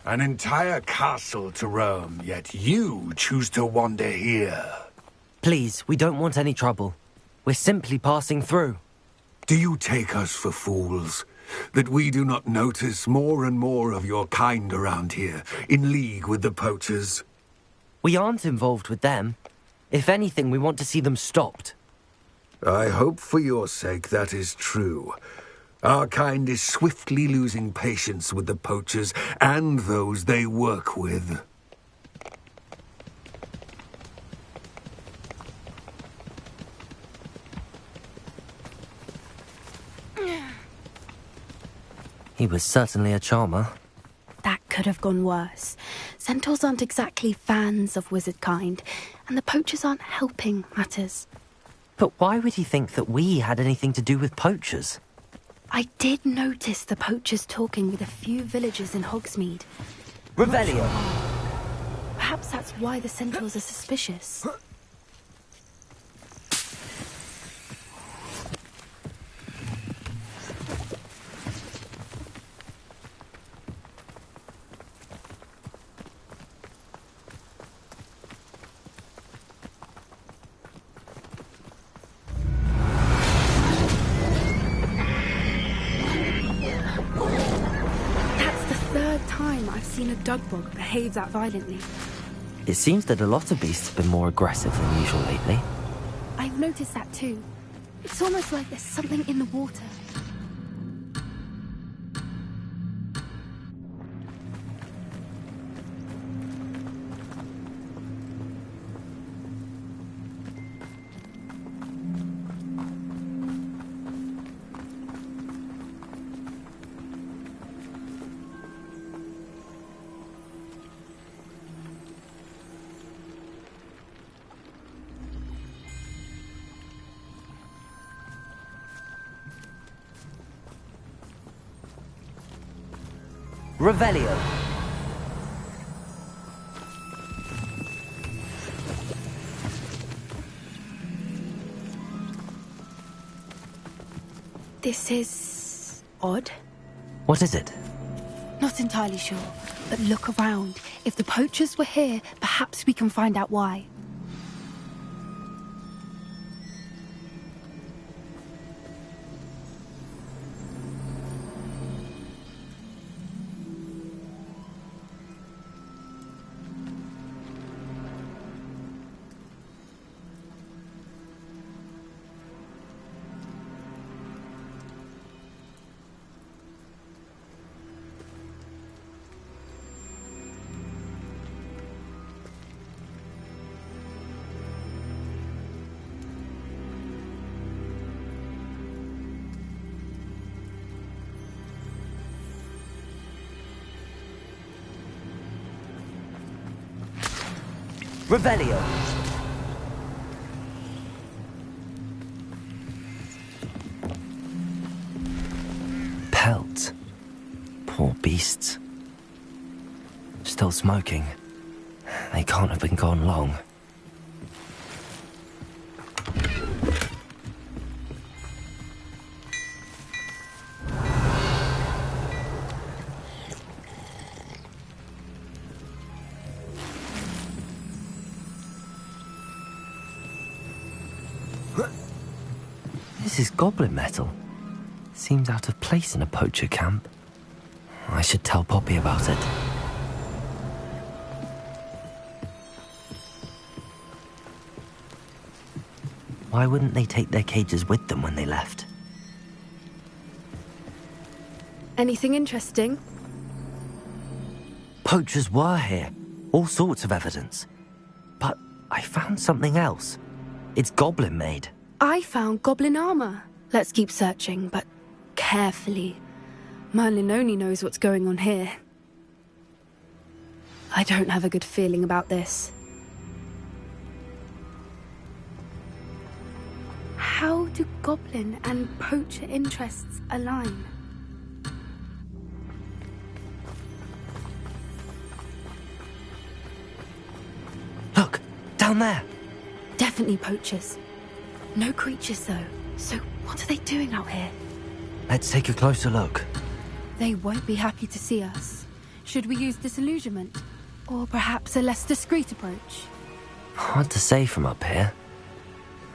An entire castle to roam, yet you choose to wander here. Please, we don't want any trouble. We're simply passing through. Do you take us for fools? That we do not notice more and more of your kind around here, in league with the poachers? We aren't involved with them. If anything, we want to see them stopped. I hope for your sake that is true. Our kind is swiftly losing patience with the poachers and those they work with. He was certainly a charmer. That could have gone worse. Centaurs aren't exactly fans of wizard kind, and the poachers aren't helping matters. But why would he think that we had anything to do with poachers? I did notice the poachers talking with a few villagers in Hogsmeade. Revelio! Perhaps that's why the centaurs are suspicious. I've seen a dugbog behave that violently. It seems that a lot of beasts have been more aggressive than usual lately. I've noticed that too. It's almost like there's something in the water. Revelio. This is odd. What is it? Not entirely sure, but look around. If the poachers were here, perhaps we can find out why. Revelio. Pelt. Poor beasts. Still smoking. They can't have been gone long. This is goblin metal. Seems out of place in a poacher camp. I should tell Poppy about it. Why wouldn't they take their cages with them when they left? Anything interesting? Poachers were here. All sorts of evidence. But I found something else. It's goblin made. I found goblin armor. Let's keep searching, but carefully. Merlin only knows what's going on here. I don't have a good feeling about this. How do goblin and poacher interests align? Look, down there. Definitely poachers. No creatures, though. So what are they doing out here? Let's take a closer look. They won't be happy to see us. Should we use disillusionment? Or perhaps a less discreet approach? Hard to say from up here.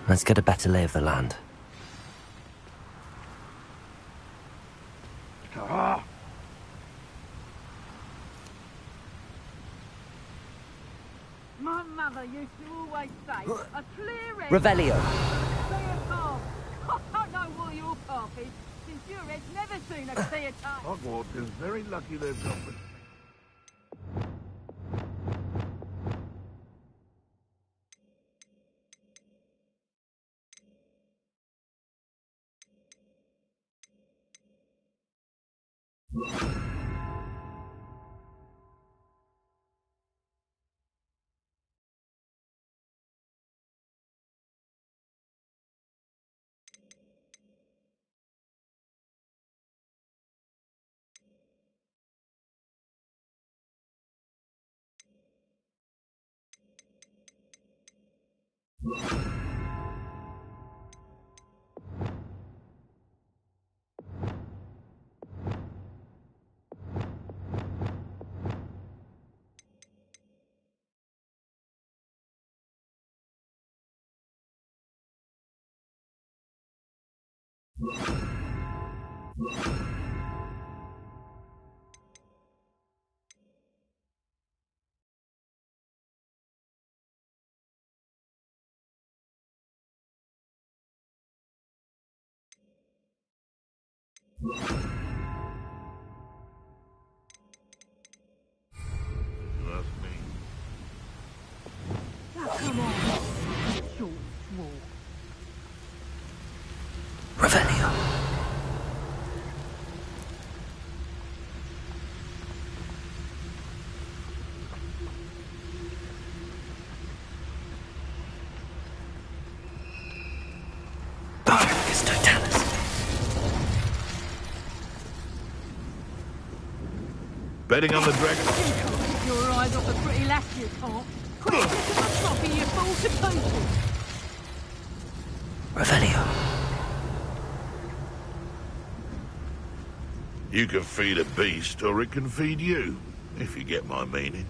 Let's get a better lay of the land. My mother used to always say, a clear head... Revelio! Clear path. I don't know what your path is, since your head's never seen a clear path. Hogwarts is very lucky they've got me. That's me. Now, come on. Short walk. Revelio! Barcus Totalis! Betting on the dragon. You can't keep your eyes off the pretty lass, you can't. Quick, pick up a floppy, you fall to pieces. Revelio! You can feed a beast, or it can feed you, if you get my meaning.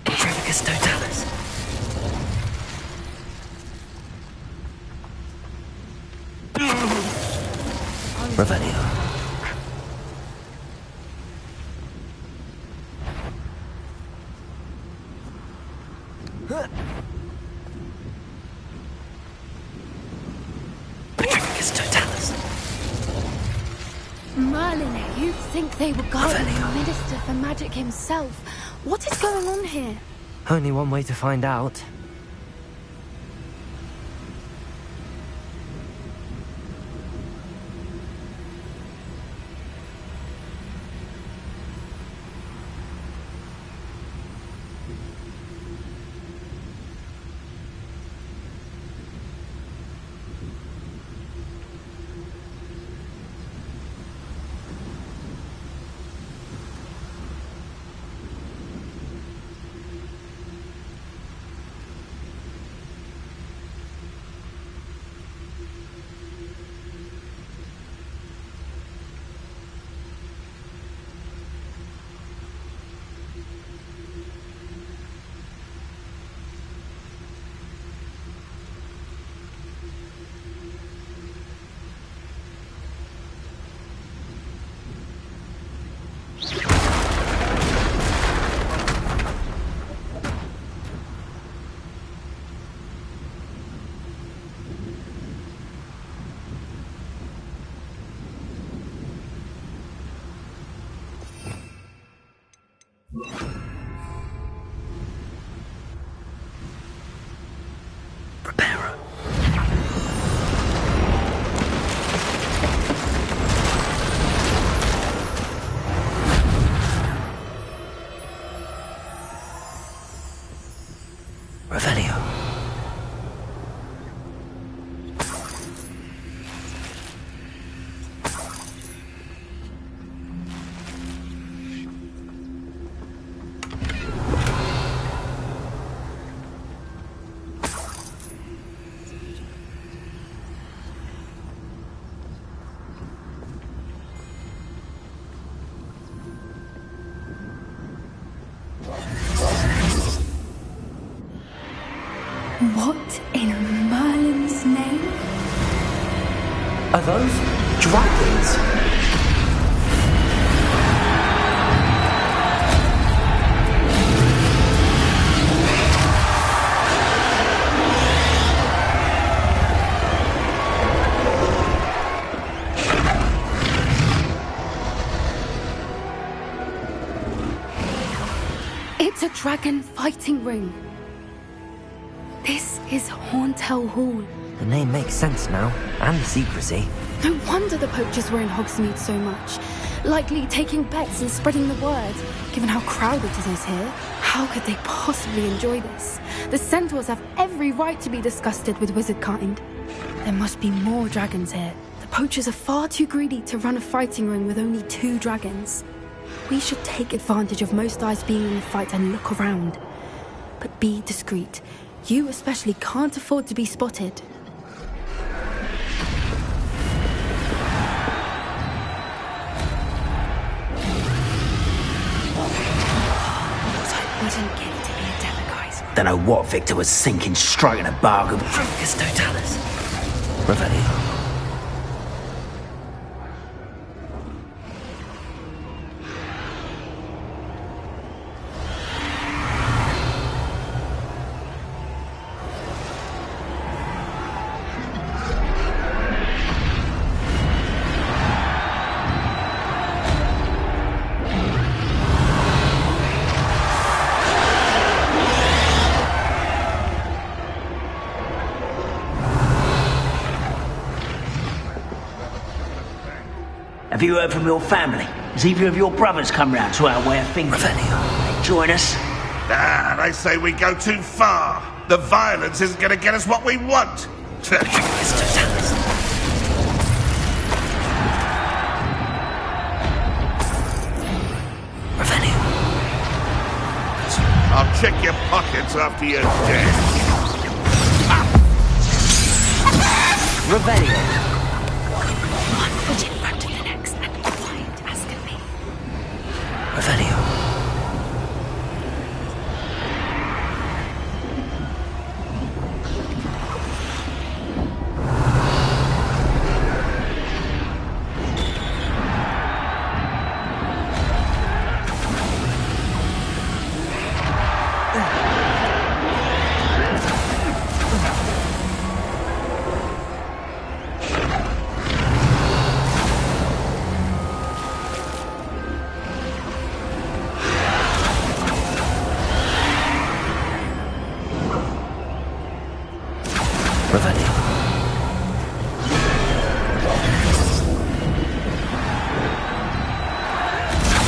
Barcus Totalis! Revelio! Barcus Totalis! Merlin, you'd think they were guarding the Revelio. Minister for Magic himself. What is going on here? Only one way to find out. Are those dragons? It's a dragon fighting ring. This is Hauntel Hall. The name makes sense now, and the secrecy. No wonder the poachers were in Hogsmeade so much. Likely taking bets and spreading the word. Given how crowded it is here, how could they possibly enjoy this? The centaurs have every right to be disgusted with wizard kind. There must be more dragons here. The poachers are far too greedy to run a fighting ring with only 2 dragons. We should take advantage of most eyes being in the fight and look around. But be discreet. You especially can't afford to be spotted. Wouldn't get to be a demiguise. Don't know what Victor was thinking, striking a bargain. Dracus Totalis. Revelio. Have you heard from your family? Has either of your brothers come round to our way of thinking? Revelio. Join us? Ah, they say we go too far. The violence isn't going to get us what we want. Dracus Totalis. Revelio. I'll check your pockets after you're dead. Revelio. One foot in front of the next and quiet as can be. Revelio.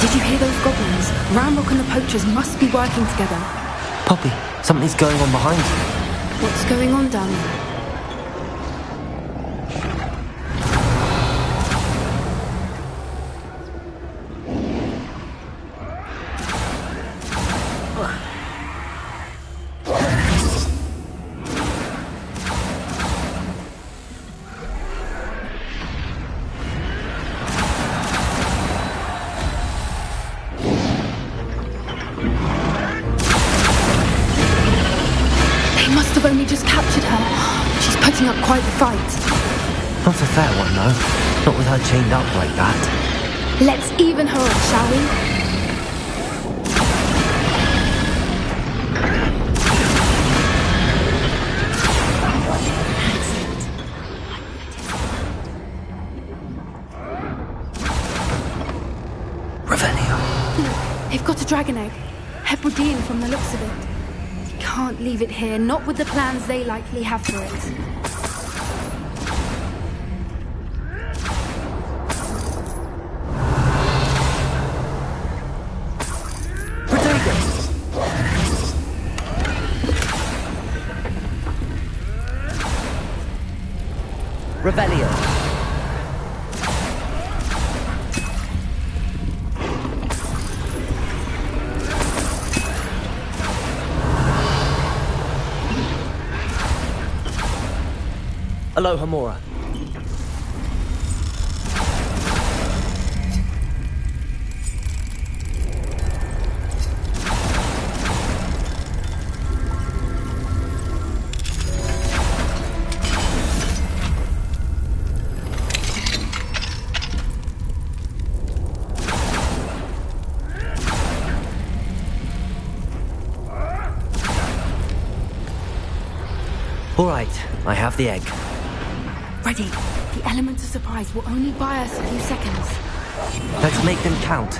Did you hear those goblins? Ramrock and the poachers must be working together. Poppy, something's going on behind you. What's going on down there? Only just captured her. She's putting up quite the fight. Not a fair one, though. Not with her chained up like that. Let's even her up, shall we? Revelio. They've got a dragon egg. Hebridean from the looks of it. Can't leave it here, not with the plans they likely have for it. Revelio. Aloha Mora. Right, I have the egg. Ready. The element of surprise will only buy us a few seconds. Let's make them count.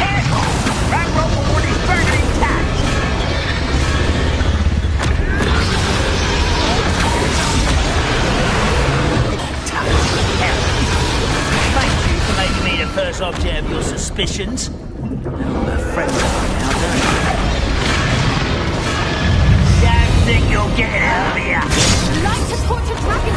Careful! That rubber is burning intact! Thank you for making me the first object of your suspicions. My friends are now, don't you? Don't think you'll get out of here! Light to torch a dragon!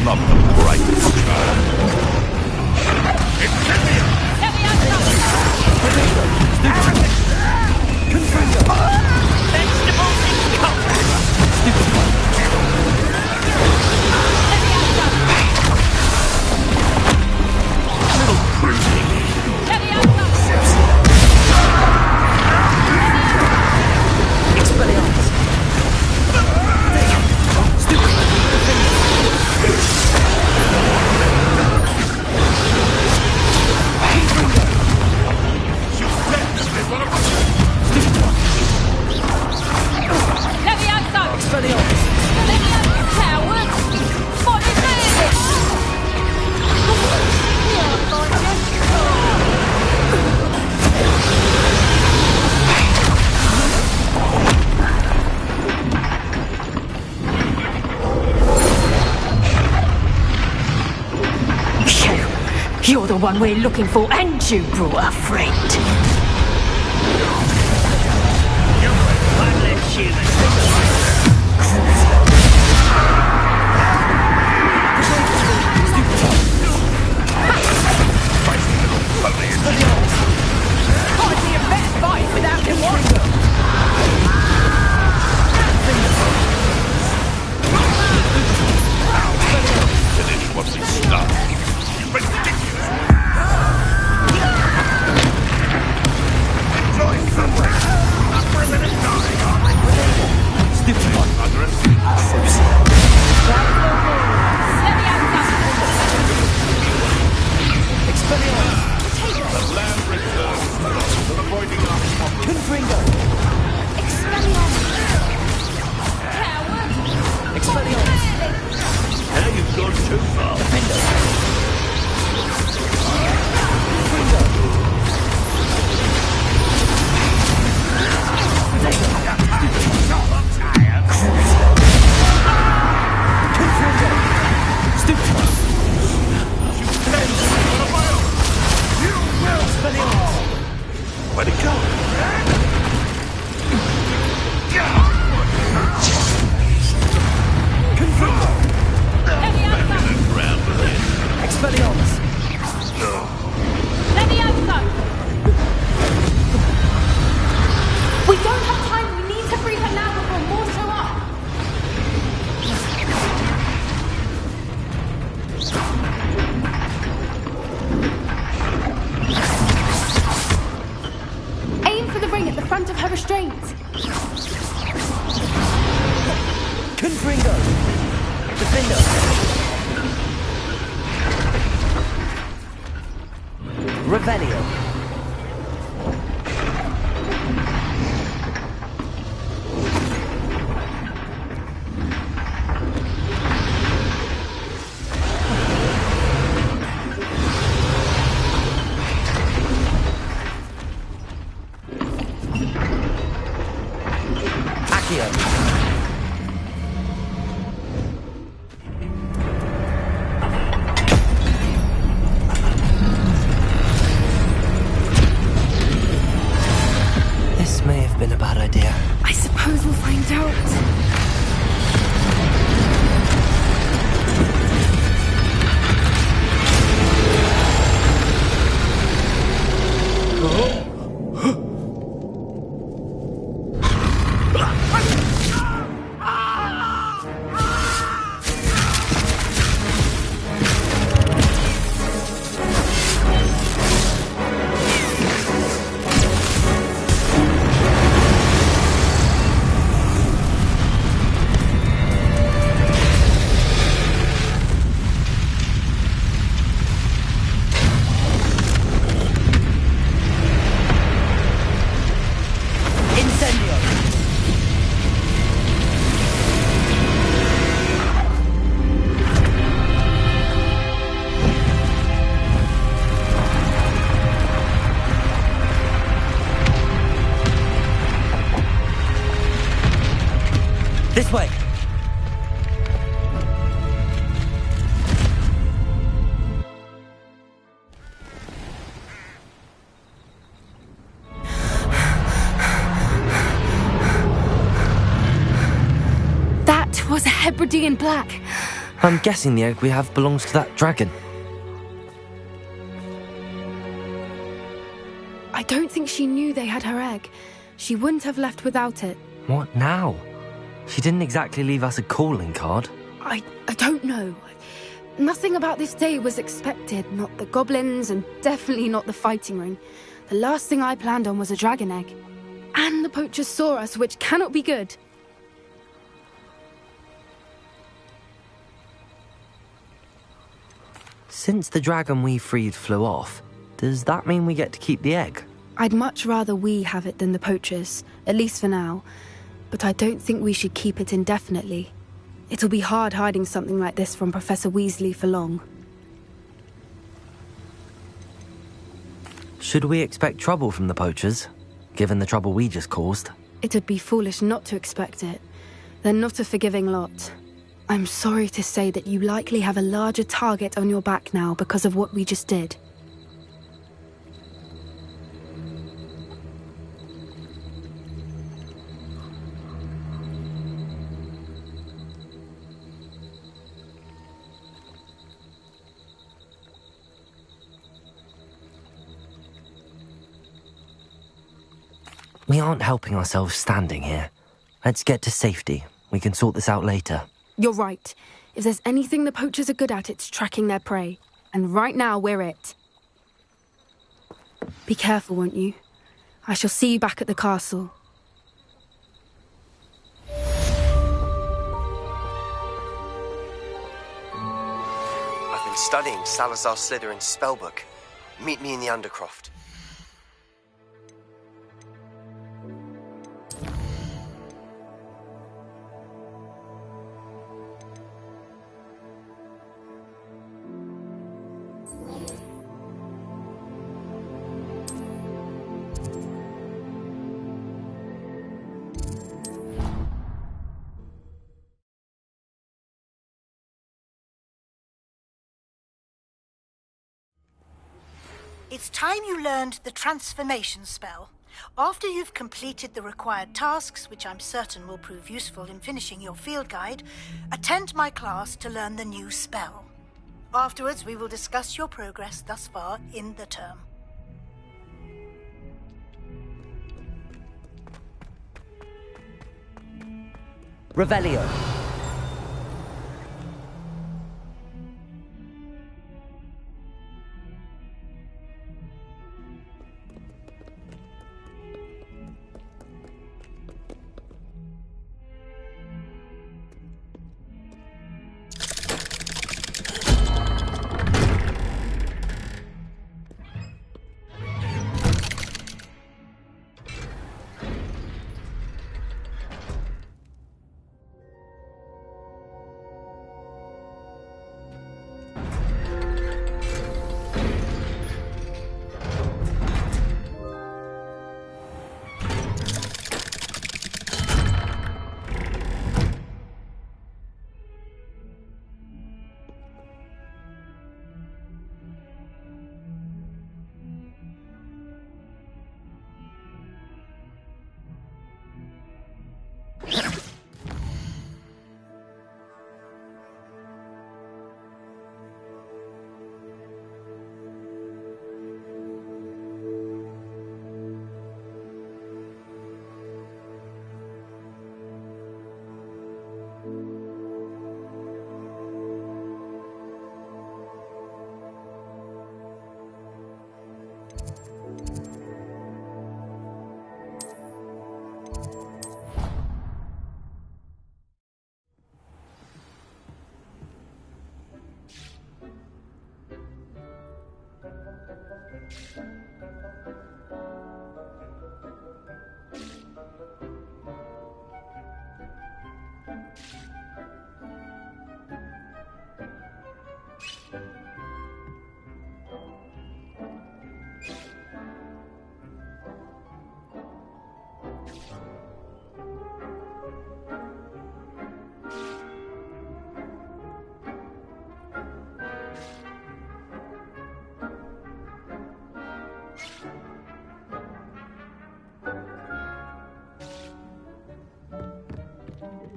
Not the brightest star. Vegetables in combat! You're the one we're looking for, and you brought a friend. One less human. Hardly a better fight without him watching. Finish what we started. Ridiculous! Enjoy somewhere! Not for a minute, darling, aren't we? Stupid one, Margaret. The land returns to the voiding arms. Confringo! Now you've gone too far. Where'd it go? Expelliarmus! We don't have time. We need to free her now before more show up. Aim for the ring at the front of her restraint. Confringo! Defender! Revelio! This may have been a bad idea. I suppose we'll find out. This way! That was a Hebridean black. I'm guessing the egg we have belongs to that dragon. I don't think she knew they had her egg. She wouldn't have left without it. What now? She didn't exactly leave us a calling card. I don't know. Nothing about this day was expected. Not the goblins, and definitely not the fighting ring. The last thing I planned on was a dragon egg. And the poachers saw us, which cannot be good. Since the dragon we freed flew off, does that mean we get to keep the egg? I'd much rather we have it than the poachers, at least for now. But I don't think we should keep it indefinitely. It'll be hard hiding something like this from Professor Weasley for long. Should we expect trouble from the poachers, given the trouble we just caused? It'd be foolish not to expect it. They're not a forgiving lot. I'm sorry to say that you likely have a larger target on your back now because of what we just did. We aren't helping ourselves standing here. Let's get to safety. We can sort this out later. You're right. If there's anything the poachers are good at, it's tracking their prey. And right now, we're it. Be careful, won't you? I shall see you back at the castle. I've been studying Salazar Slytherin's spellbook. Meet me in the Undercroft. It's time you learned the transformation spell. After you've completed the required tasks, which I'm certain will prove useful in finishing your field guide, attend my class to learn the new spell. Afterwards, we will discuss your progress thus far in the term. Revelio.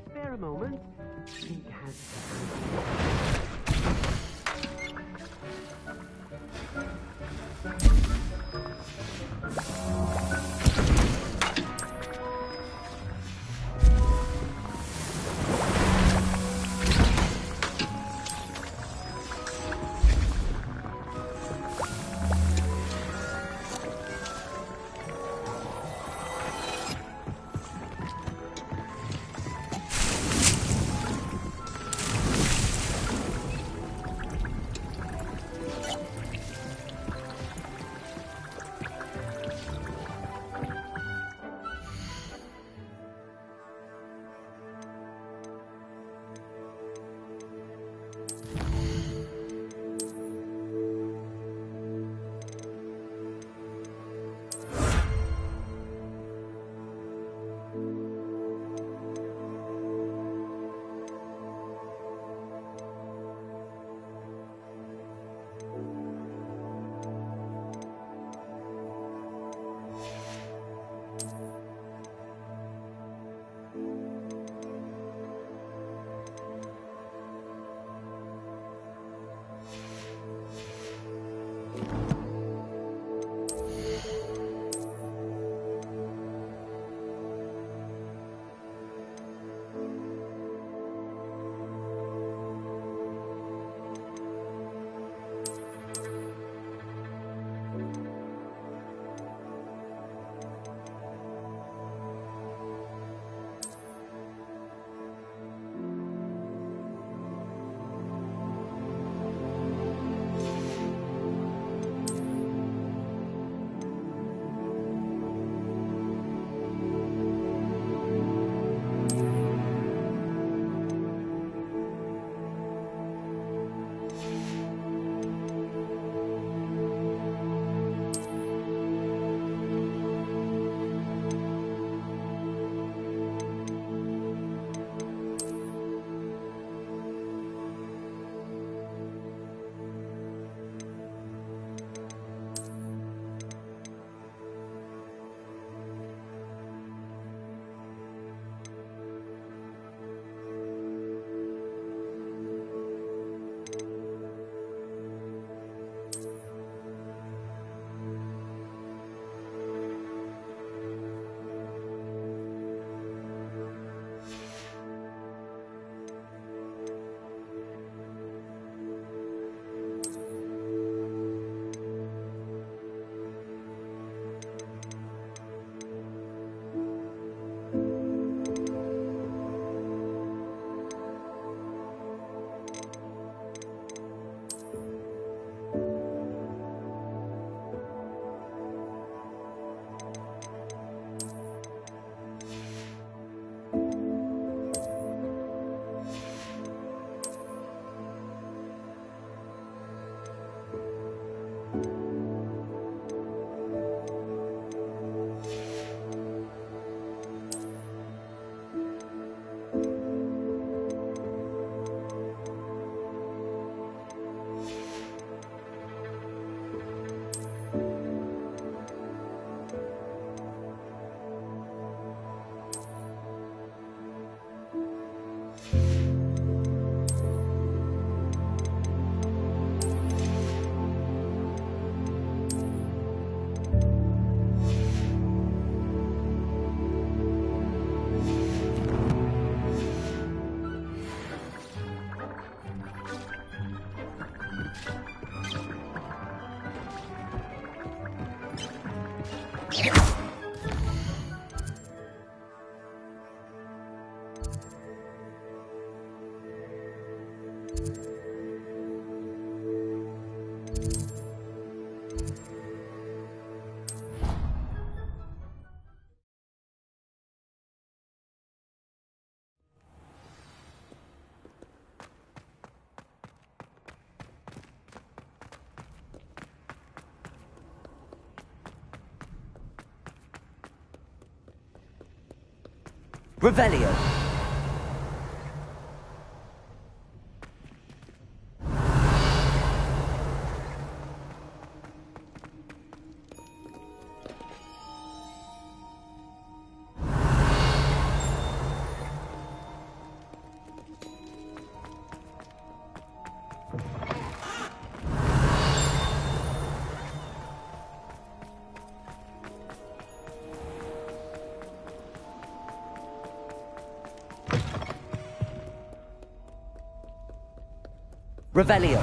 Spare a moment. He has... Revelio. Revelio.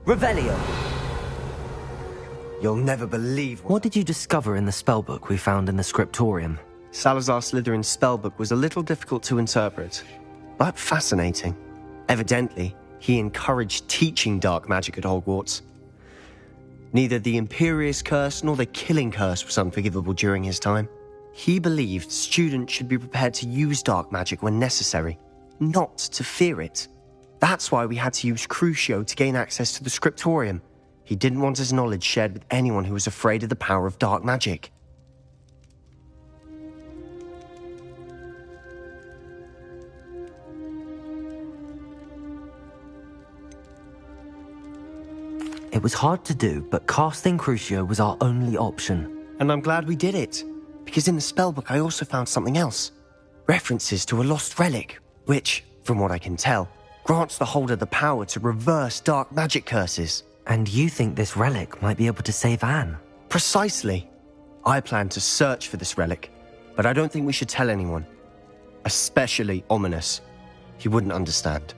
Revelio. You'll never believe What did you discover in the spellbook we found in the scriptorium? Salazar Slytherin's spellbook was a little difficult to interpret, but fascinating. Evidently, he encouraged teaching dark magic at Hogwarts. Neither the Imperious Curse nor the Killing Curse was unforgivable during his time. He believed students should be prepared to use dark magic when necessary, not to fear it. That's why we had to use Crucio to gain access to the scriptorium. He didn't want his knowledge shared with anyone who was afraid of the power of dark magic. It was hard to do, but casting Crucio was our only option. And I'm glad we did it, because in the spellbook I also found something else. References to a lost relic, which, from what I can tell, grants the holder the power to reverse dark magic curses. And you think this relic might be able to save Anne? Precisely. I plan to search for this relic, but I don't think we should tell anyone. Especially Ominous. He wouldn't understand.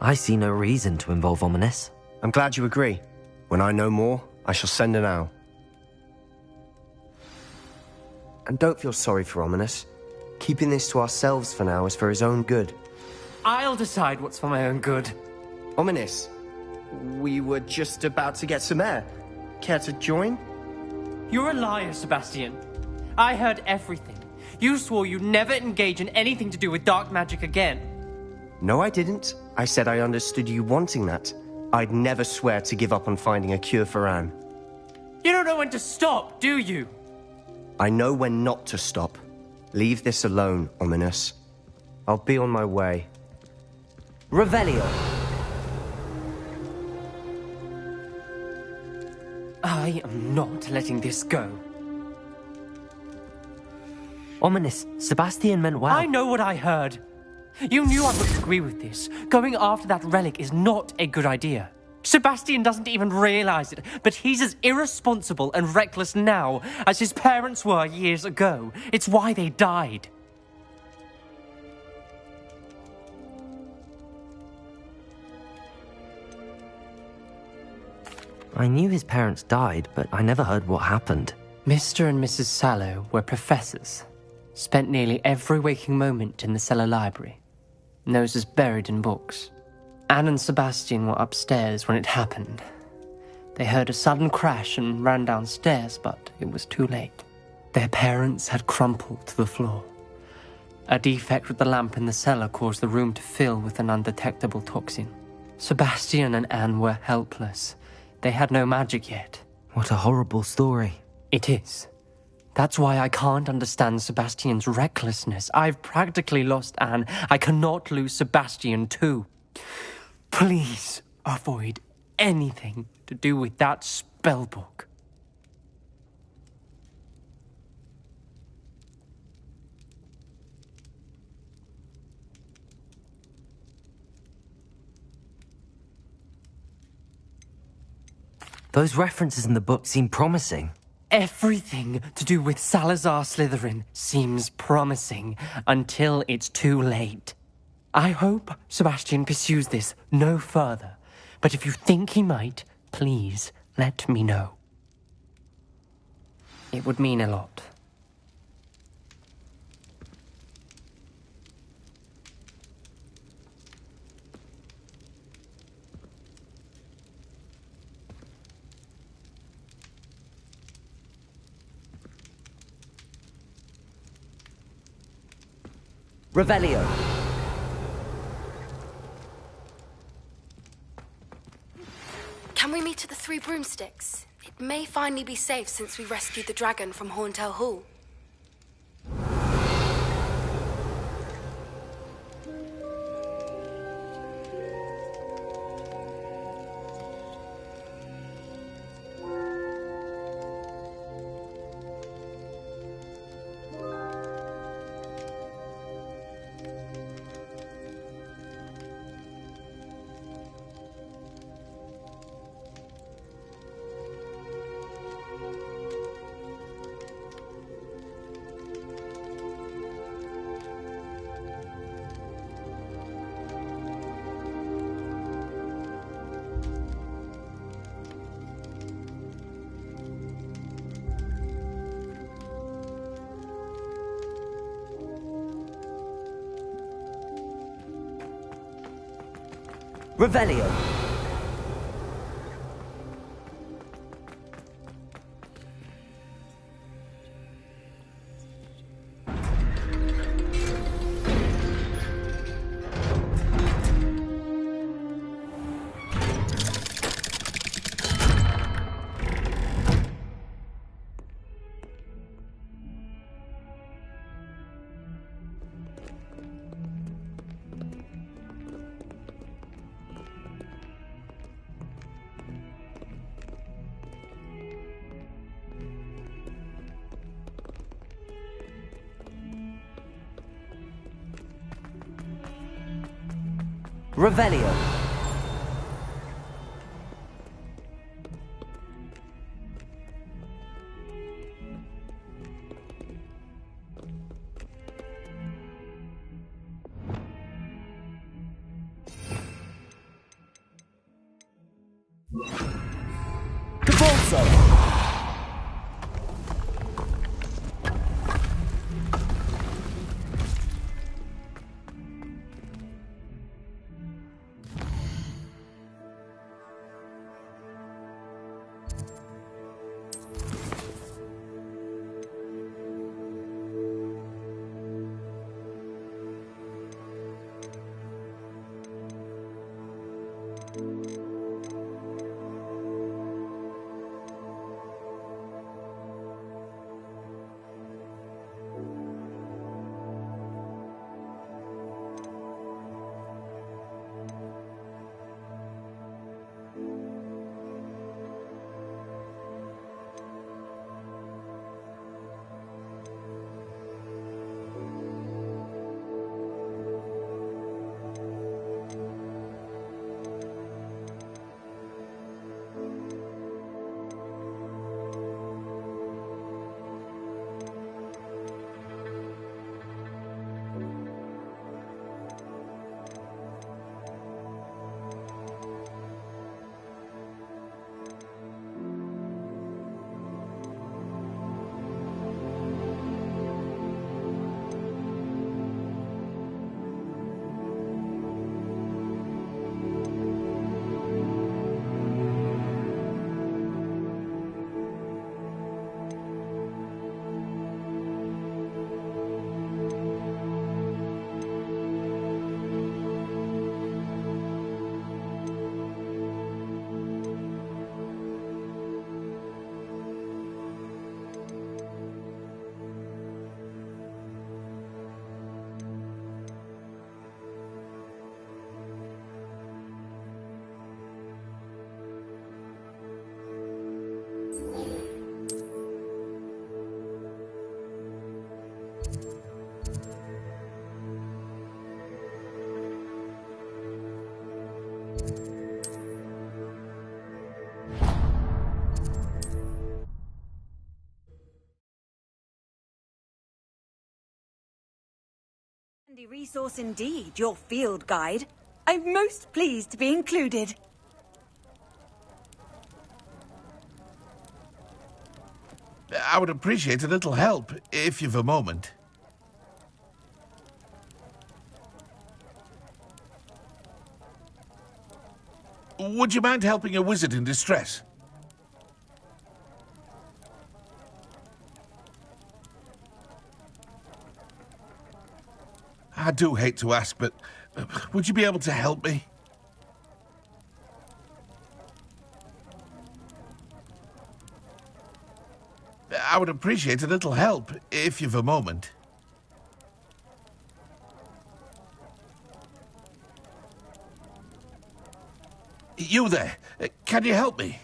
I see no reason to involve Ominous. I'm glad you agree. When I know more, I shall send an owl. And don't feel sorry for Ominous. Keeping this to ourselves for now is for his own good. I'll decide what's for my own good. Ominous, we were just about to get some air. Care to join? You're a liar, Sebastian. I heard everything. You swore you'd never engage in anything to do with dark magic again. No, I didn't. I said I understood you wanting that. I'd never swear to give up on finding a cure for Anne. You don't know when to stop, do you? I know when not to stop. Leave this alone, Ominous. I'll be on my way. Revelio. I am not letting this go. Ominous, Sebastian meant well. I know what I heard. You knew I wouldn't agree with this. Going after that relic is not a good idea. Sebastian doesn't even realize it, but he's as irresponsible and reckless now as his parents were years ago. It's why they died. I knew his parents died, but I never heard what happened. Mr. and Mrs. Sallow were professors. Spent nearly every waking moment in the cellar library. Noses buried in books. Anne and Sebastian were upstairs when it happened. They heard a sudden crash and ran downstairs, but it was too late. Their parents had crumpled to the floor. A defect with the lamp in the cellar caused the room to fill with an undetectable toxin. Sebastian and Anne were helpless. They had no magic yet. What a horrible story. It is. That's why I can't understand Sebastian's recklessness. I've practically lost Anne. I cannot lose Sebastian too. Please avoid anything to do with that spellbook. Those references in the book seem promising. Everything to do with Salazar Slytherin seems promising until it's too late. I hope Sebastian pursues this no further, but if you think he might, please let me know. It would mean a lot. Revelio. Can we meet at the Three Broomsticks? It may finally be safe since we rescued the dragon from Horntail Hall. Revelio. Revelio. Handy resource indeed, your field guide. I'm most pleased to be included. I would appreciate a little help, if you've a moment. Would you mind helping a wizard in distress? I do hate to ask, but would you be able to help me? I would appreciate a little help, if you've a moment. You there, can you help me?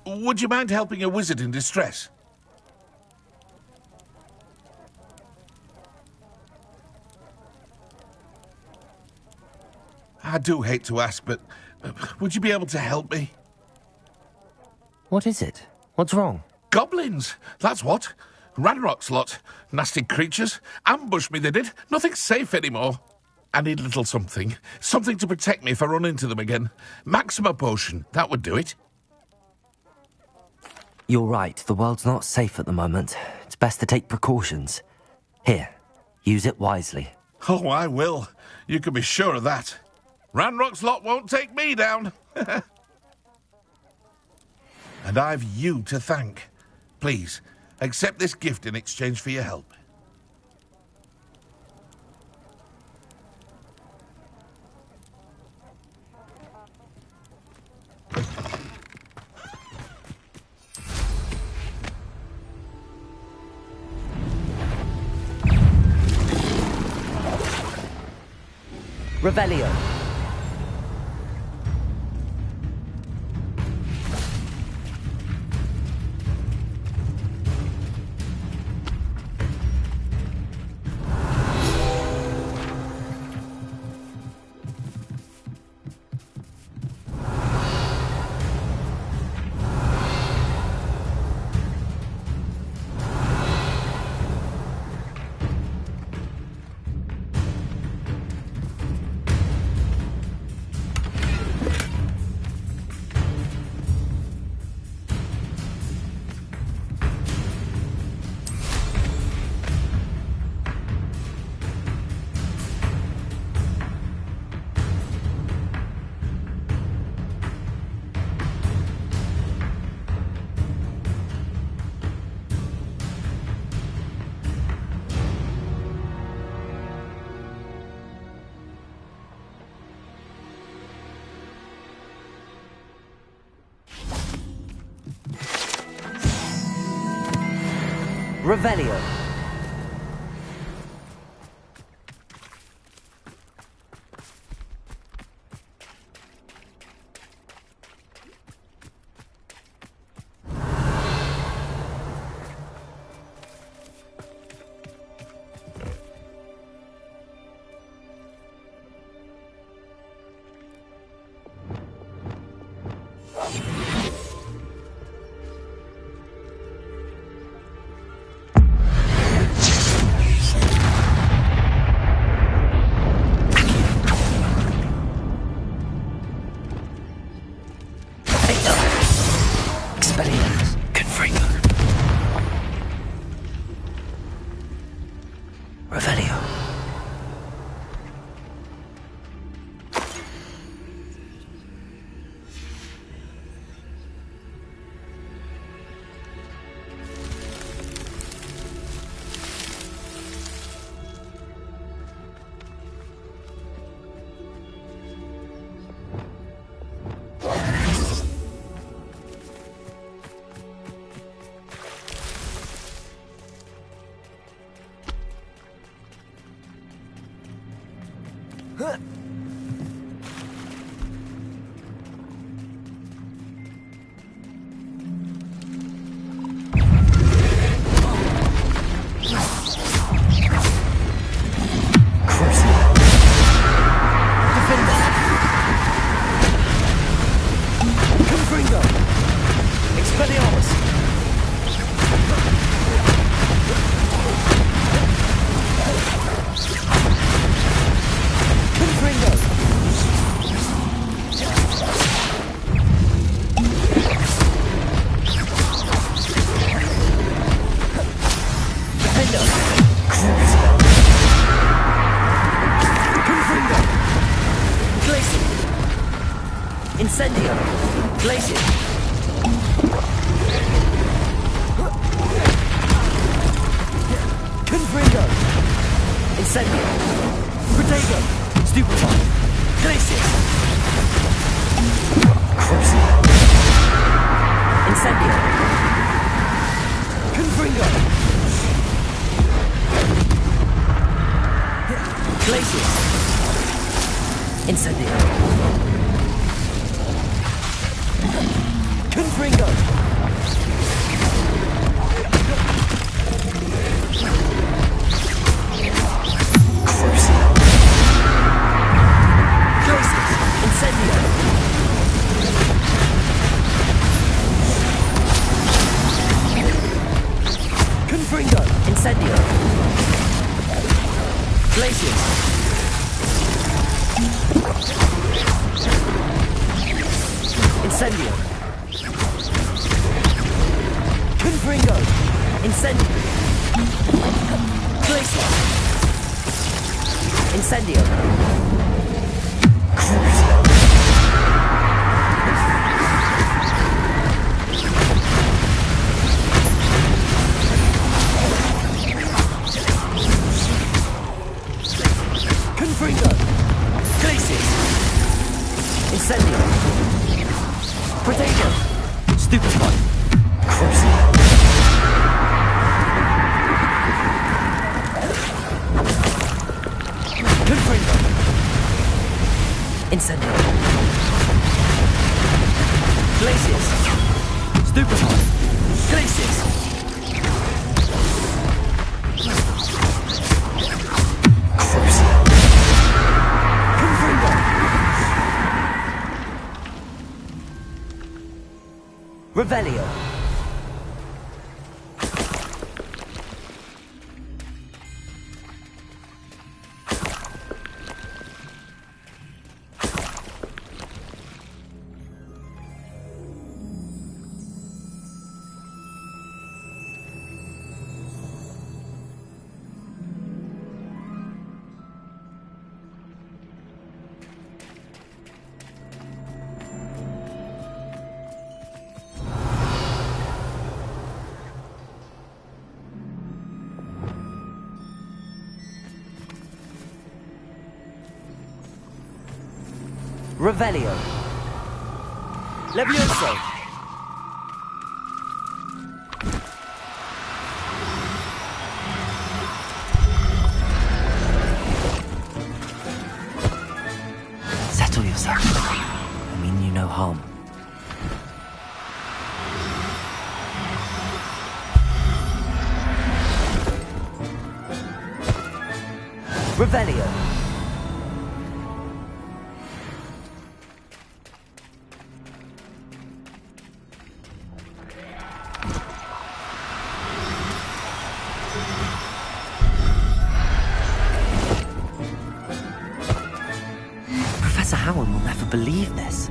Would you mind helping a wizard in distress? I do hate to ask, but would you be able to help me? What is it? What's wrong? Goblins, that's what. Ranrock's lot. Nasty creatures. Ambushed me, they did. Nothing's safe anymore. I need a little something. Something to protect me if I run into them again. Maxima potion, that would do it. You're right, the world's not safe at the moment. It's best to take precautions. Here, use it wisely. Oh, I will. You can be sure of that. Ranrock's lot won't take me down. And I've you to thank. Please, accept this gift in exchange for your help. Revelio. Revelio. Revelio. Revelio. Levioso. Settle yourself. I mean you no harm. Revelio. Believe this.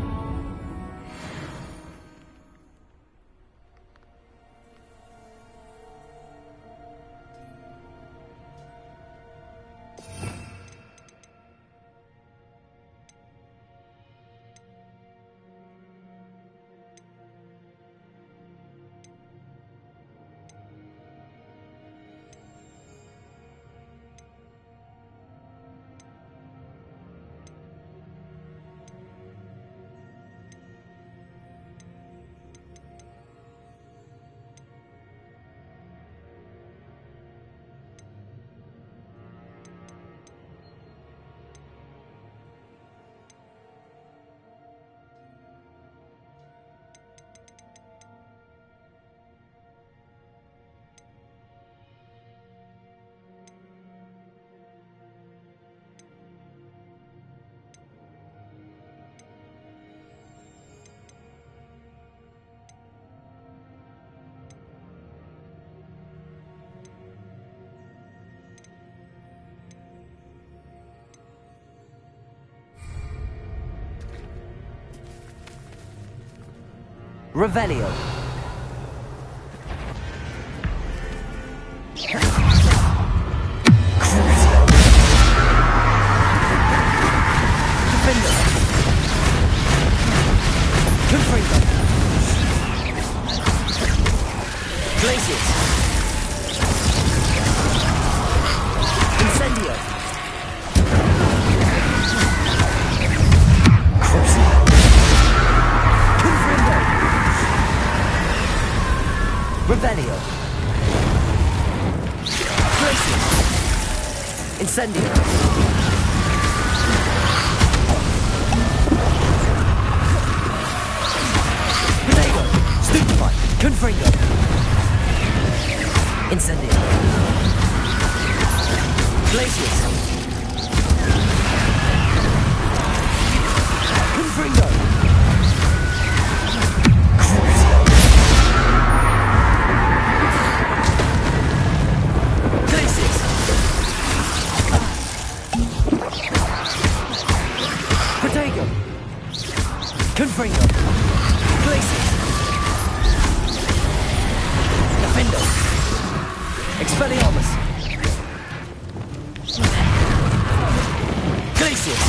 Revelio. Defender. Confringo. Glacius. Incendio. Confringo. Revelio. Glacius. Incendio. Grenado. Stupefy. Confringo. Incendio. Glacius. Confringo. Glacius. Protego. Confringo. Glacius. Defendo. Expelliarmus. Glacius.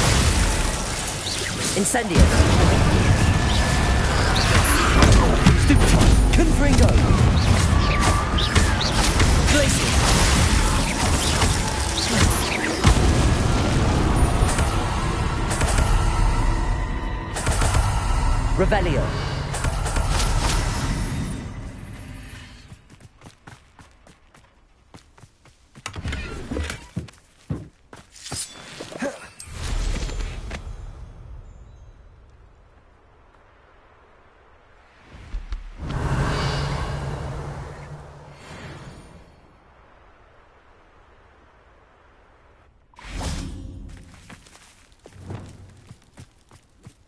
Incendio. Stupefy. Confringo. Glacius. Revelio.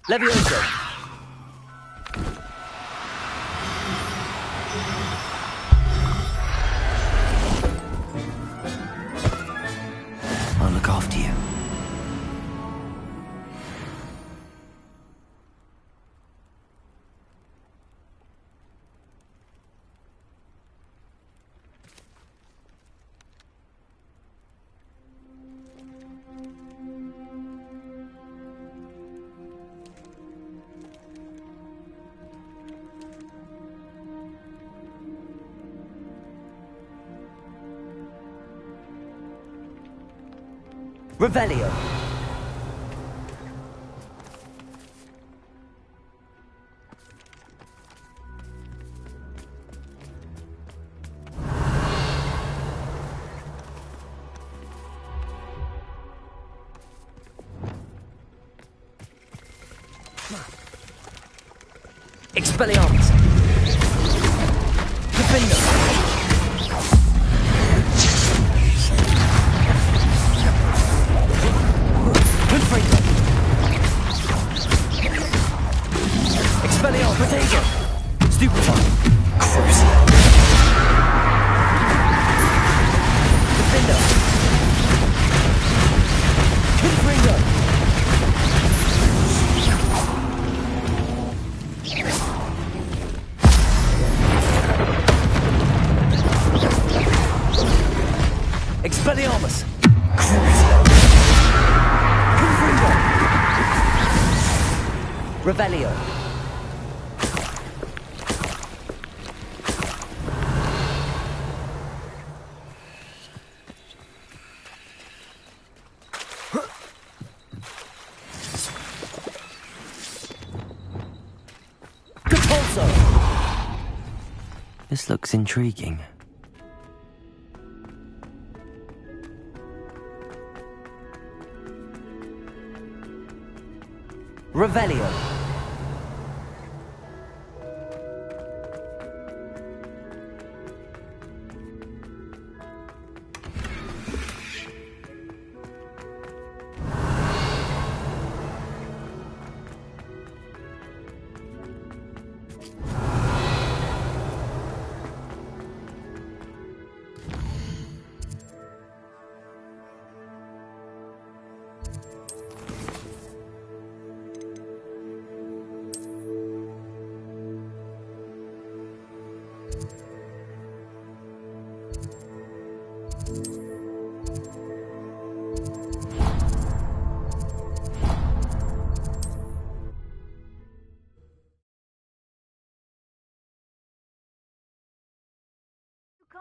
Levioso. I'll look after you. Revelio. Expelliarmus. Defender. Expelliarmus. Protego. Stupefy. Crucible. Defender. Confringo. Expelliarmus. Confringo. Revelio. This looks intriguing. Revelio.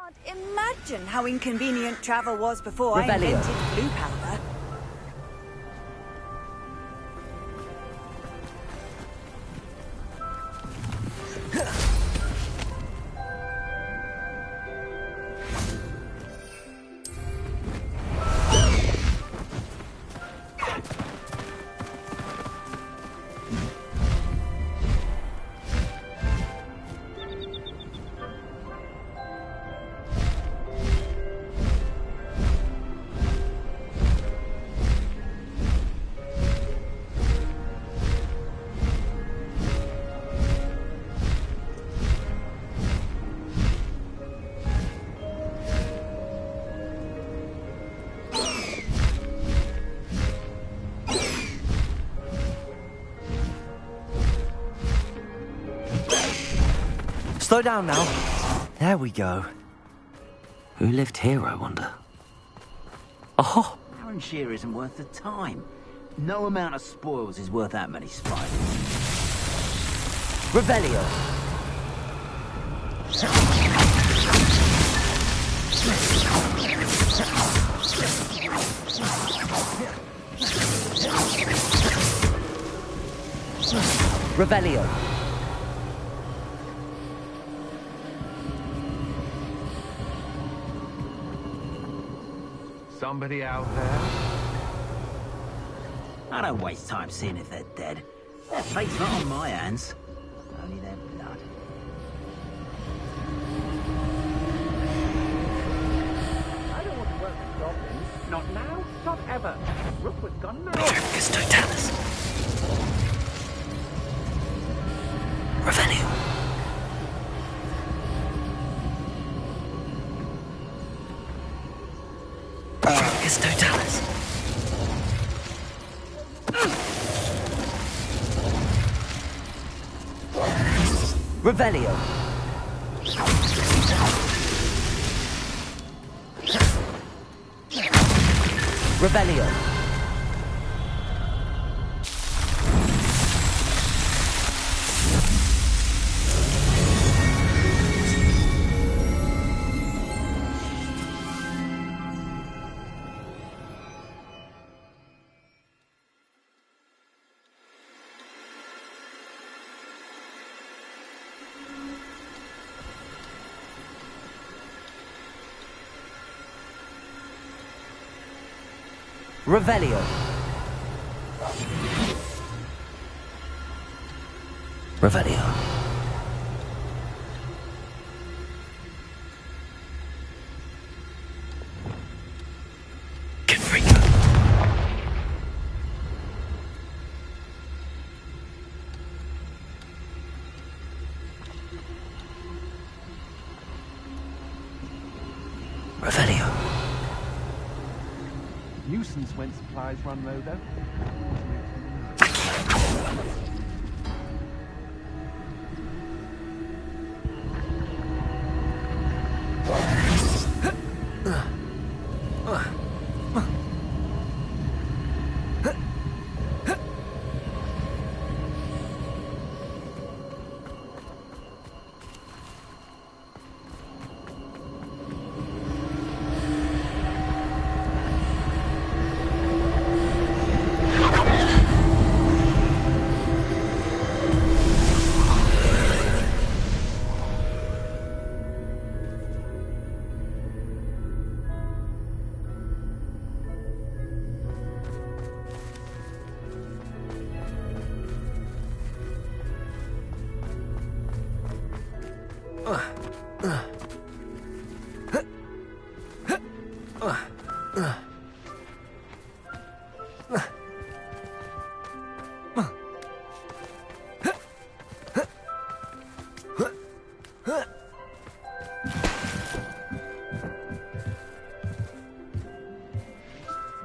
Can't imagine how inconvenient travel was before I Rebellion. invented blue powder. Slow down now. There we go. Who lived here, I wonder? Oh! Shear isn't worth the time. No amount of spoils is worth that many spiders. Revelio! Revelio! Somebody out there? I don't waste time seeing if they're dead. Their fate's not on my hands. Only their blood. I don't want to work with goblins. Not now, not ever. Rookwood's gone mad. Tricus totalis. Revelio. Tricus totalis. Revelio. Revelio. Revelio. Revelio. Confringo. Revelio. Nuisance when supplies run low, though.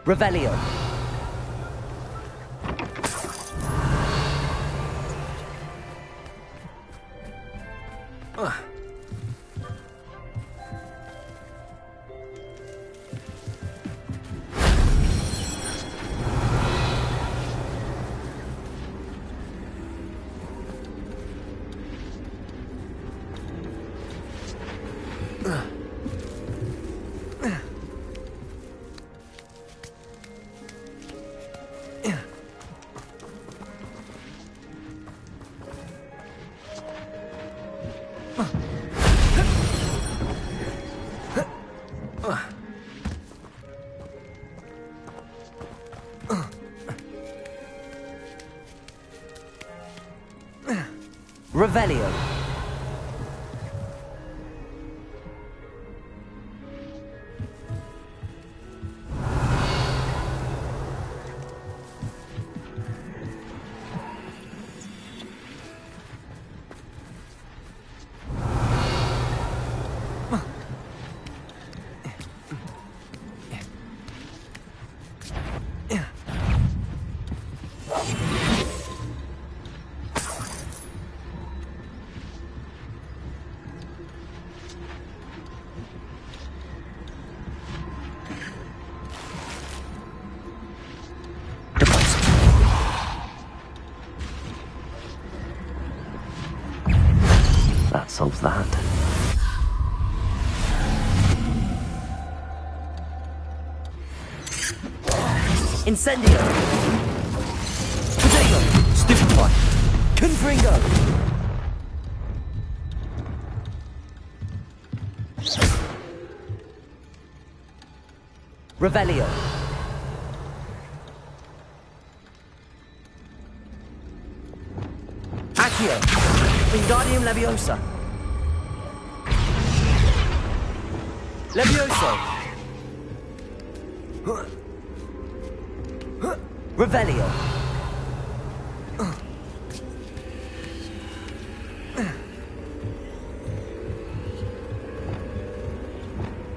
Revelio. Revelio. That solves that. Incendio! Potato! Stupefy! Confringo! Revelio! Accio! Wingardium Leviosa! Levioso! Revelio!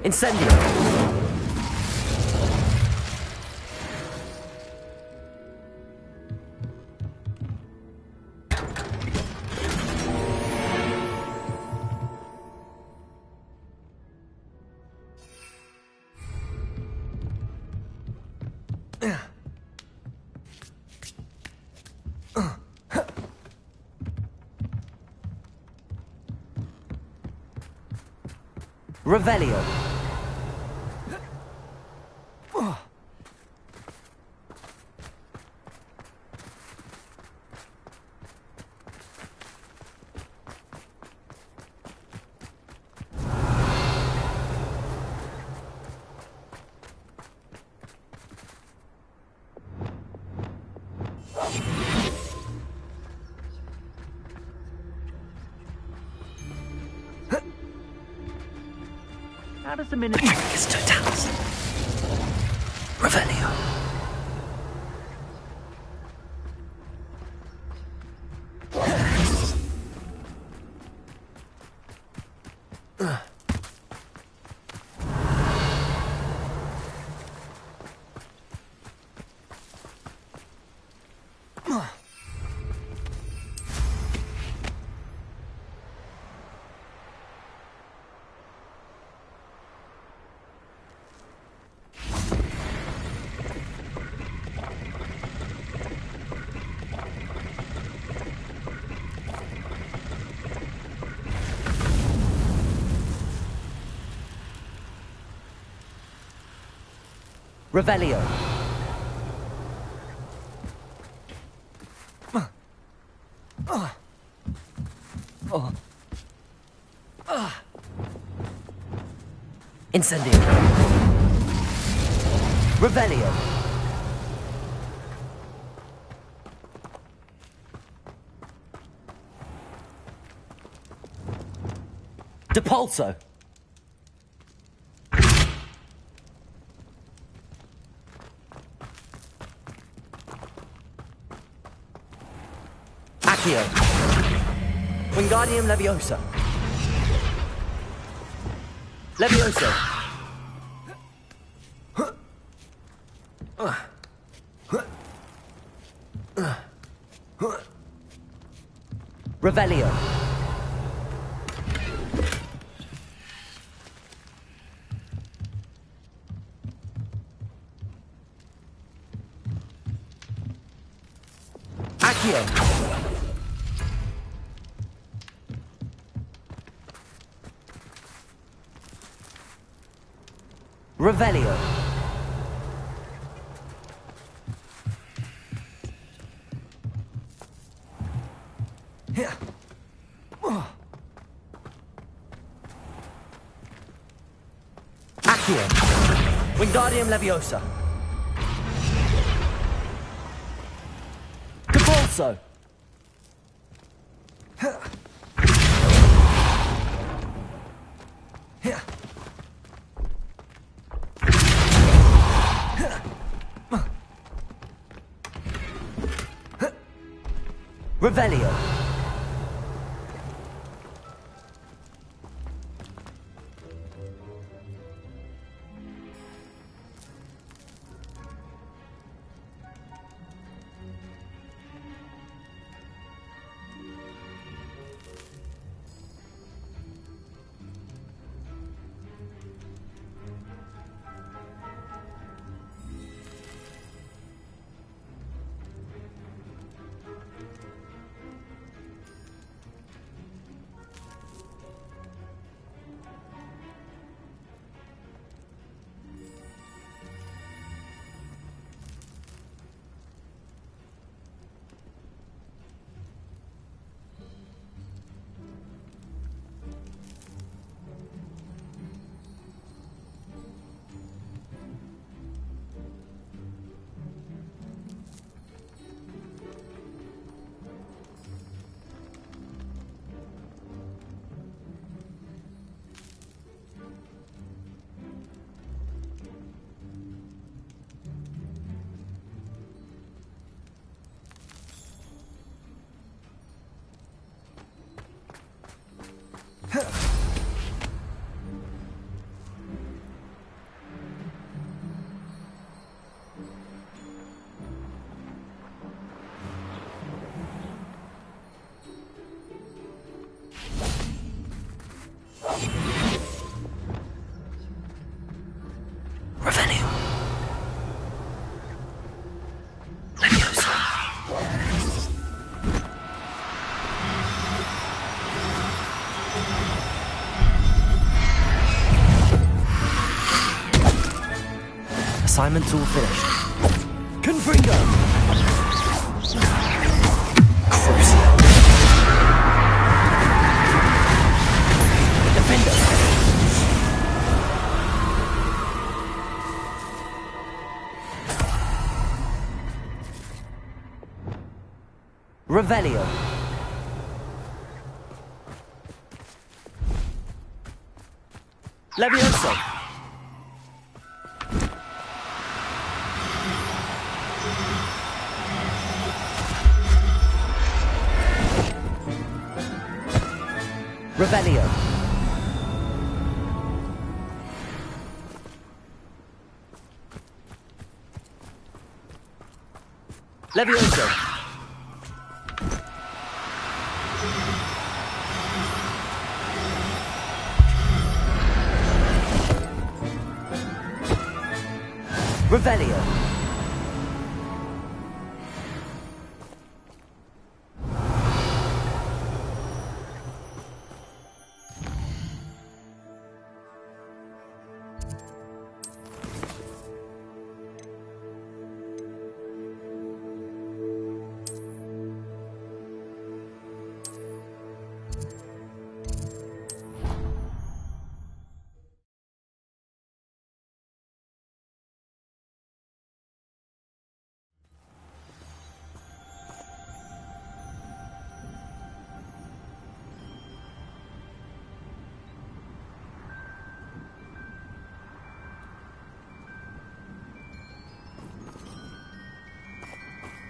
Incendio! Revelio. How does the minute... It's Totalis. Revelio. Revelio. Incendio. Revelio. Depulso. Accio. Wingardium Leviosa. Levioso. Revelio. Accio. Revelio. Wingardium Leviosa. Convulso. Revelio. Assignment's all finished. Confringo! Crucio. Defender! Revelio. Levioso. Revelio. Levioso. Revelio.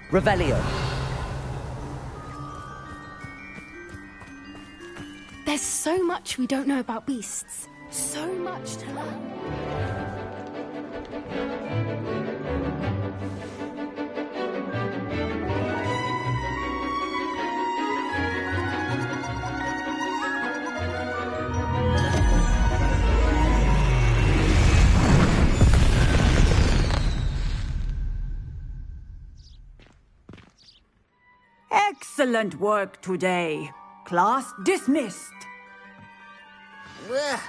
Revelio. There's so much we don't know about beasts. So much to learn. Excellent work today. Class dismissed. Ugh.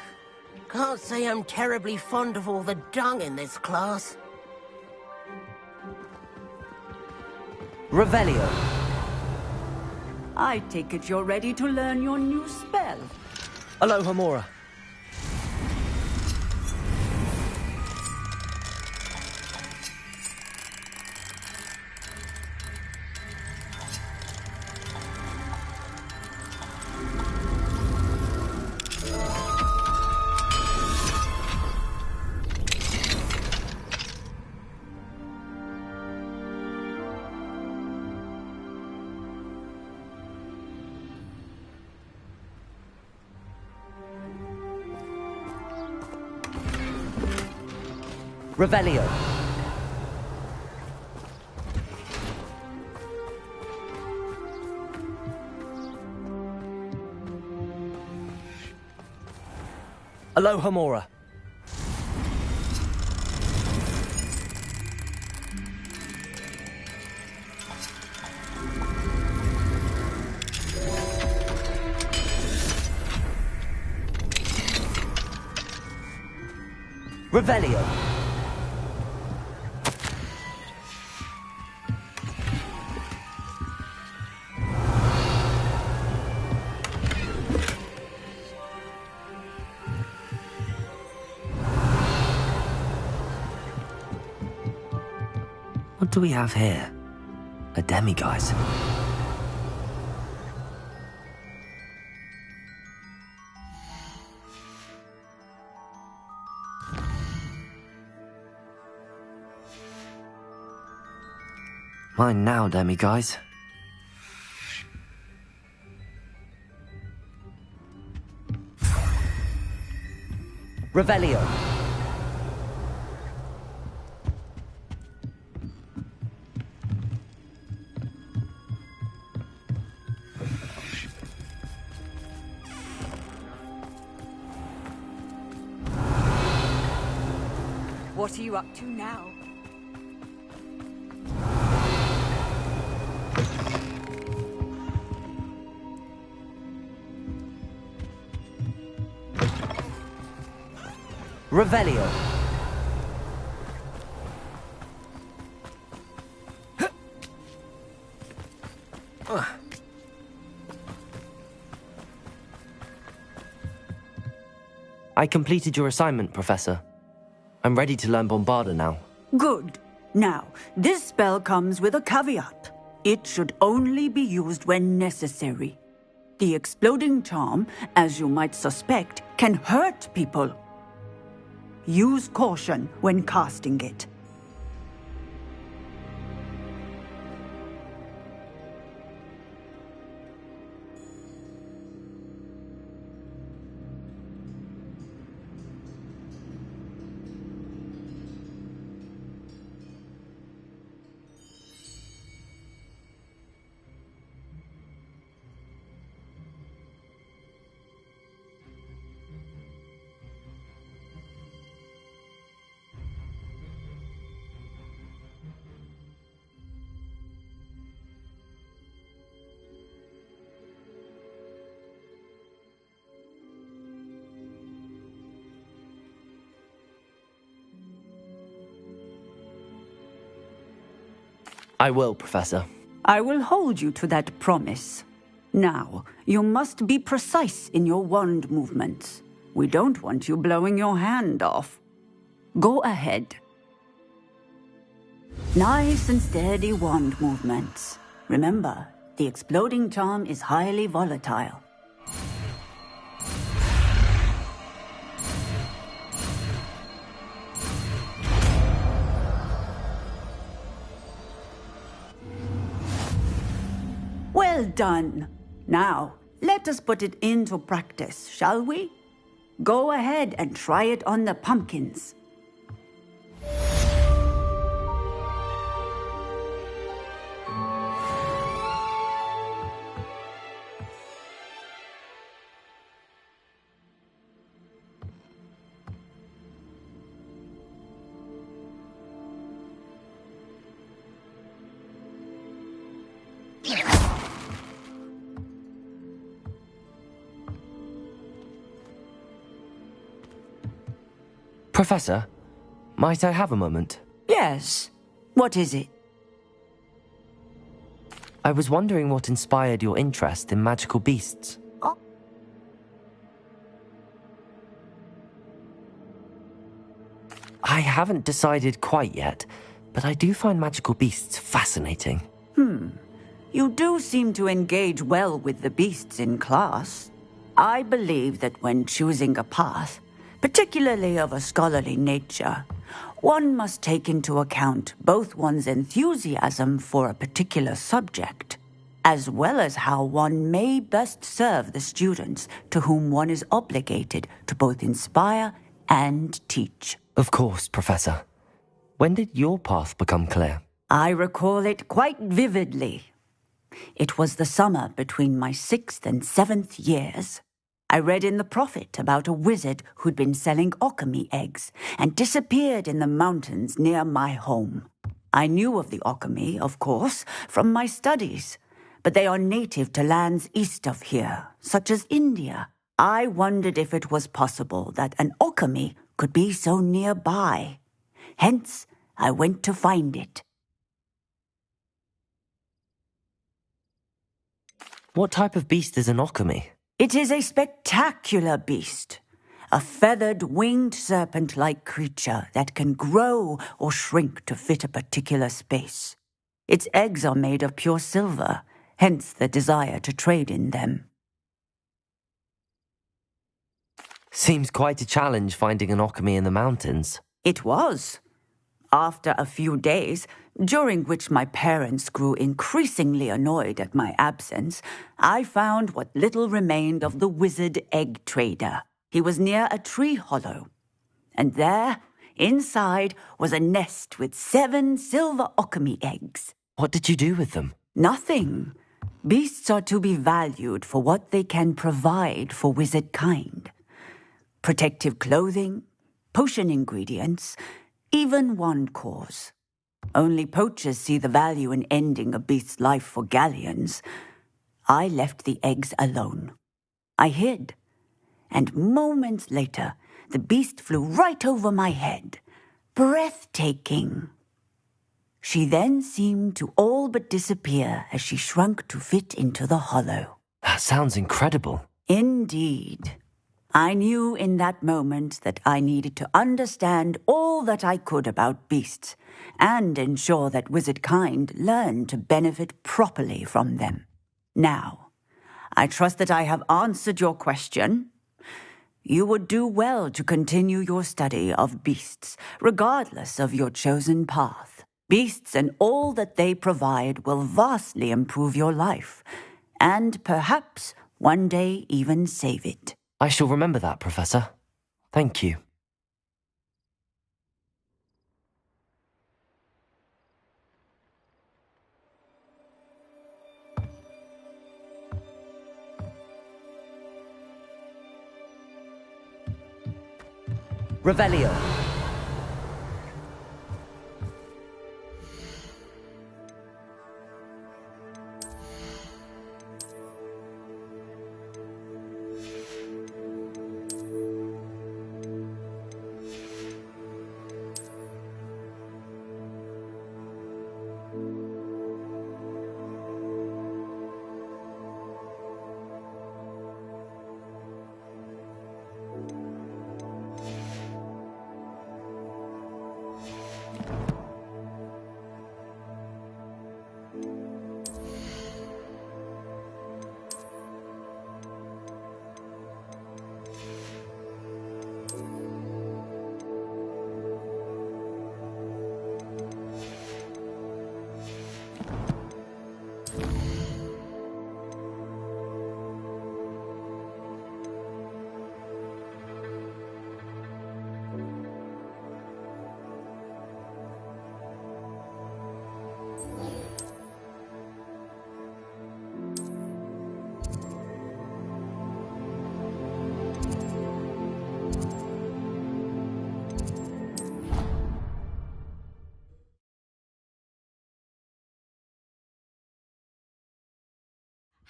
Can't say I'm terribly fond of all the dung in this class. Revelio. I take it you're ready to learn your new spell. Alohomora. Revelio. Alohomora. Revelio. What do we have here? A demiguise. Mine now, demiguise. Revelio. What are you up to now? Revelio. I completed your assignment, Professor. I'm ready to learn Bombarda now. Good. Now, this spell comes with a caveat. It should only be used when necessary. The exploding charm, as you might suspect, can hurt people. Use caution when casting it. I will, Professor. I will hold you to that promise. Now, you must be precise in your wand movements. We don't want you blowing your hand off. Go ahead. Nice and steady wand movements. Remember, the exploding charm is highly volatile. Well done. Now, let us put it into practice, shall we? Go ahead and try it on the pumpkins. Professor, might I have a moment? Yes. What is it? I was wondering what inspired your interest in magical beasts. I haven't decided quite yet, but I do find magical beasts fascinating. You do seem to engage well with the beasts in class. I believe that when choosing a path, particularly of a scholarly nature, one must take into account both one's enthusiasm for a particular subject, as well as how one may best serve the students to whom one is obligated to both inspire and teach. Of course, Professor. When did your path become clear? I recall it quite vividly. It was the summer between my 6th and 7th years. I read in the Prophet about a wizard who'd been selling alchemy eggs and disappeared in the mountains near my home. I knew of the alchemy, of course, from my studies, but they are native to lands east of here, such as India. I wondered if it was possible that an alchemy could be so nearby. Hence, I went to find it. What type of beast is an alchemy? It is a spectacular beast. A feathered, winged serpent-like creature that can grow or shrink to fit a particular space. Its eggs are made of pure silver, hence the desire to trade in them. Seems quite a challenge finding an alchemy in the mountains. It was. After a few days, during which my parents grew increasingly annoyed at my absence, I found what little remained of the wizard egg trader. He was near a tree hollow, and there, inside, was a nest with 7 silver alchemy eggs. What did you do with them? Nothing. Beasts are to be valued for what they can provide for wizard kind. Protective clothing, potion ingredients, even wand cores. Only poachers see the value in ending a beast's life for galleons. I left the eggs alone. I hid, and moments later, the beast flew right over my head. Breathtaking. She then seemed to all but disappear as she shrunk to fit into the hollow. That sounds incredible. Indeed. I knew in that moment that I needed to understand all that I could about beasts and ensure that wizard kind learned to benefit properly from them. Now, I trust that I have answered your question. You would do well to continue your study of beasts, regardless of your chosen path. Beasts and all that they provide will vastly improve your life, and perhaps one day even save it. I shall remember that, Professor. Thank you. Revelio.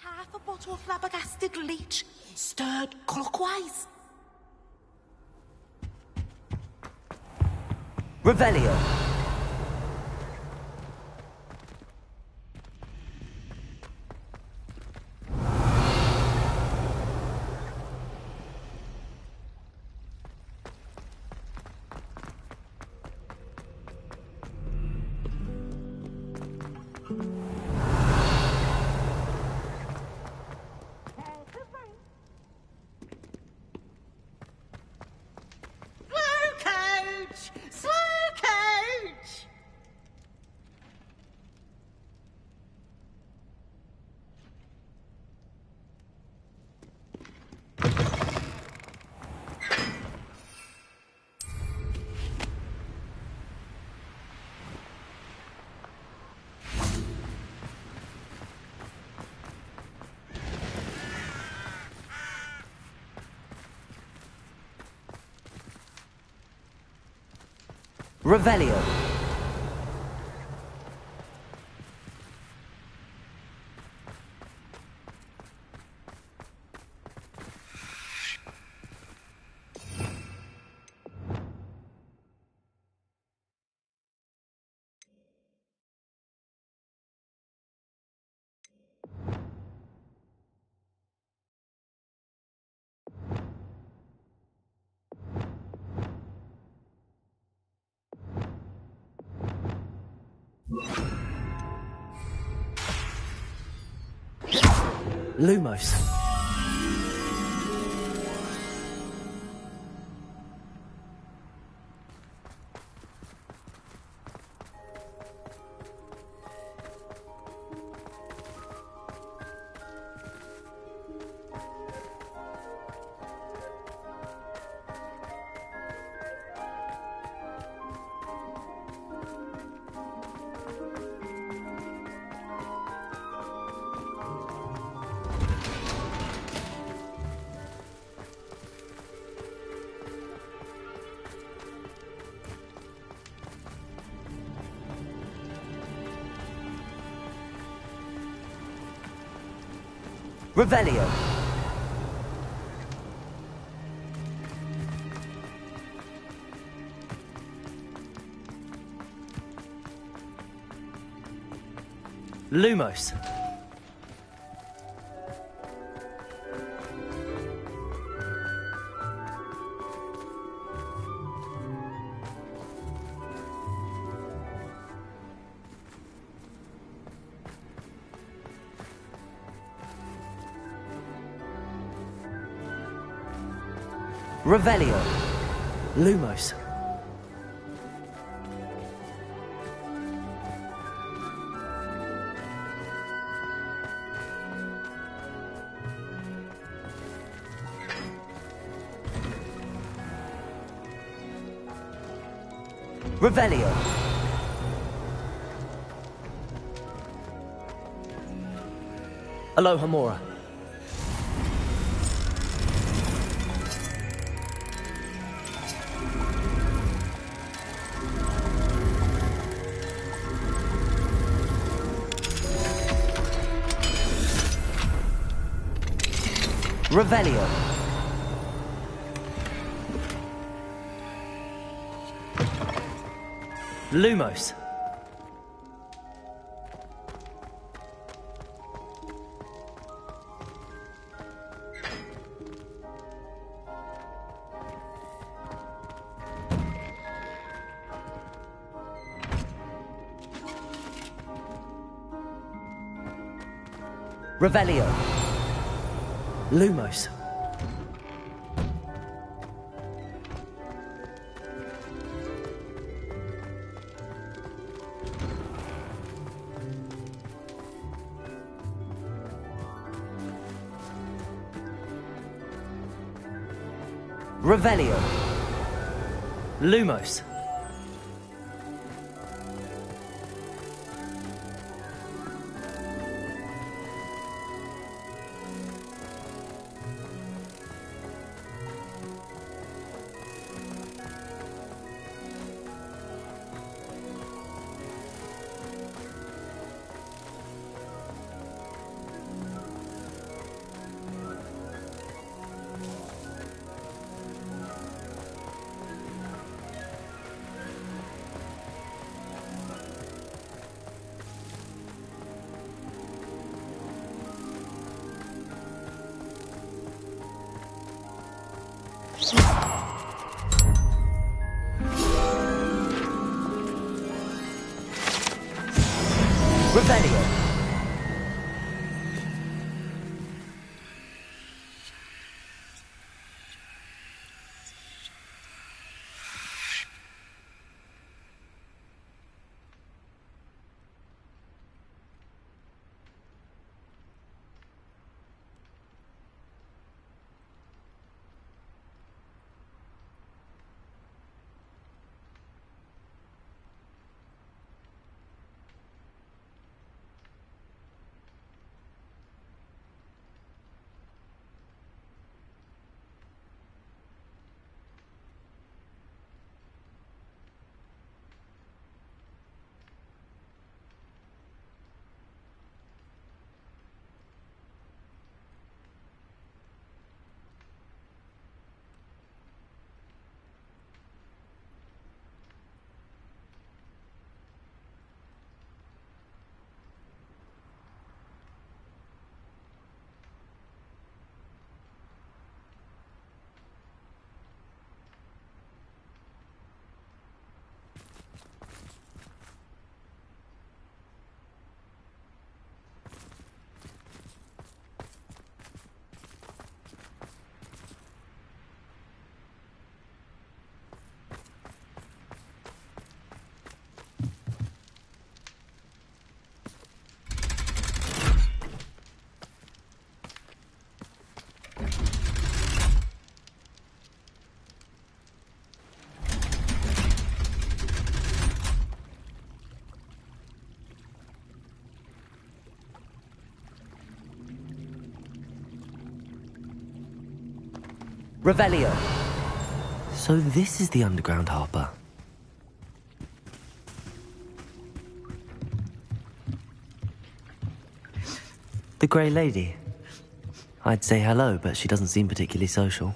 Half a bottle of flabbergasted leech, stirred clockwise. Revelio. Slow coach! Revelio. Lumos. Revelio. Lumos. Revelio. Lumos. Revelio. Aloha Mora. Revelio. Lumos. Revelio. Lumos. Revelio. Lumos. Revelio. Revelio. So this is the underground harbour. The Grey Lady. I'd say hello, but she doesn't seem particularly social.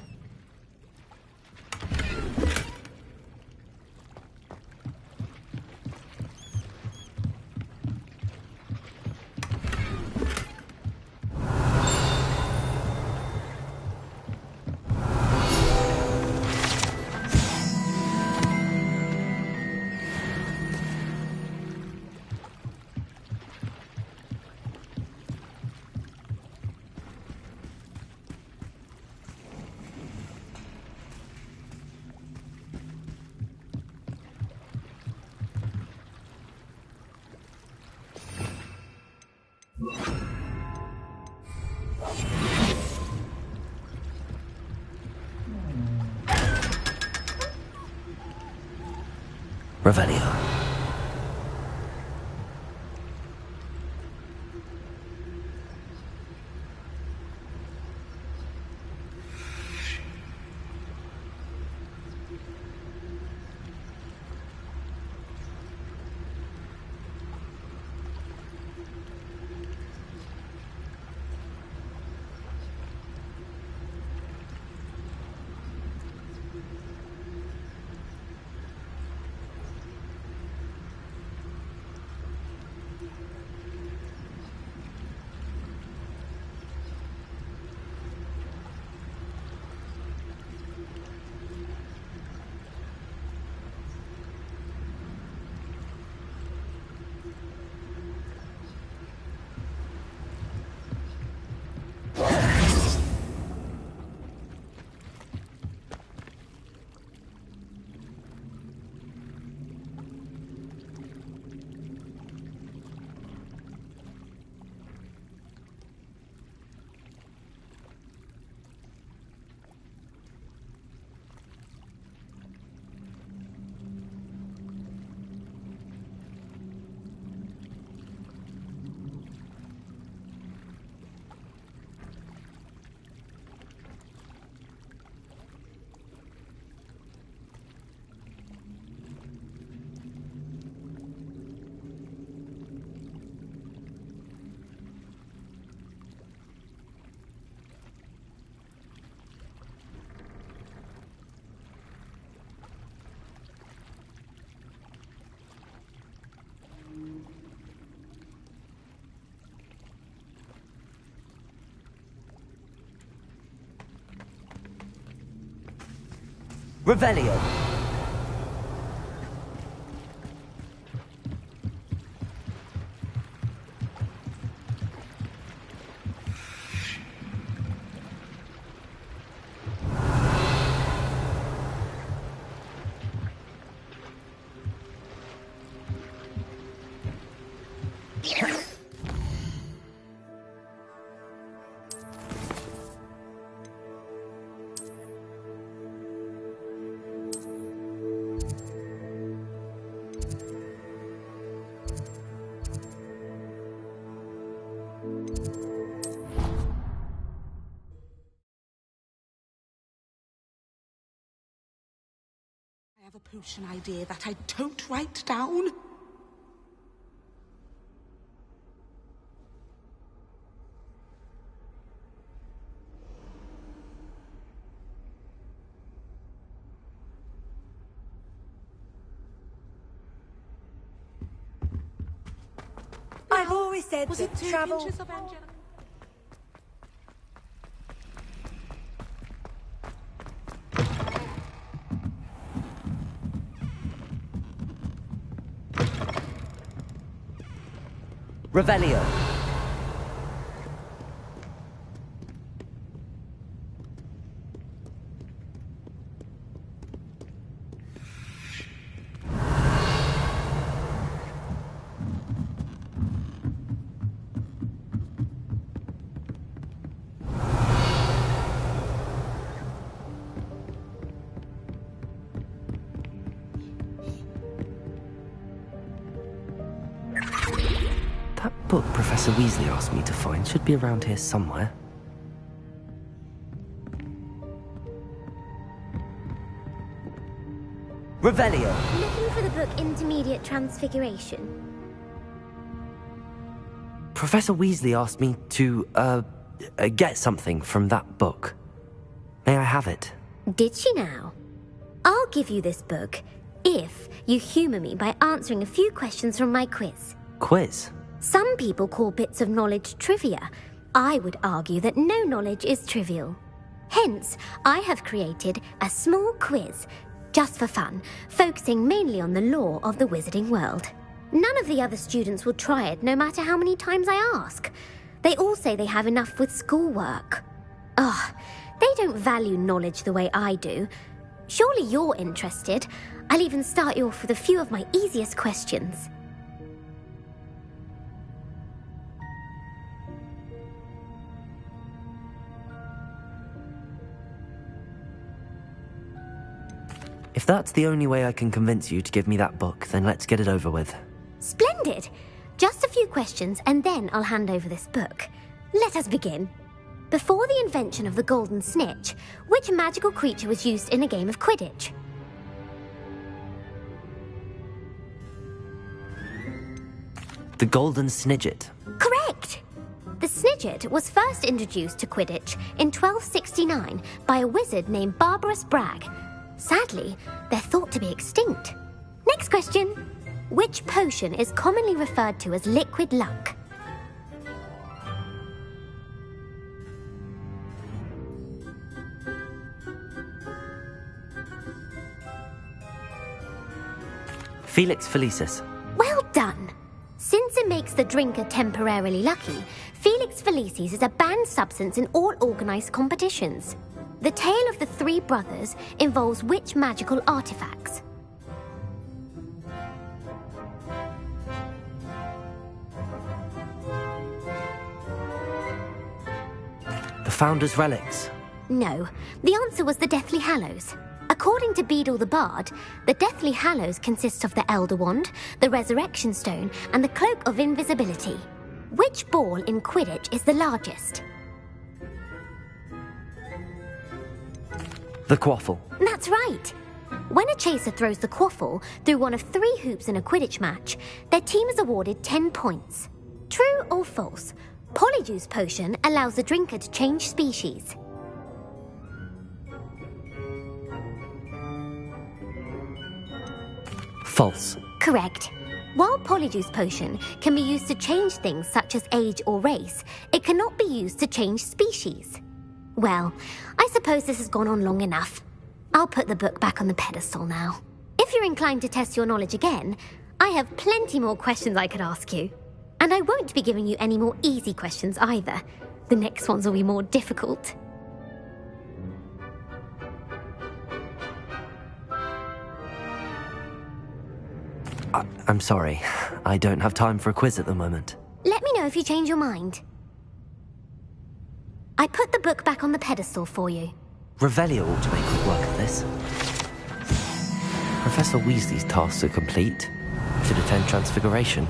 Revelio. Revelio. I have a potion idea that I don't write down. I've always said Was that it 2 travel... pinches of Angelica? Revelio. That book Professor Weasley asked me to find should be around here somewhere. Revelio. Looking for the book Intermediate Transfiguration. Professor Weasley asked me to, get something from that book. May I have it? Did she now? I'll give you this book if you humour me by answering a few questions from my quiz. Quiz? Some people call bits of knowledge trivia. I would argue that no knowledge is trivial. Hence, I have created a small quiz, just for fun, focusing mainly on the lore of the wizarding world. None of the other students will try it, no matter how many times I ask. They all say they have enough with schoolwork. Ugh, they don't value knowledge the way I do. Surely you're interested. I'll even start you off with a few of my easiest questions. If that's the only way I can convince you to give me that book, then let's get it over with. Splendid! Just a few questions and then I'll hand over this book. Let us begin. Before the invention of the golden snitch, which magical creature was used in a game of Quidditch? The golden snidget. Correct! The snidget was first introduced to Quidditch in 1269 by a wizard named Barbarous Bragg. Sadly, they're thought to be extinct. Next question. Which potion is commonly referred to as liquid luck? Felix Felicis. Well done! Since it makes the drinker temporarily lucky, Felix Felicis is a banned substance in all organised competitions. The tale of the three brothers involves which magical artifacts? The Founder's Relics. No, the answer was the Deathly Hallows. According to Beadle the Bard, the Deathly Hallows consists of the Elder Wand, the Resurrection Stone, and the Cloak of Invisibility. Which ball in Quidditch is the largest? The Quaffle. That's right. When a chaser throws the quaffle through one of 3 hoops in a Quidditch match, their team is awarded 10 points. True or false? Polyjuice Potion allows the drinker to change species. False. Correct. While Polyjuice Potion can be used to change things such as age or race, it cannot be used to change species. Well, I suppose this has gone on long enough. I'll put the book back on the pedestal now. If you're inclined to test your knowledge again, I have plenty more questions I could ask you. And I won't be giving you any more easy questions either. The next ones will be more difficult. I'm sorry. I don't have time for a quiz at the moment. Let me know if you change your mind. I put the book back on the pedestal for you. Revelio ought to make quick work of this. Professor Weasley's tasks are complete. Should attend Transfiguration.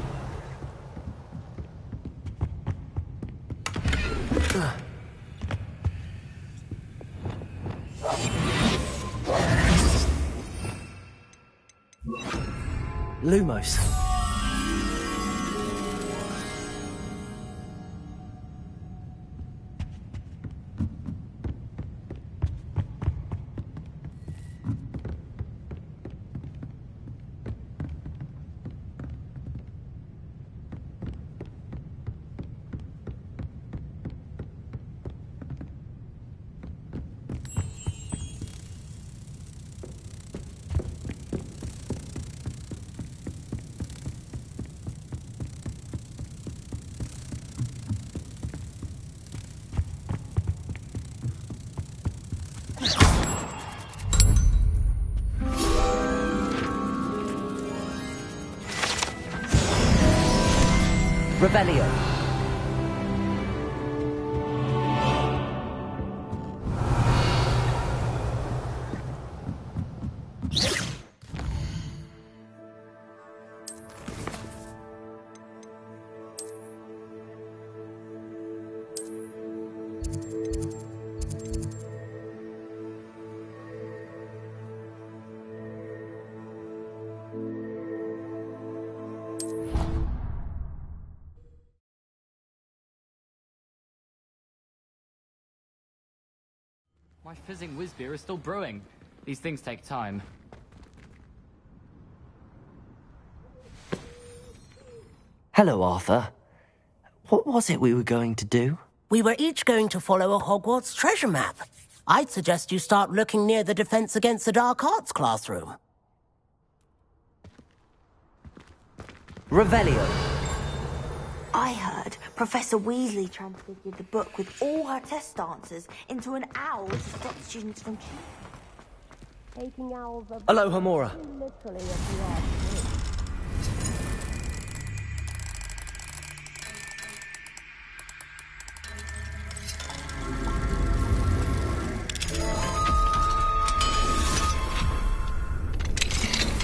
Lumos. Revelio. My fizzing whiz beer is still brewing. These things take time. Hello, Arthur. What was it we were going to do? We were each going to follow a Hogwarts treasure map. I'd suggest you start looking near the Defense Against the Dark Arts classroom. Revelio. I heard Professor Weasley transfigured the book with all her test answers into an owl to stop students from cheating. Taking owls are Aloha Mora. literally a PR.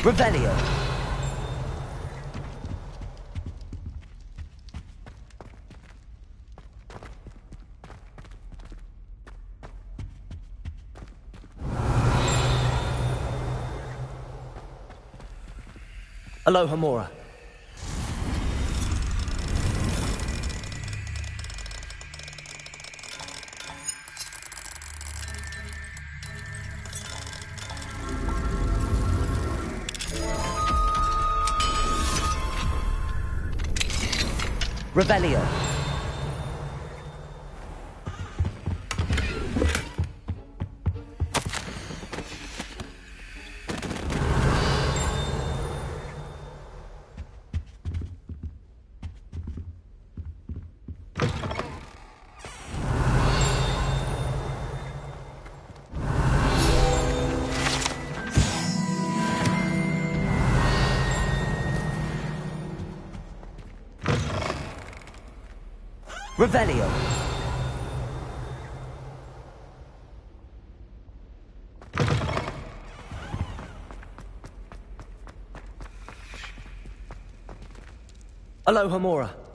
Revelio. Aloha Mora. Revelio. Revelio. Aloha Mora.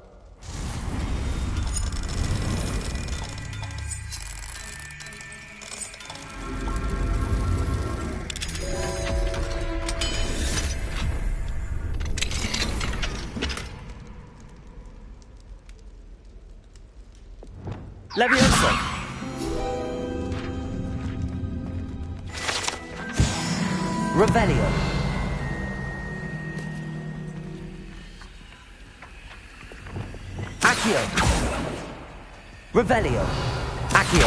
Levioso. Revelio. Accio. Revelio. Accio.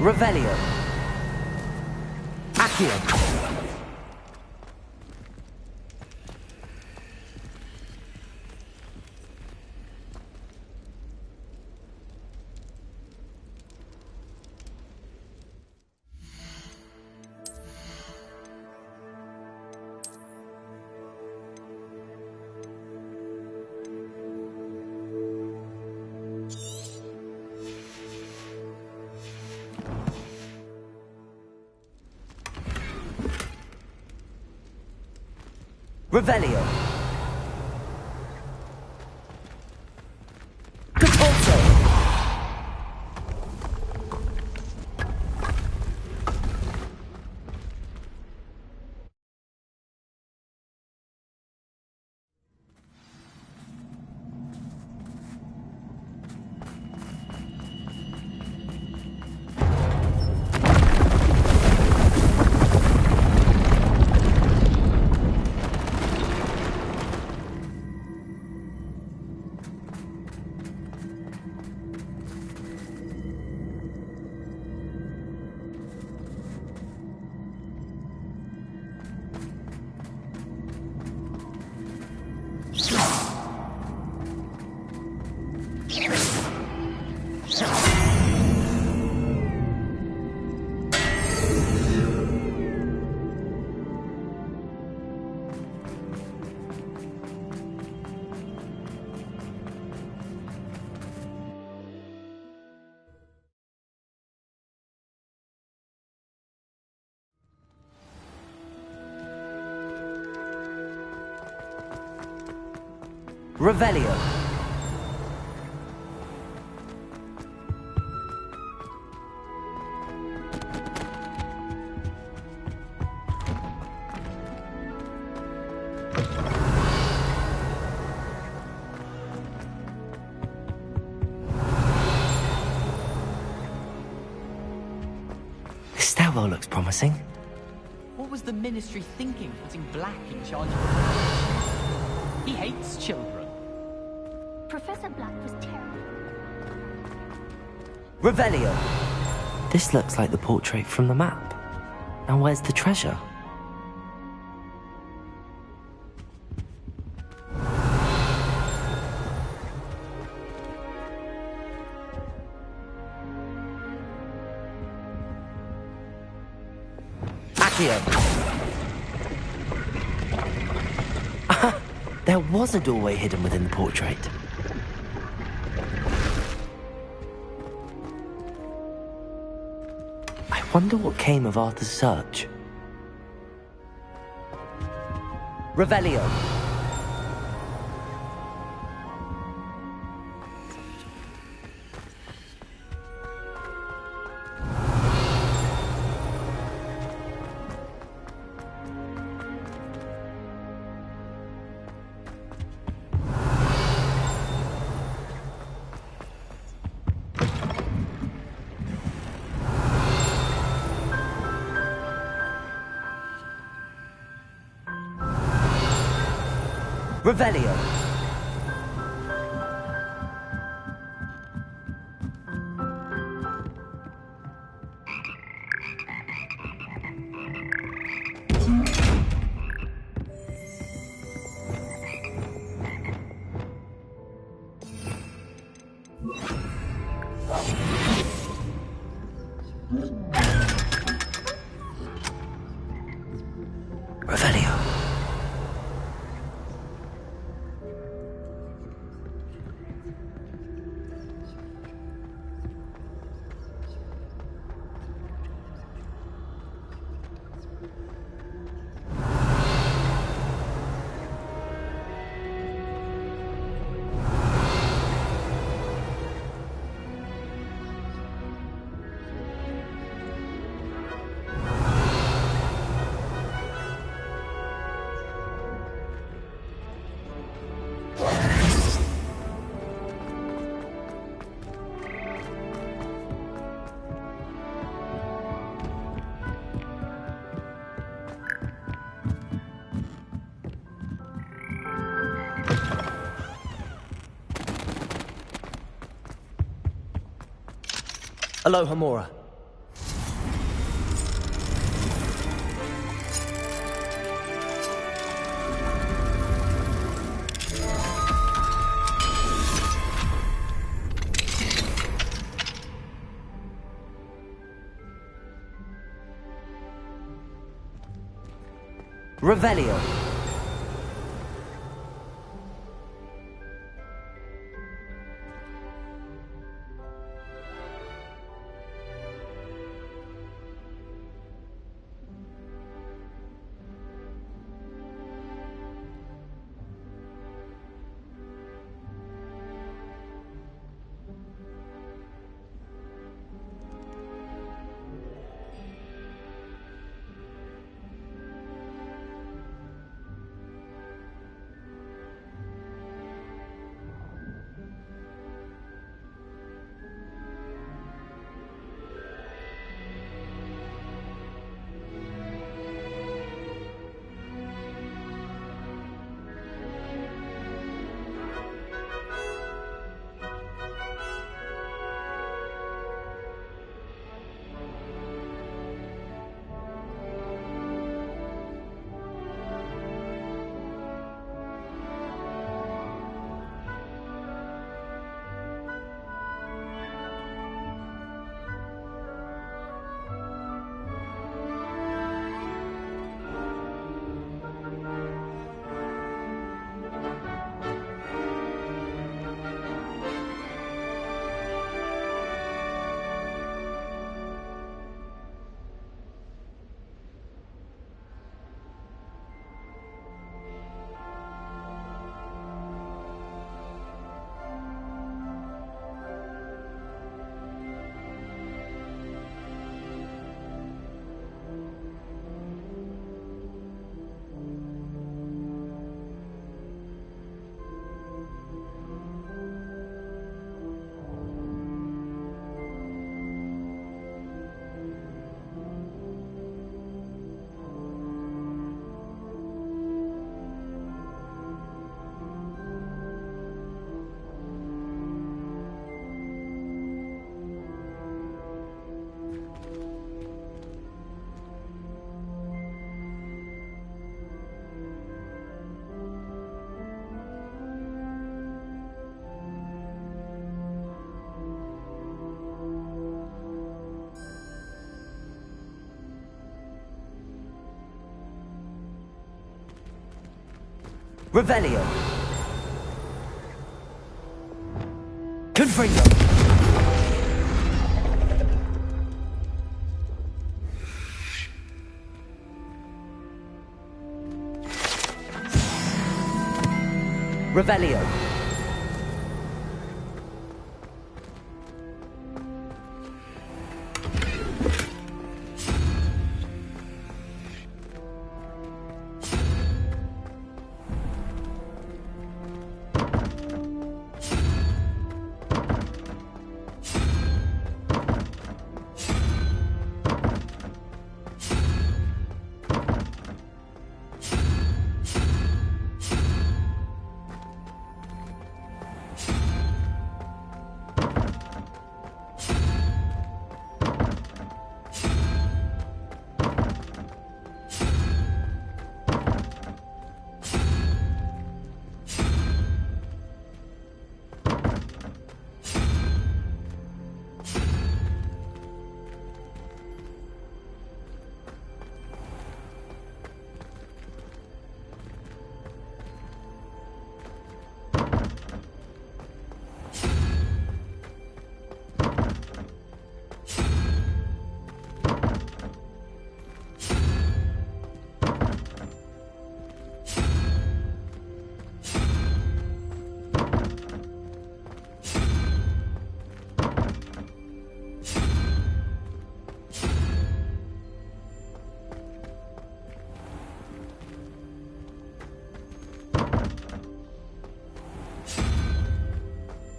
Revelio. Accio. Revelio. Capulso. Revelio. Bravo looks promising. What was the Ministry thinking, putting Black in charge of... He hates children. Professor Black was terrible. Revelio! This looks like the portrait from the map. Now where's the treasure? There was a doorway hidden within the portrait. I wonder what came of Arthur's search. Revelio. Revelio. Revelio. Aloha Mora. Revelio. Revelio. Confringo. Revelio.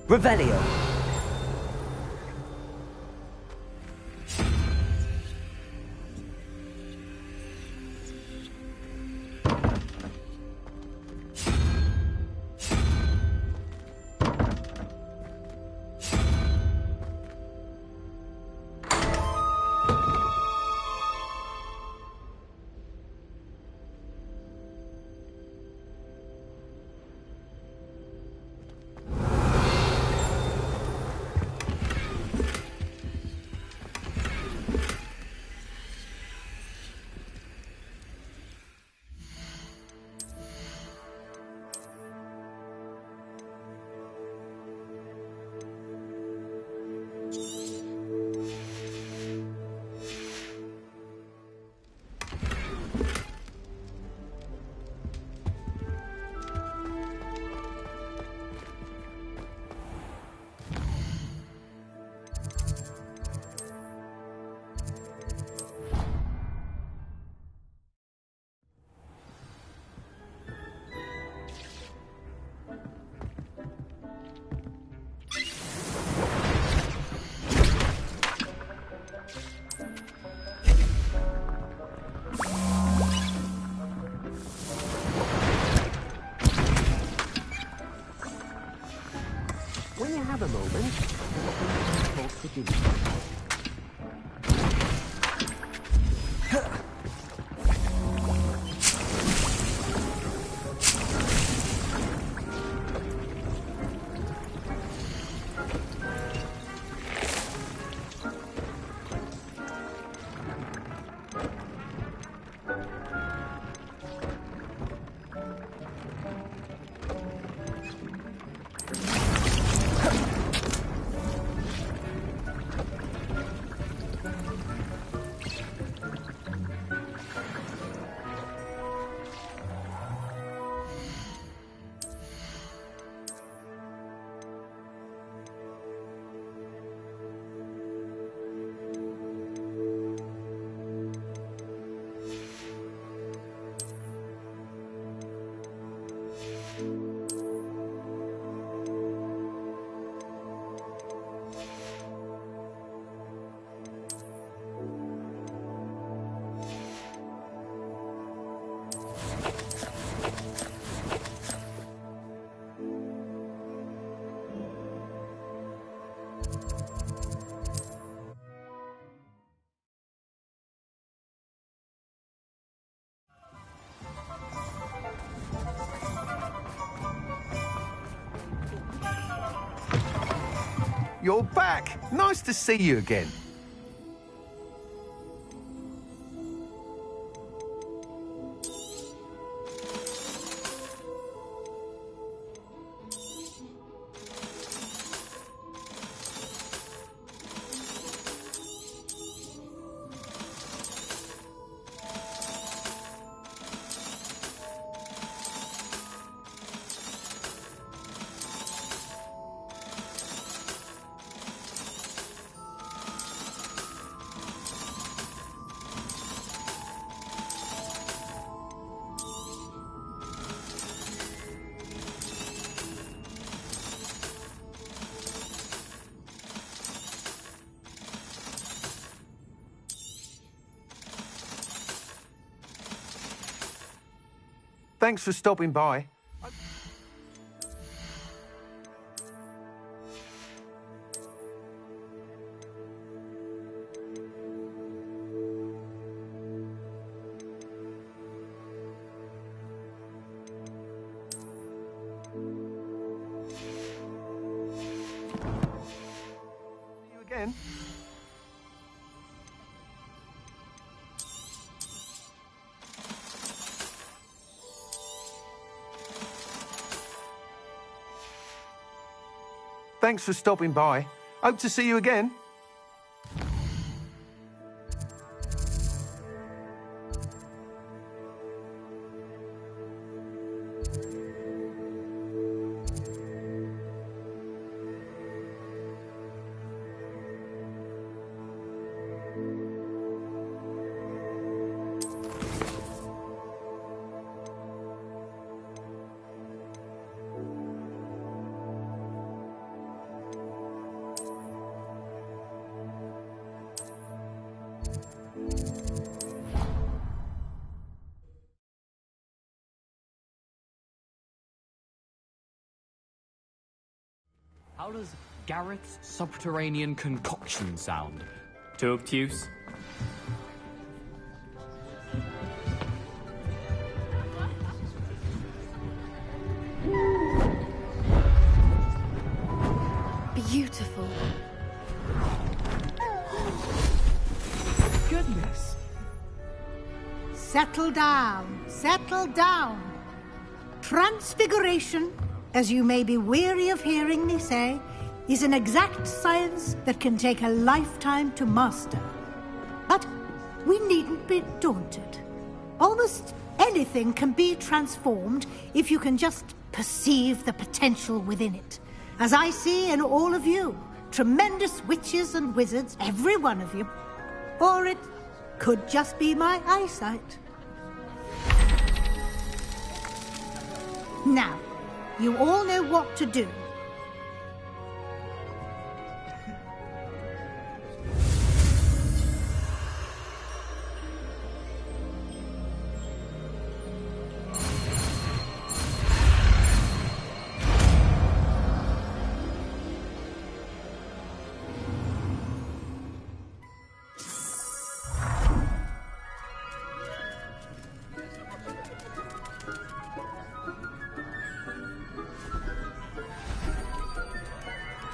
Revelio. When you have a moment, talk to Jimmy. You're back. Nice to see you again. Thanks for stopping by. Again. Thanks for stopping by. Hope to see you again. How does Garrett's subterranean concoction sound? Too obtuse? Beautiful. Goodness. Settle down, settle down. Transfiguration, as you may be weary of hearing me say, is an exact science that can take a lifetime to master. But we needn't be daunted. Almost anything can be transformed if you can just perceive the potential within it. As I see in all of you, tremendous witches and wizards, every one of you. Or it could just be my eyesight. Now, you all know what to do.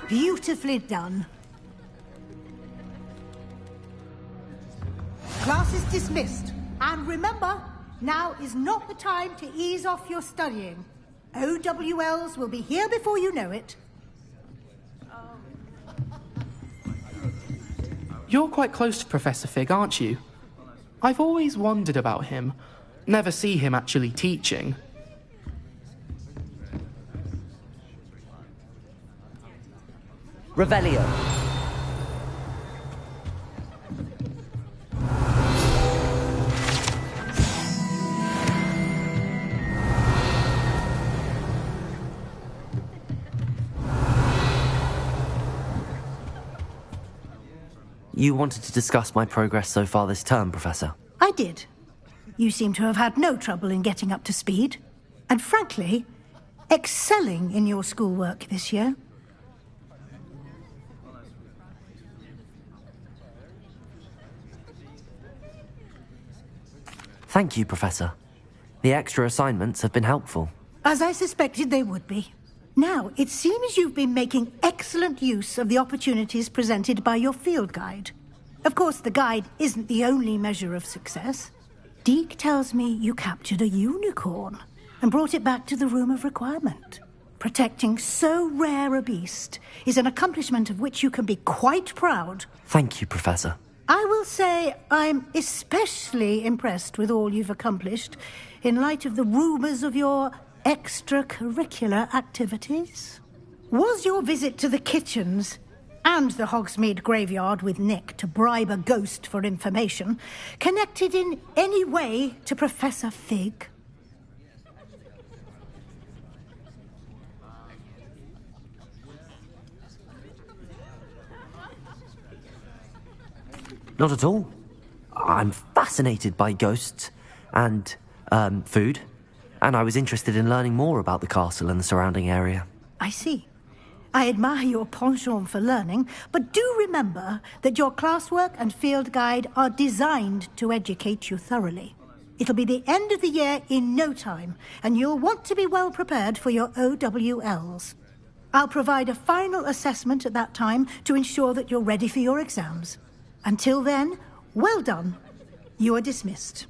Beautifully done. Class is dismissed. And remember, now is not the time to ease off your studying. OWLs will be here before you know it. You're quite close to Professor Fig, aren't you? I've always wondered about him. Never see him actually teaching. Revelio. You wanted to discuss my progress so far this term, Professor? I did. You seem to have had no trouble in getting up to speed. And frankly, excelling in your schoolwork this year. Thank you, Professor. The extra assignments have been helpful. As I suspected they would be. Now, it seems you've been making excellent use of the opportunities presented by your field guide. Of course, the guide isn't the only measure of success. Deke tells me you captured a unicorn and brought it back to the Room of Requirement. Protecting so rare a beast is an accomplishment of which you can be quite proud. Thank you, Professor. I will say I'm especially impressed with all you've accomplished in light of the rumours of your extracurricular activities. Was your visit to the kitchens and the Hogsmeade graveyard with Nick to bribe a ghost for information connected in any way to Professor Fig? Not at all. I'm fascinated by ghosts and, food and I was interested in learning more about the castle and the surrounding area. I see. I admire your penchant for learning, but do remember that your classwork and field guide are designed to educate you thoroughly. It'll be the end of the year in no time, and you'll want to be well prepared for your OWLs. I'll provide a final assessment at that time to ensure that you're ready for your exams. Until then, well done. You are dismissed.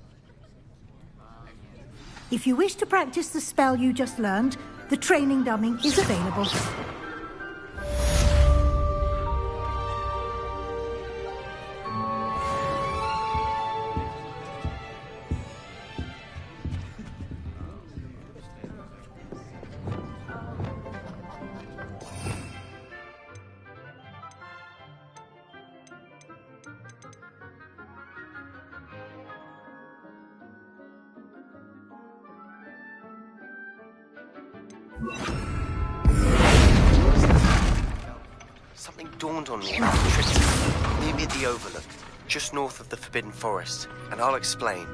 If you wish to practice the spell you just learned, the training dummy is available. Something dawned on me about the trip. Meet me at the Overlook, just north of the Forbidden Forest, and I'll explain.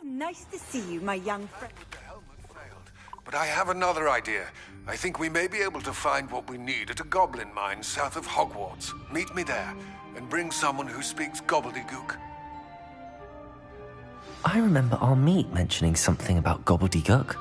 Nice to see you, my young friend. But I have another idea. I think we may be able to find what we need at a goblin mine south of Hogwarts. Meet me there, and bring someone who speaks gobbledygook. I remember our meet mentioning something about gobbledygook.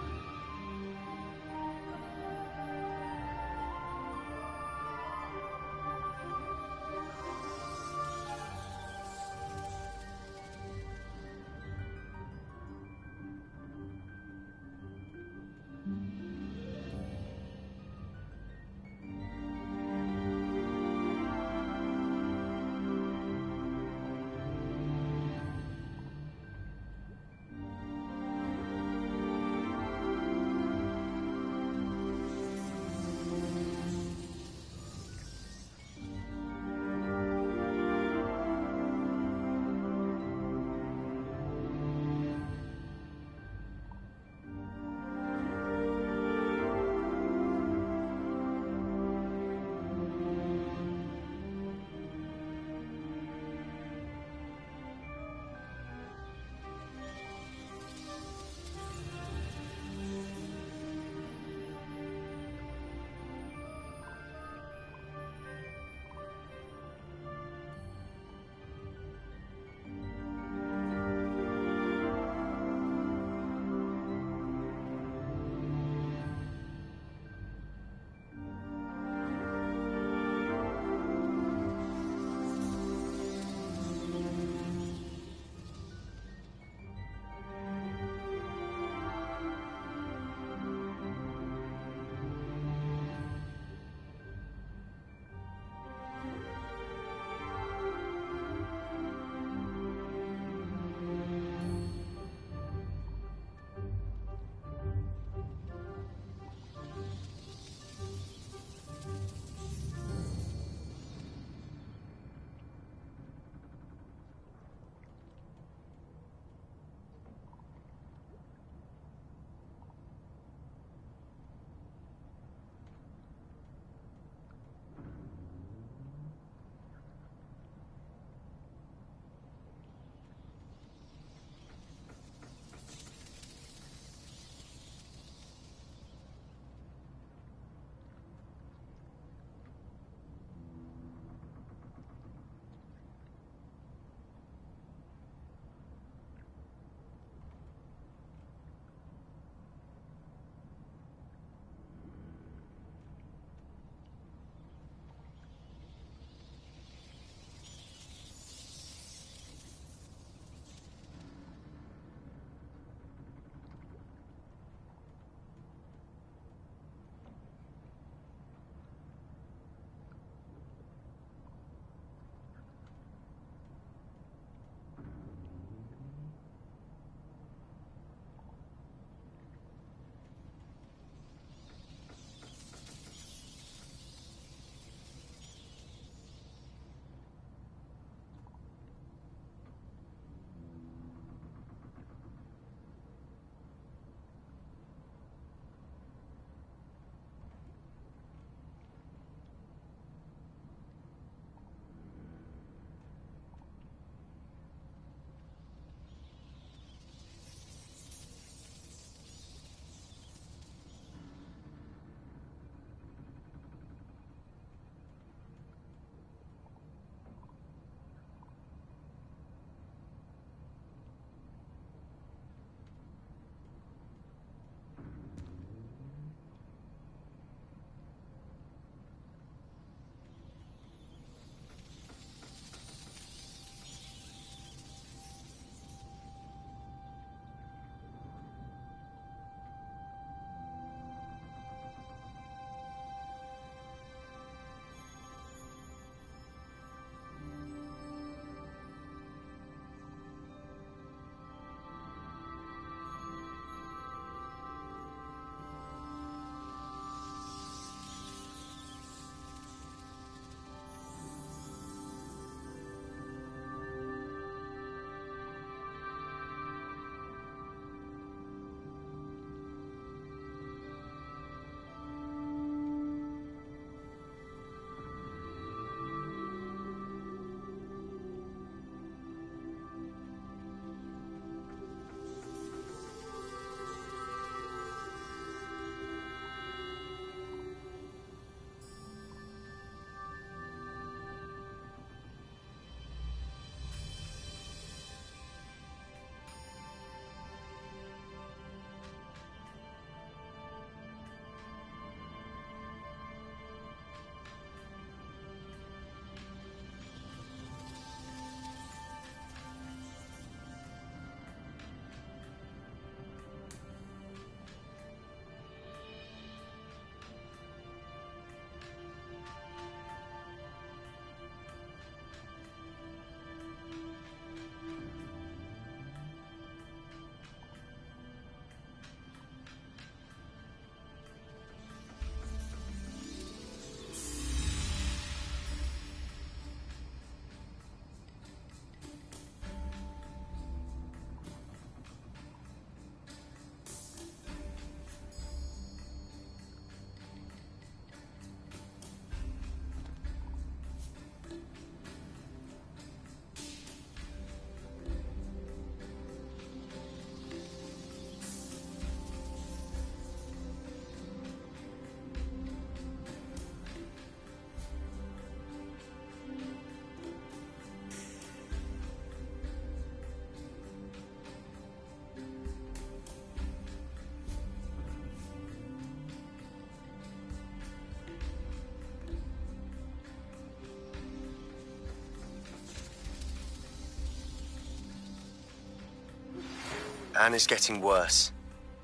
Anne is getting worse.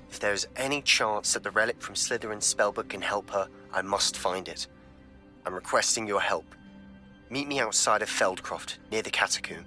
If there is any chance that the relic from Slytherin's spellbook can help her, I must find it. I'm requesting your help. Meet me outside of Feldcroft, near the catacomb.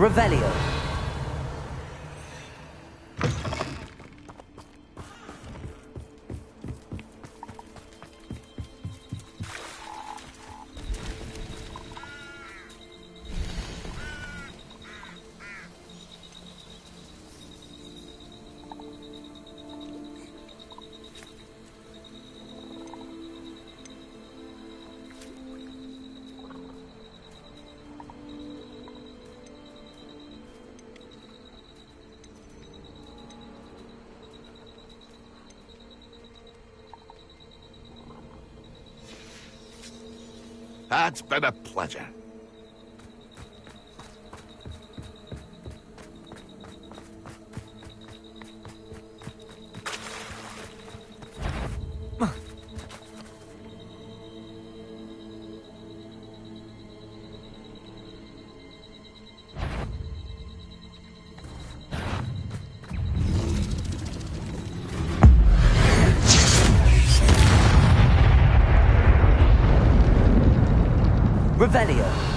Revelio. It's been a pleasure. Revelio.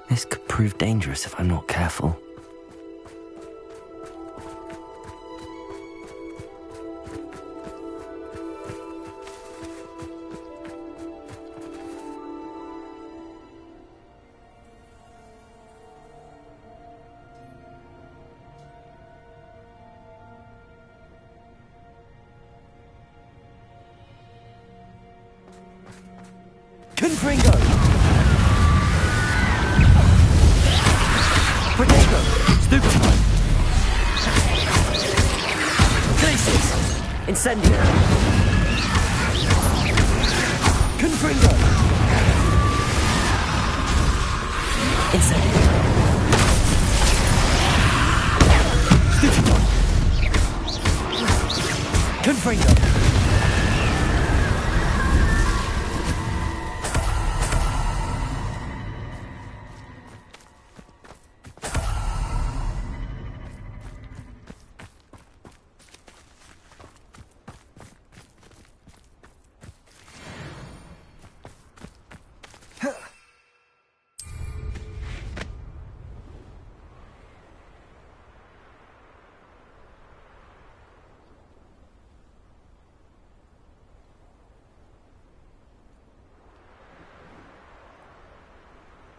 This could prove dangerous if I'm not careful. Confringo! Protego! Stoop time! Glacius! Incendio! Confringo! Incendio! Stoop time! Confringo!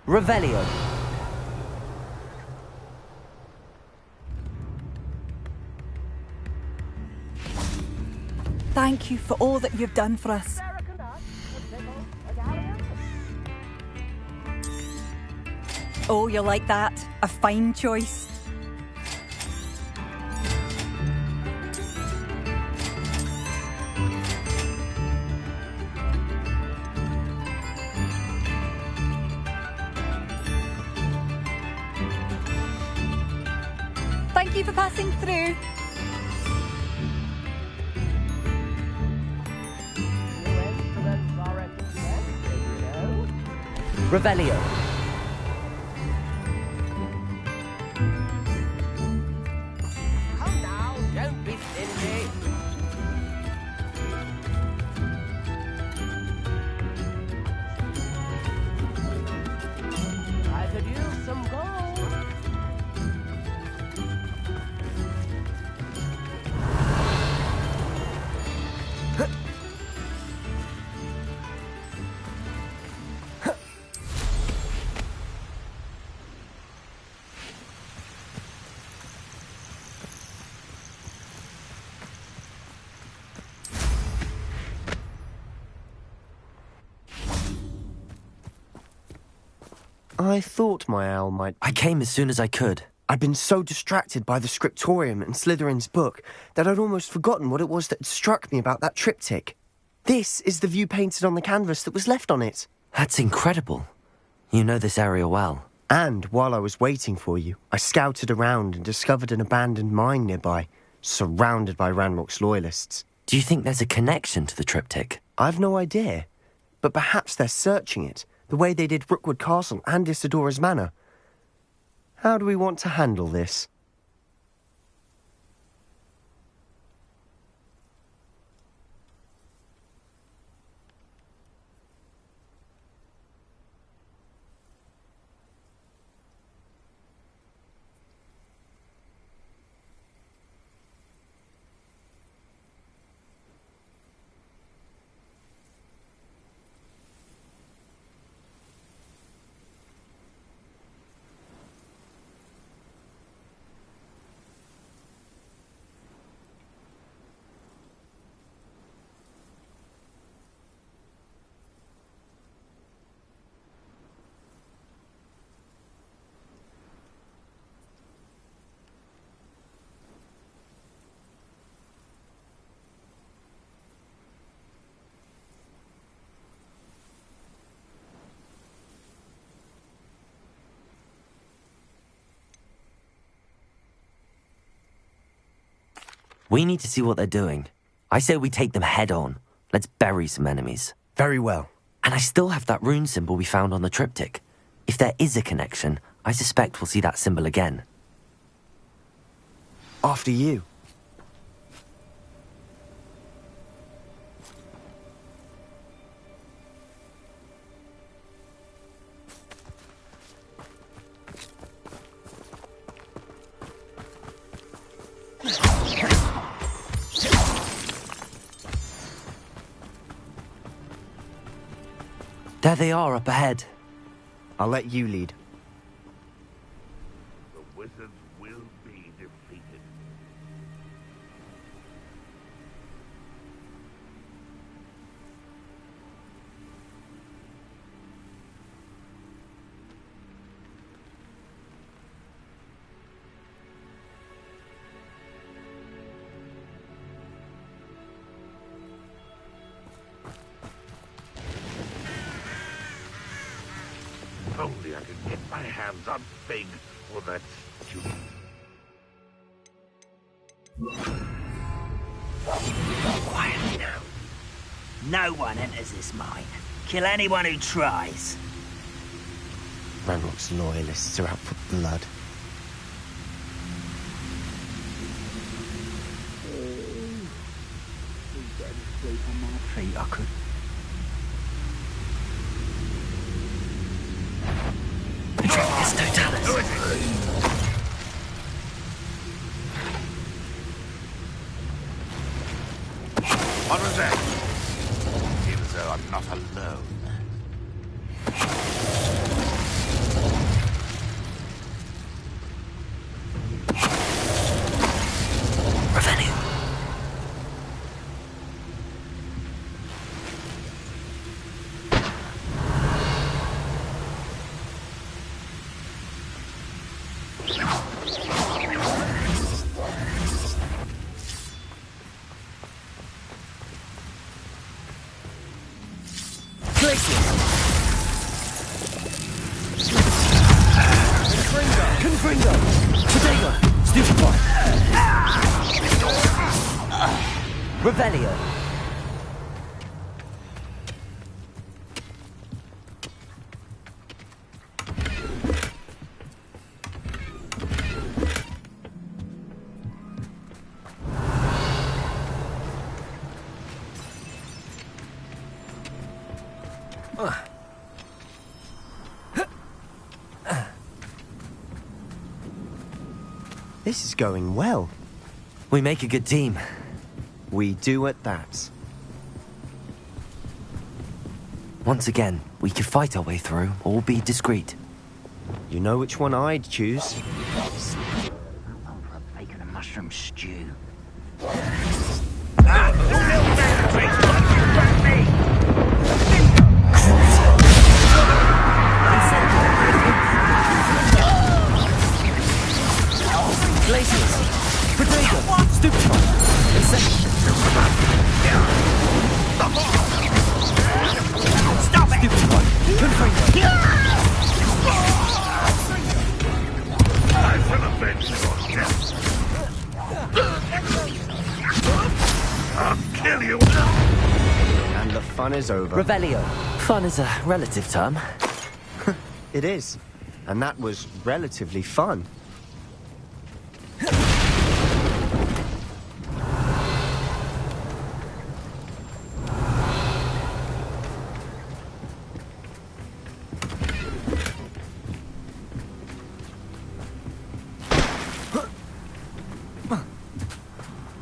Revelio. Thank you for all that you've done for us. Oh, you like that? A fine choice. Thank you for passing through. Revelio. Come now, don't be stingy. I could use some gold. I thought my owl might... I came as soon as I could. I'd been so distracted by the scriptorium and Slytherin's book that I'd almost forgotten what it was that had struck me about that triptych. This is the view painted on the canvas that was left on it. That's incredible. You know this area well. And while I was waiting for you, I scouted around and discovered an abandoned mine nearby, surrounded by Ranrock's loyalists. Do you think there's a connection to the triptych? I've no idea, but perhaps they're searching it, the way they did Rookwood Castle and Isidora's Manor. How do we want to handle this? We need to see what they're doing. I say we take them head on. Let's bury some enemies. Very well. And I still have that rune symbol we found on the triptych. If there is a connection, I suspect we'll see that symbol again. After you. There they are up ahead. I'll let you lead. The wizards will be defeated. If only I could get my hands on Fig or that stupid... Quiet now. No one enters this mine. Kill anyone who tries. Ranrock's loyalists are out for blood. I could. It's Totalis. Who is it? What was that? Seems though I'm not alone. Revelio. This is going well. We make a good team. We do at that. Once again, we could fight our way through, or be discreet. You know which one I'd choose. Bacon and mushroom stew. Glaciers. Potato. Stupefy. Inception. Stop it! Stupefy. Confringo. I shall avenge your death. I'll kill you. And the fun is over. Revelio. Fun is a relative term. It is. And that was relatively fun.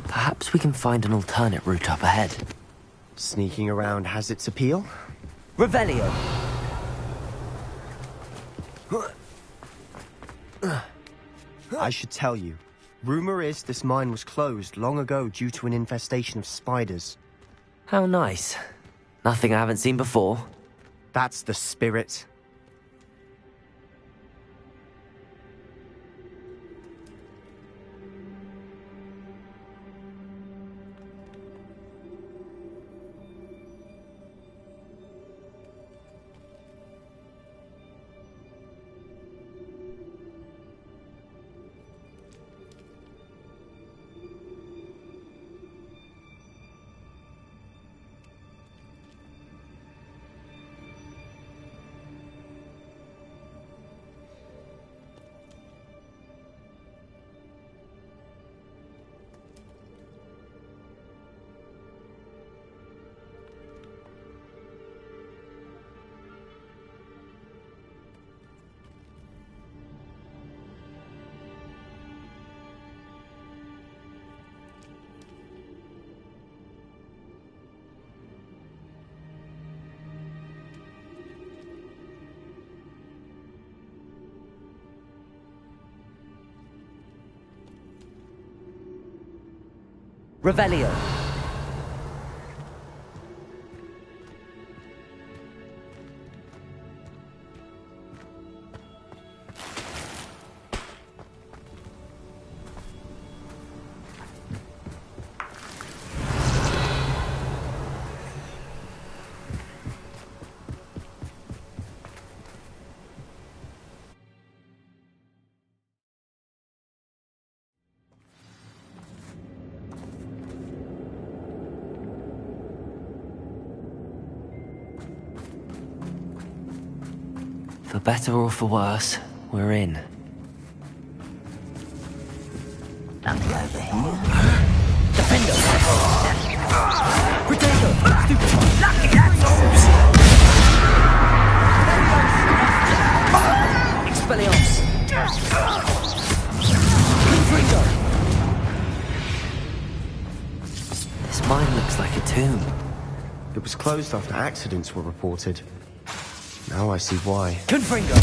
Perhaps we can find an alternate route up ahead. Sneaking around has its appeal. Revelio. I should tell you. Rumor is this mine was closed long ago due to an infestation of spiders. How nice. Nothing I haven't seen before. That's the spirit. Revelio. For better or for worse, we're in. Nothing over here. Defender! Potato! Stupid! Lucky that's Expelliarmus! Confringo! This mine looks like a tomb. It was closed after accidents were reported. Now I see why. Confringo!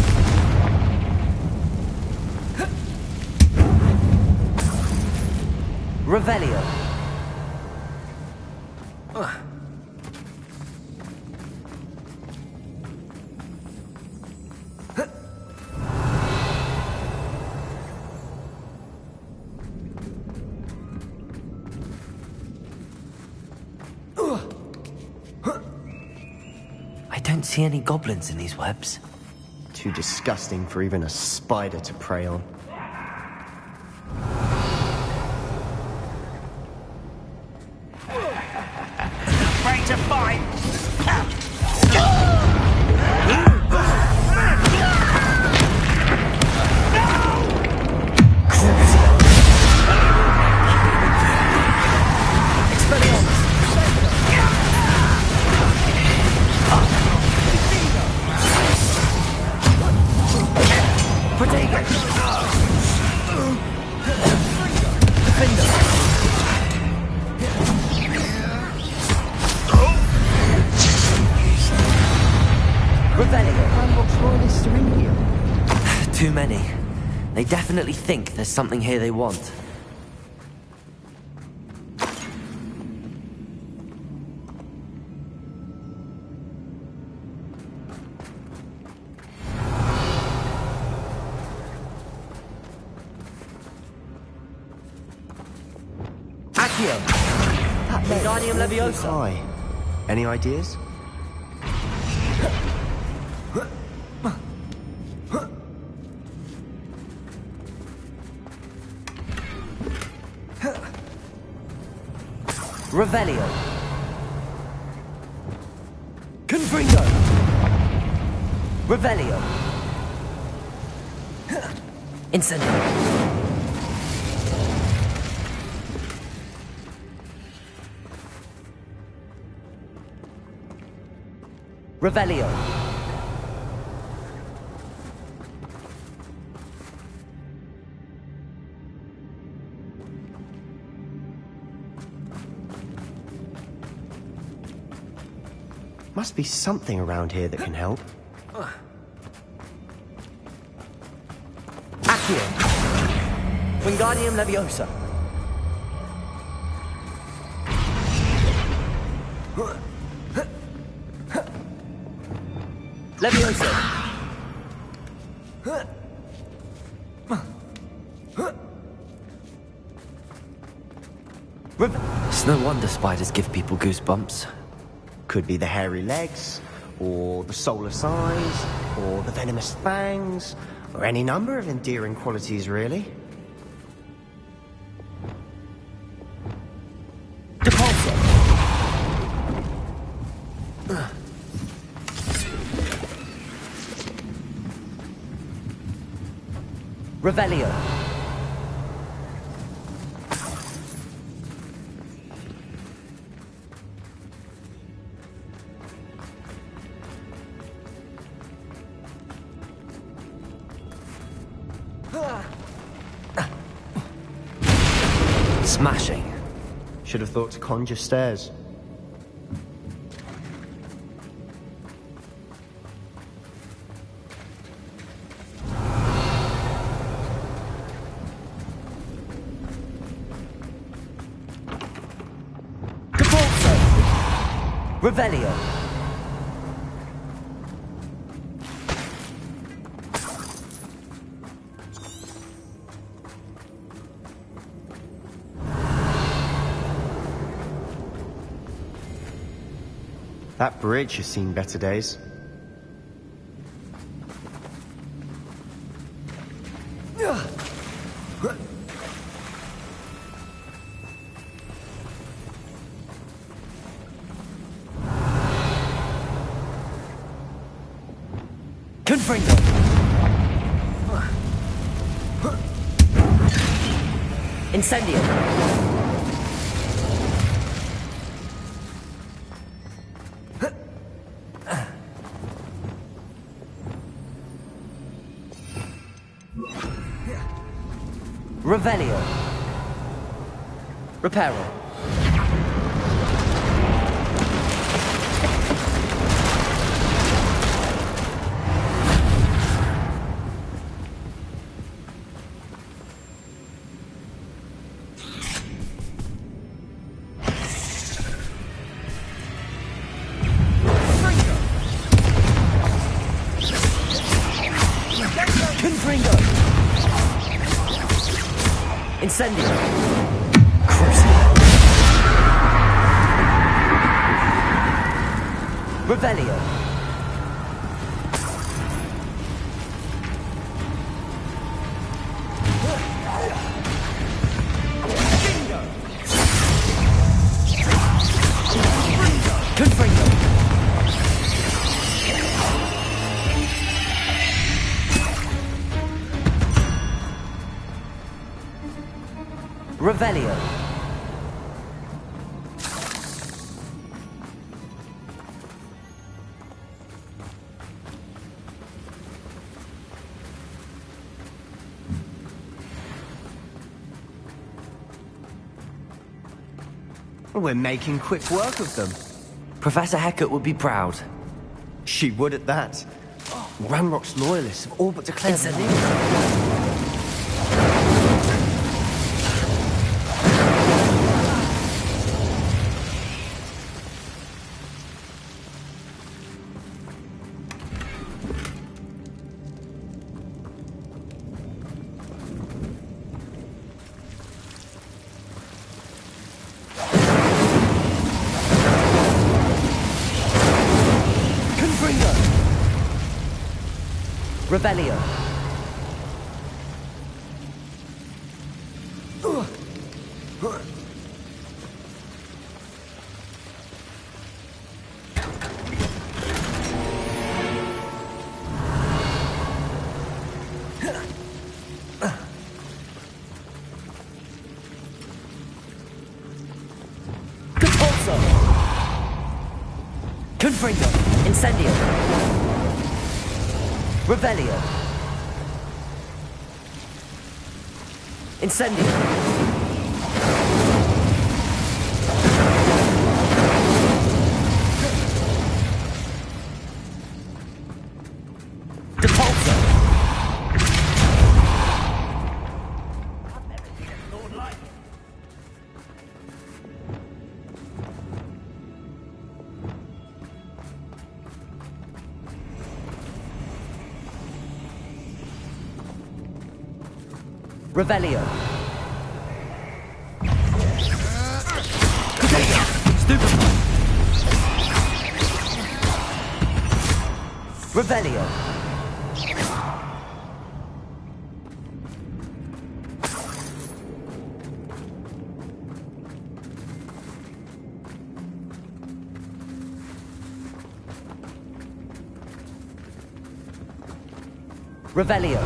Revelio. I don't see any goblins in these webs. Too disgusting for even a spider to prey on. Afraid to fight. Too many. They definitely think there's something here they want. Accio! Wingardium Leviosa! Hi. Any ideas? Revelio. Confringo. Revelio. Incendio. Revelio. Must be something around here that can help. Accio. Wingardium Leviosa. Leviosa. It's no wonder spiders give people goosebumps. Could be the hairy legs, or the soulless eyes, or the venomous fangs, or any number of endearing qualities, really. Depulso. Revelio. Smashing. Should have thought to conjure stairs. Depulso. Revelio. That bridge has seen better days. Confringo. Incendio. Revelio. Reparo. Confringo. Incendio. Revelio. Confringo. Revelio. We're making quick work of them. Professor Hecat would be proud. She would at that. Ranrock's loyalists have all but declared their Revelio. Compulso. Confringo. Incendio. Revelio. Incendio. Depulso. Revelio. Stupefy. Revelio. Revelio.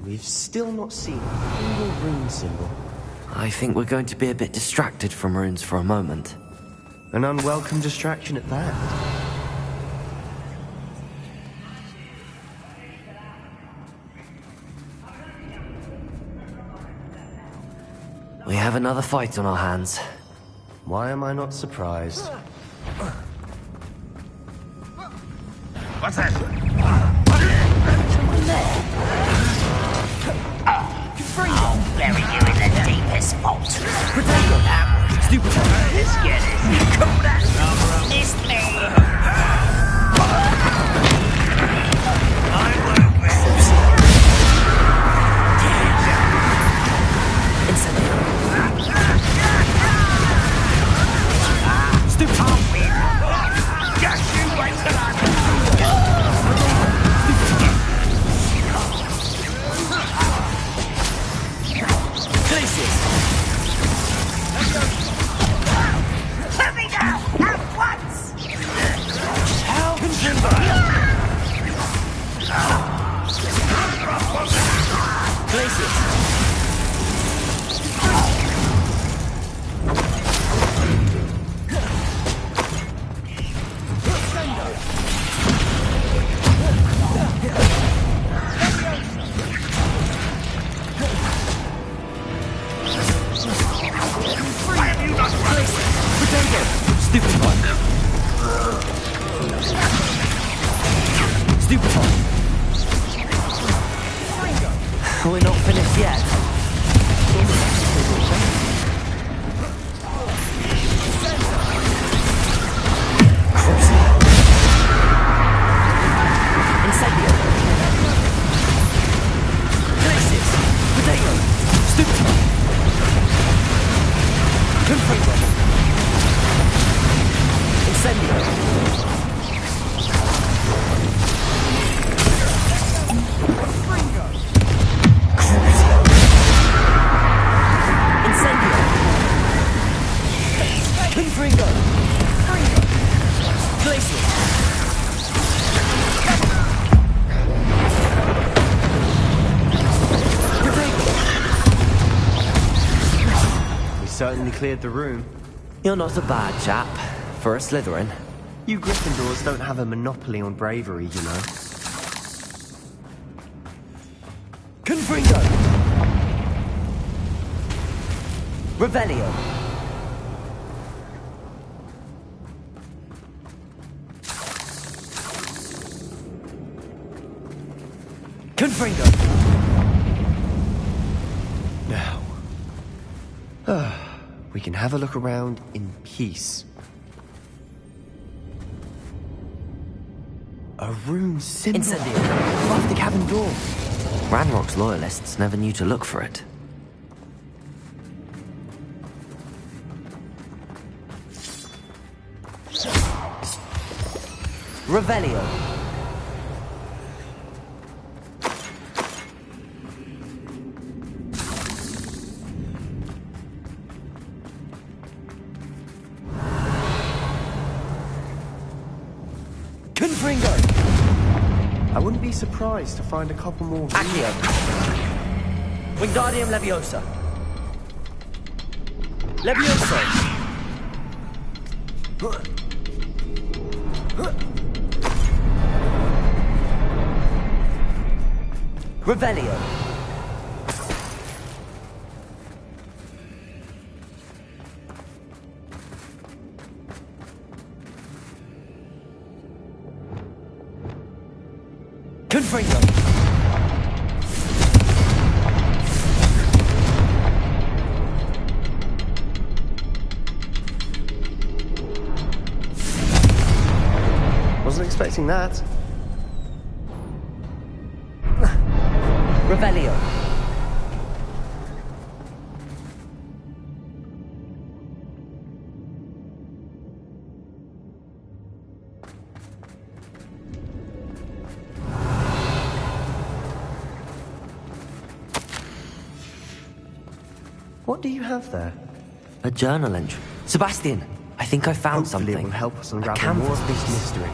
We've still not seen a single rune symbol. I think we're going to be a bit distracted from runes for a moment. An unwelcome distraction at that. We have another fight on our hands. Why am I not surprised? What's that? I'll bury you in the deepest vault. Protego. Stupid. Let's get it. Cool that. Missed me. I won't rest. Incendio. Stupid. I'll win. Just you wait till I'm Glacius. Stupefy. Stupefy. We're not finished yet. Incendio. Glacius. Potato. Stupefy. Confringo. Incendio. Confringo! Glacial! We certainly cleared the room. You're not a bad chap for a Slytherin. You Gryffindors don't have a monopoly on bravery, you know. Confringo! Revelio! Confringo! Now, we can have a look around in peace. A rune symbol Incendio. above the cabin door. Ranrock's loyalists never knew to look for it. Revelio. Confringo. I wouldn't be surprised to find a couple more. Accio. Wingardium Leviosa. Levioso. Revelio. Confringo. Wasn't expecting that. Revelio. What do you have there? A journal entry. Sebastian, I think I found Hopefully something. it will help us unravel canvas more of this piece. mystery.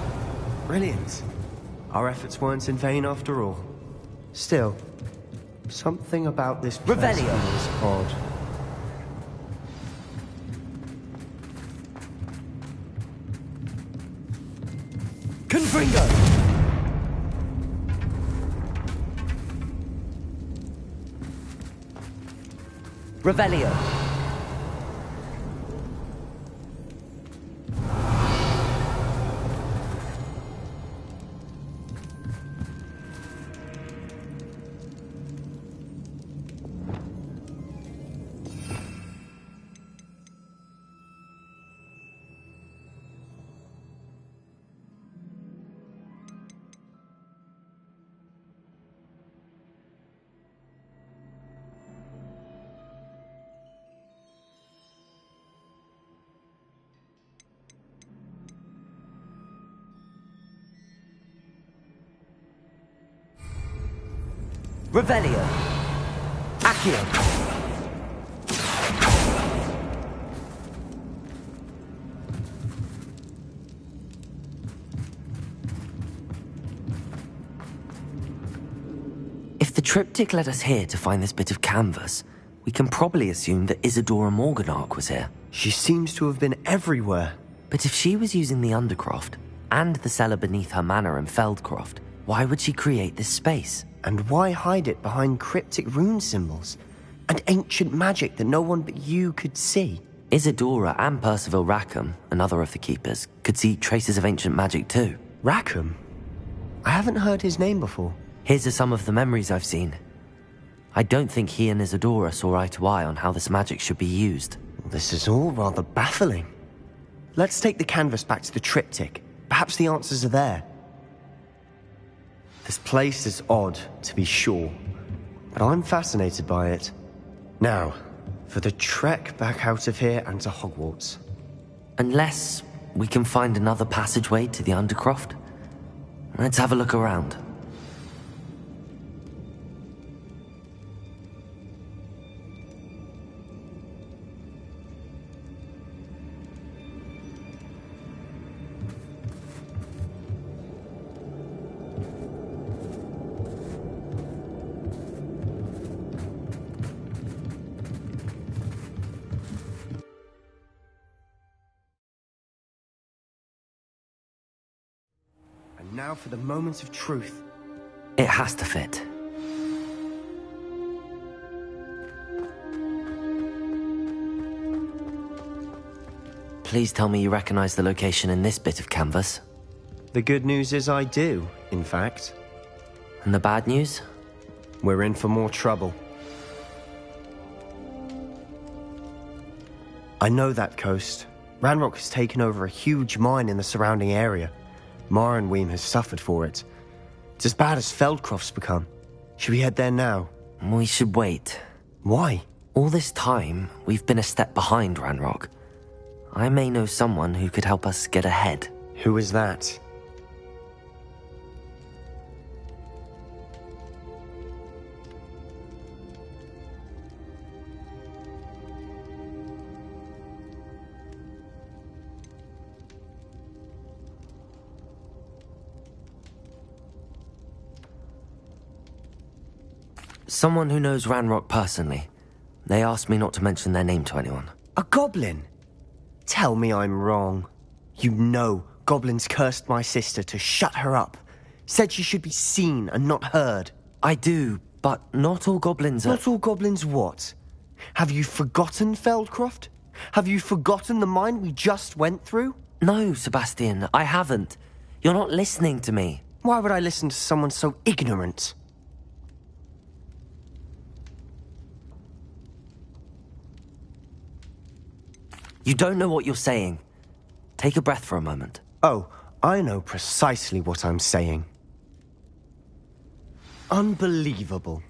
Brilliant. Our efforts weren't in vain after all. Still, something about this place Revelio. feels odd. Confringo. Revelio. Revelio. Accio. If the triptych led us here to find this bit of canvas, we can probably assume that Isadora Morganach was here. She seems to have been everywhere. But if she was using the Undercroft, and the cellar beneath her manor in Feldcroft, why would she create this space? And why hide it behind cryptic rune symbols? And ancient magic that no one but you could see? Isadora and Percival Rackham, another of the Keepers, could see traces of ancient magic too. Rackham? I haven't heard his name before. His are some of the memories I've seen. I don't think he and Isadora saw eye to eye on how this magic should be used. This is all rather baffling. Let's take the canvas back to the triptych. Perhaps the answers are there. This place is odd, to be sure, but I'm fascinated by it. Now, for the trek back out of here and to Hogwarts. Unless we can find another passageway to the Undercroft. Let's have a look around. Now for the moment of truth. It has to fit. Please tell me you recognize the location in this bit of canvas. The good news is I do, in fact. And the bad news? We're in for more trouble. I know that coast. Ranrock has taken over a huge mine in the surrounding area. Marrenweem has suffered for it. It's as bad as Feldcroft's become. Should we head there now? We should wait. Why? All this time, we've been a step behind Ranrock. I may know someone who could help us get ahead. Who is that? Someone who knows Ranrock personally. They asked me not to mention their name to anyone. A goblin? Tell me I'm wrong. You know goblins cursed my sister to shut her up. Said she should be seen and not heard. I do, but not all goblins are... Not all goblins what? Have you forgotten Feldcroft? Have you forgotten the mine we just went through? No, Sebastian, I haven't. You're not listening to me. Why would I listen to someone so ignorant? You don't know what you're saying. Take a breath for a moment. Oh, I know precisely what I'm saying. Unbelievable.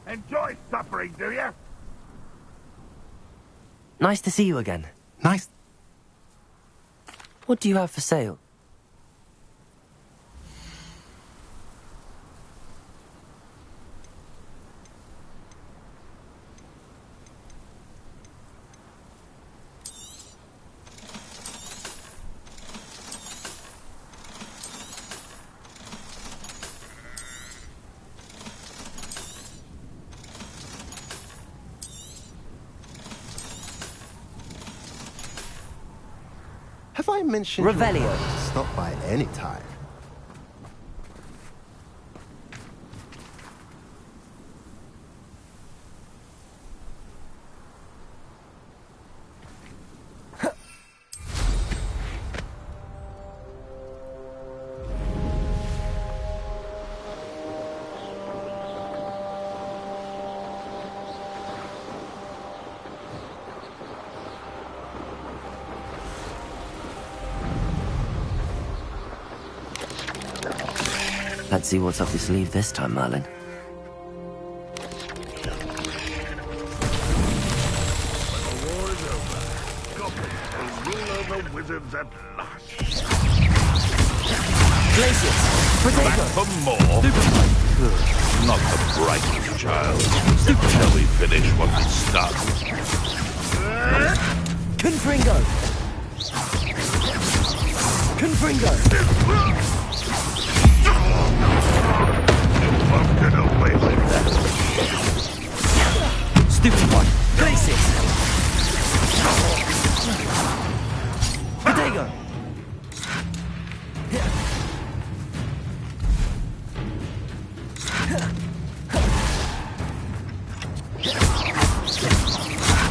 Enjoy suffering, do you? Nice to see you again. Nice. What do you have for sale? Have I mentioned Revelio. Stop by any time? Let's see what's up your sleeve this time, Merlin. When the war is over, goblins will rule over wizards at last. Glacius! Back for more? Not the brightest child. Shall we finish what we started? Confringo! Confringo! You won't get away with that. Stupid one! Glacius! Potato!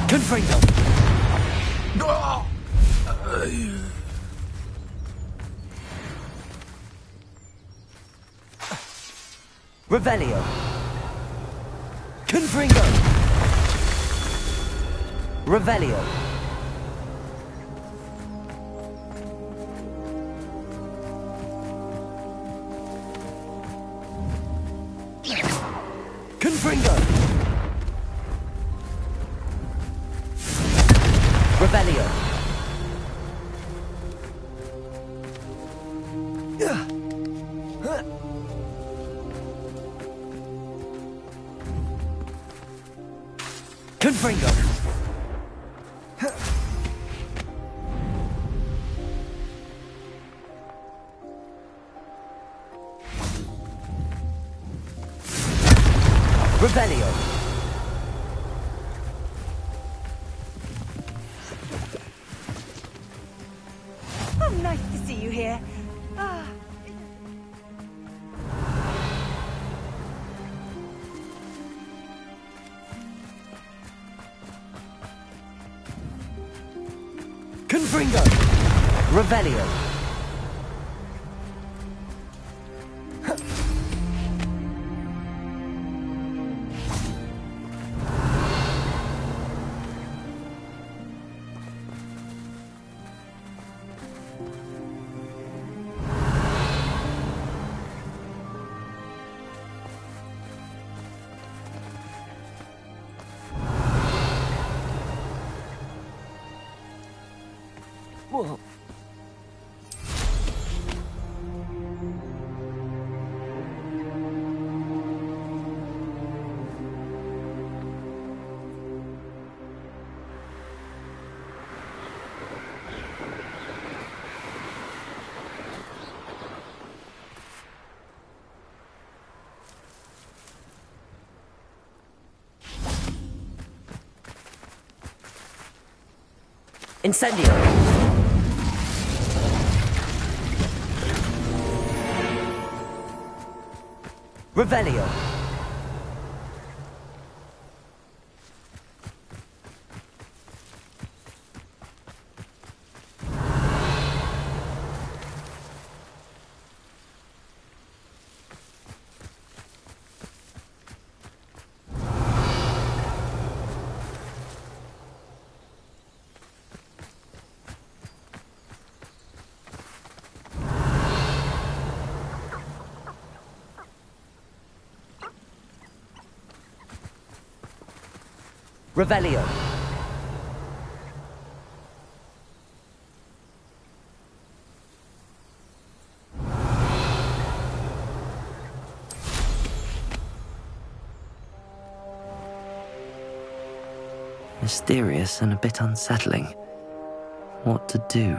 Confringo! Revelio! Confringo! Revelio! Confringo! Revelio! Confringo! Revelio! Oh, nice to see you here. Ah. Confringo! Revelio! Whoa. Incendio! Revelio! Revelio! Mysterious and a bit unsettling. What to do?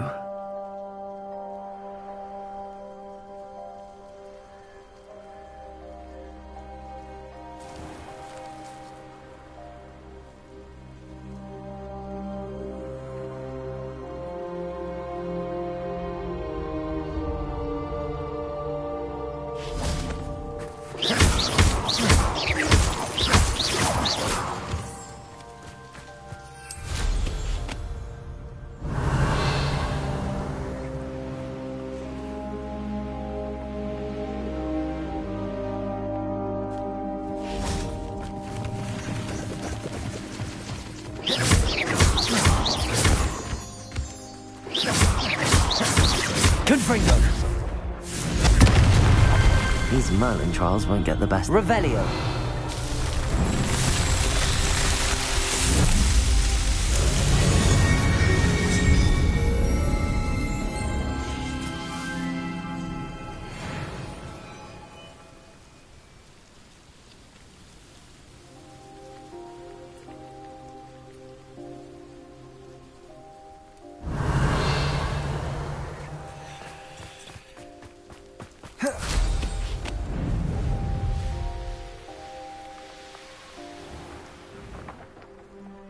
He's Hogwarts and Merlin trials won't get the best. Revelio.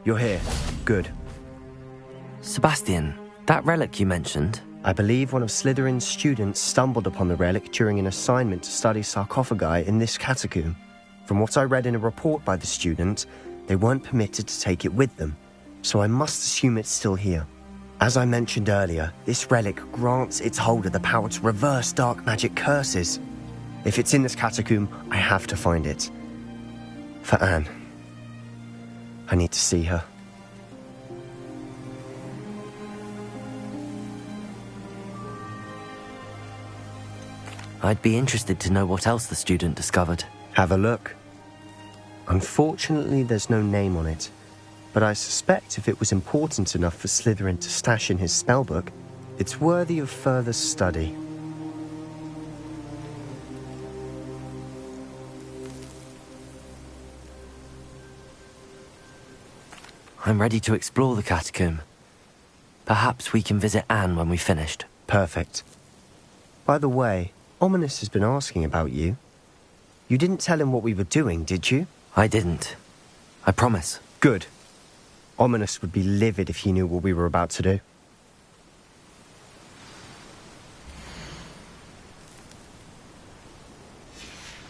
You're here. Good. Sebastian, that relic you mentioned? I believe one of Slytherin's students stumbled upon the relic during an assignment to study sarcophagi in this catacomb. From what I read in a report by the student, they weren't permitted to take it with them, so I must assume it's still here. As I mentioned earlier, this relic grants its holder the power to reverse dark magic curses. If it's in this catacomb, I have to find it. For Anne. I need to see her. I'd be interested to know what else the student discovered. Have a look. Unfortunately, there's no name on it, but I suspect if it was important enough for Slytherin to stash in his spellbook, it's worthy of further study. I'm ready to explore the catacomb. Perhaps we can visit Anne when we've finished. Perfect. By the way, Ominous has been asking about you. You didn't tell him what we were doing, did you? I didn't. I promise. Good. Ominous would be livid if he knew what we were about to do.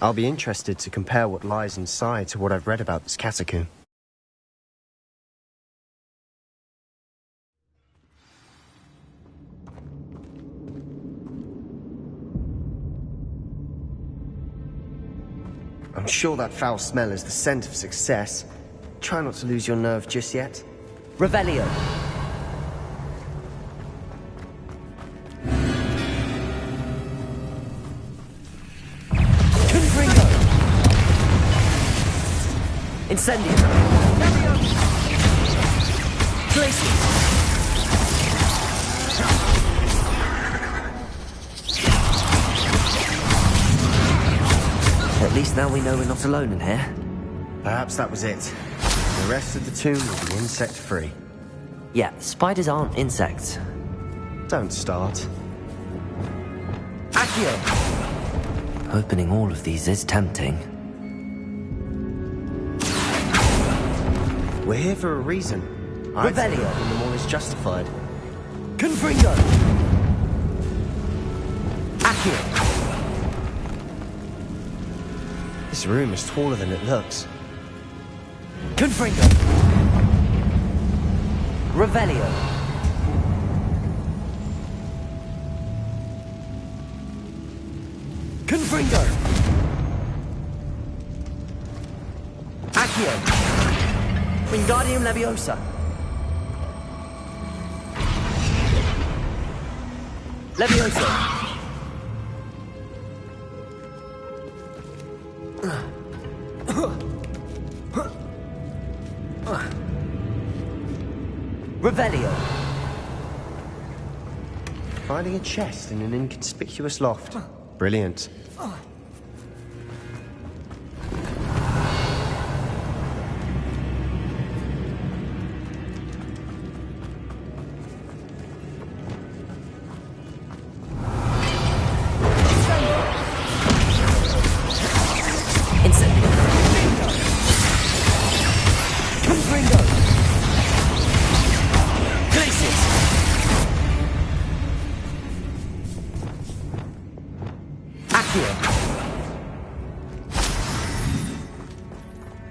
I'll be interested to compare what lies inside to what I've read about this catacomb. I'm sure that foul smell is the scent of success. Try not to lose your nerve just yet. Revelio. Confringo. Incendio. Glacius. At least now we know we're not alone in here. Perhaps that was it. The rest of the tomb will be insect-free. Yeah, spiders aren't insects. Don't start. Accio. Opening all of these is tempting. We're here for a reason. I'd say Revelio. opening them all is justified. Confringo. Accio. This room is taller than it looks. Confringo. Revelio. Confringo. Accio. Wingardium Leviosa. Leviosa. Revelio. Finding a chest in an inconspicuous loft. Brilliant.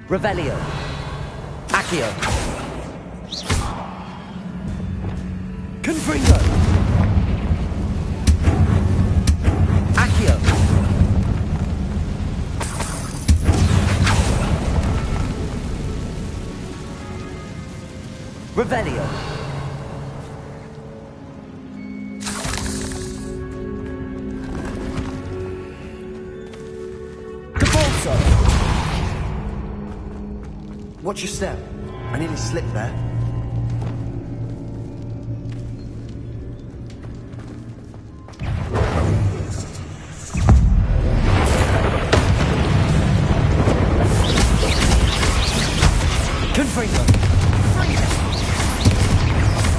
Revelio. Accio. Confringo. Accio. Revelio. Watch your step. I nearly slipped there. Confringo.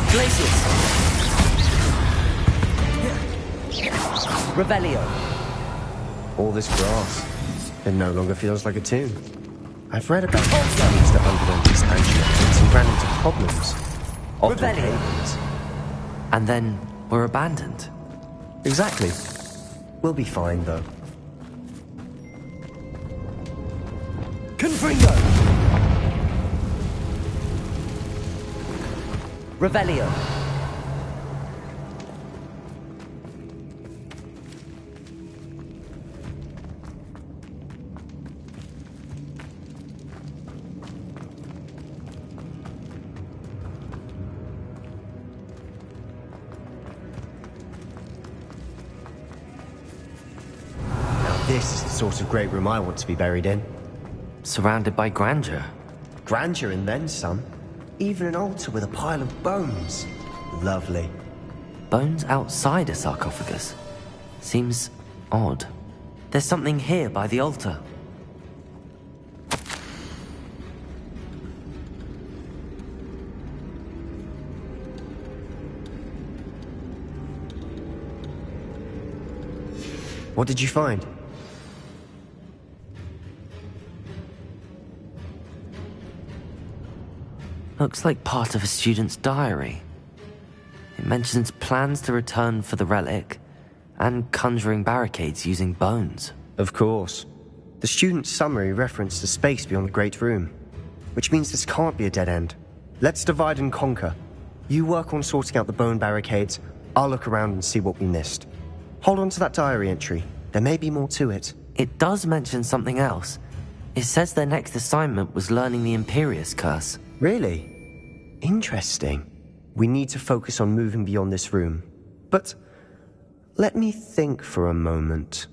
Glacius. Revelio. All this grass. It no longer feels like a tomb. I've read about cities that underwent expansion efforts and ran into problems. Often cave-ins. And then were abandoned. Exactly. We'll be fine, though. Confringo. Revelio. This is the sort of great room I want to be buried in. Surrounded by grandeur. Grandeur and then some. Even an altar with a pile of bones. Lovely. Bones outside a sarcophagus? Seems odd. There's something here by the altar. What did you find? Looks like part of a student's diary. It mentions plans to return for the relic and conjuring barricades using bones. Of course. The student's summary referenced a space beyond the Great Room, which means this can't be a dead end. Let's divide and conquer. You work on sorting out the bone barricades, I'll look around and see what we missed. Hold on to that diary entry. There may be more to it. It does mention something else. It says their next assignment was learning the Imperius Curse. Really? Interesting. We need to focus on moving beyond this room. But let me think for a moment.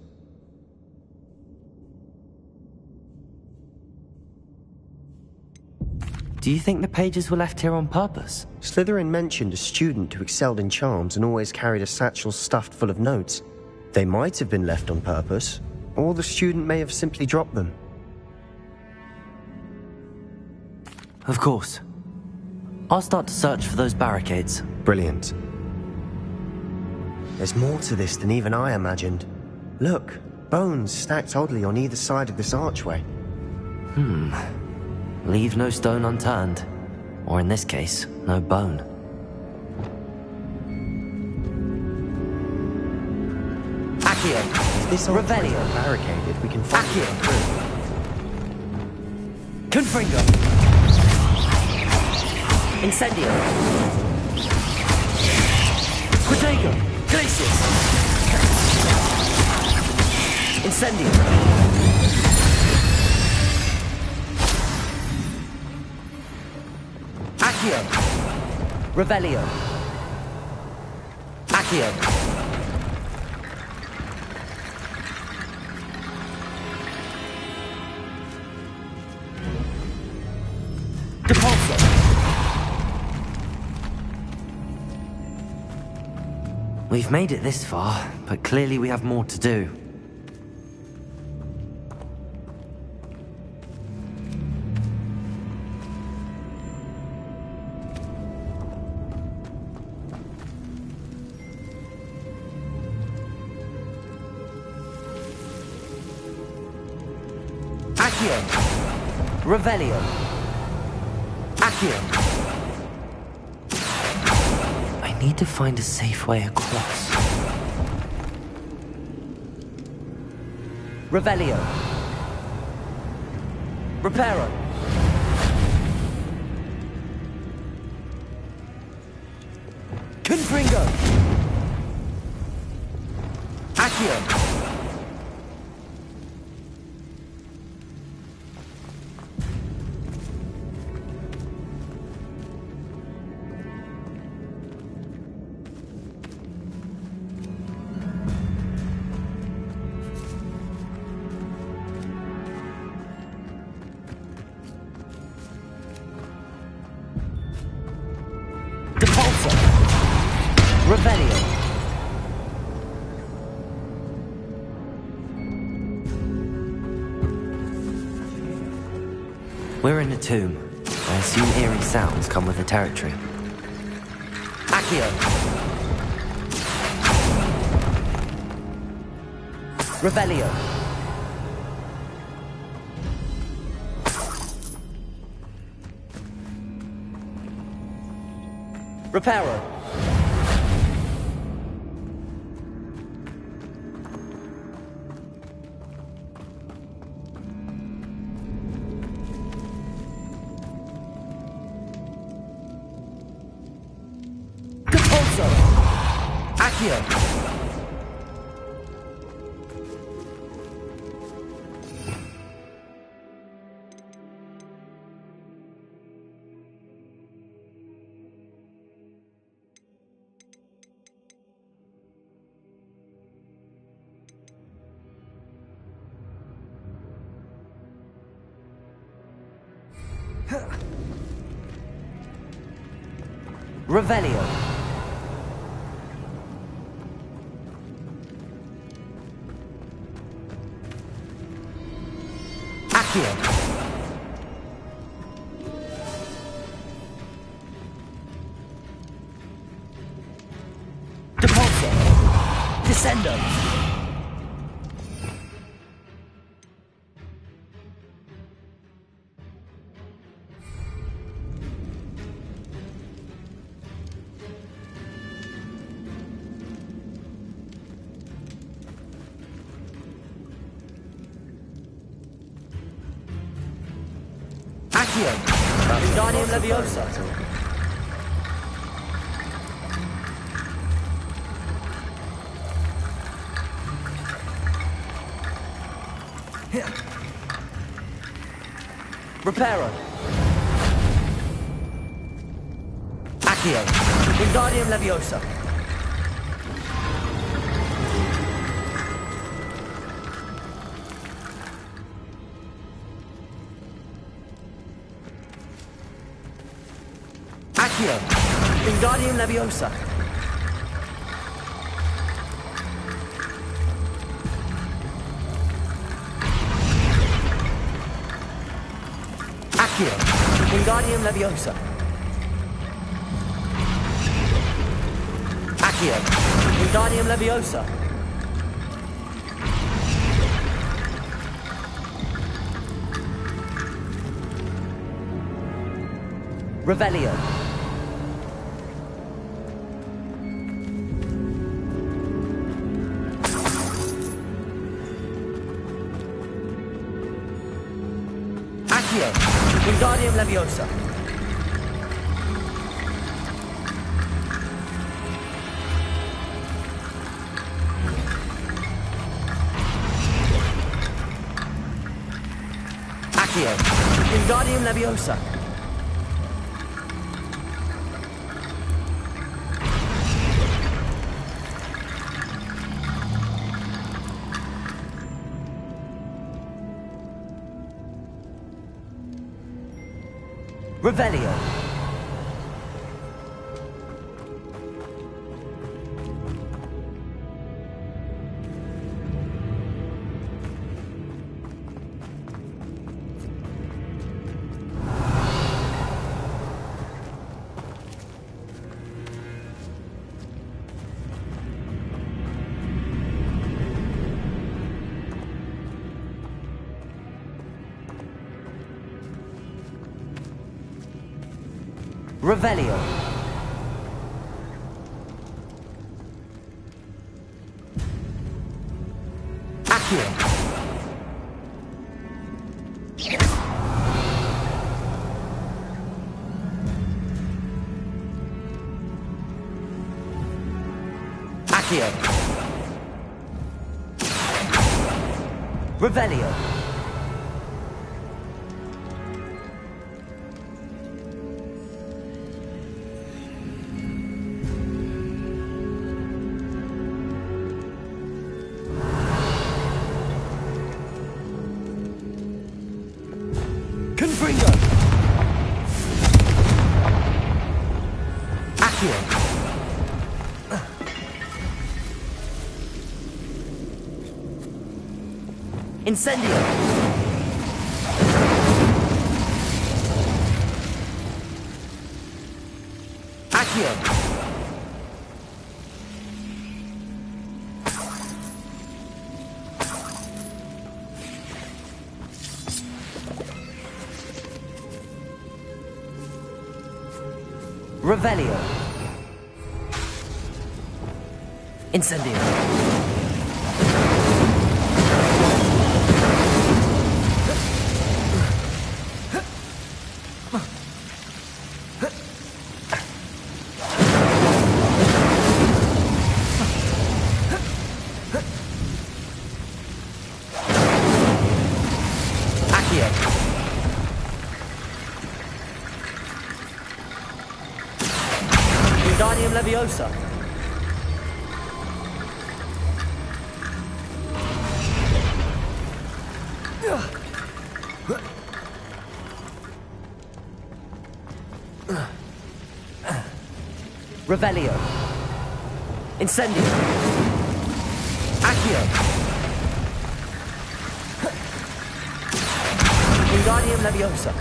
Do you think the pages were left here on purpose? Slytherin mentioned a student who excelled in charms and always carried a satchel stuffed full of notes. They might have been left on purpose, or the student may have simply dropped them. Of course. I'll start to search for those barricades. Brilliant. There's more to this than even I imagined. Look, bones stacked oddly on either side of this archway. Leave no stone unturned. Or in this case, no bone. Accio. If this archway is barricaded, we can find Accio. it through. Confringo. Incendio. Quidego. Glacius. Incendio. Accio. Revelio. Accio. Depulso. We've made it this far, but clearly we have more to do. Accio. Revelio. Accio. I need to find a safe way across. Revelio. Reparo. Confringo. Accio. Revelio. We're in a tomb. I assume eerie sounds come with the territory. Accio. Revelio. Reparo. Compulso. Accio. Revelio. Accio. Depulso. Descendo. Accio. Wingardium Leviosa. Reparo. Accio. Wingardium Leviosa. Accio. Wingardium Leviosa. Accio. Wingardium Leviosa. Accio. Wingardium Leviosa. Revelio. Accio. Wingardium Leviosa. Accio. Wingardium Leviosa. Revelio. Revelio. Accio. Accio. Revelio. Confringo. Accio. Incendio! Accio! Revelio. Incendio. Accio. Wingardium Leviosa. Revelio. Incendio. Accio. Wingardium Leviosa.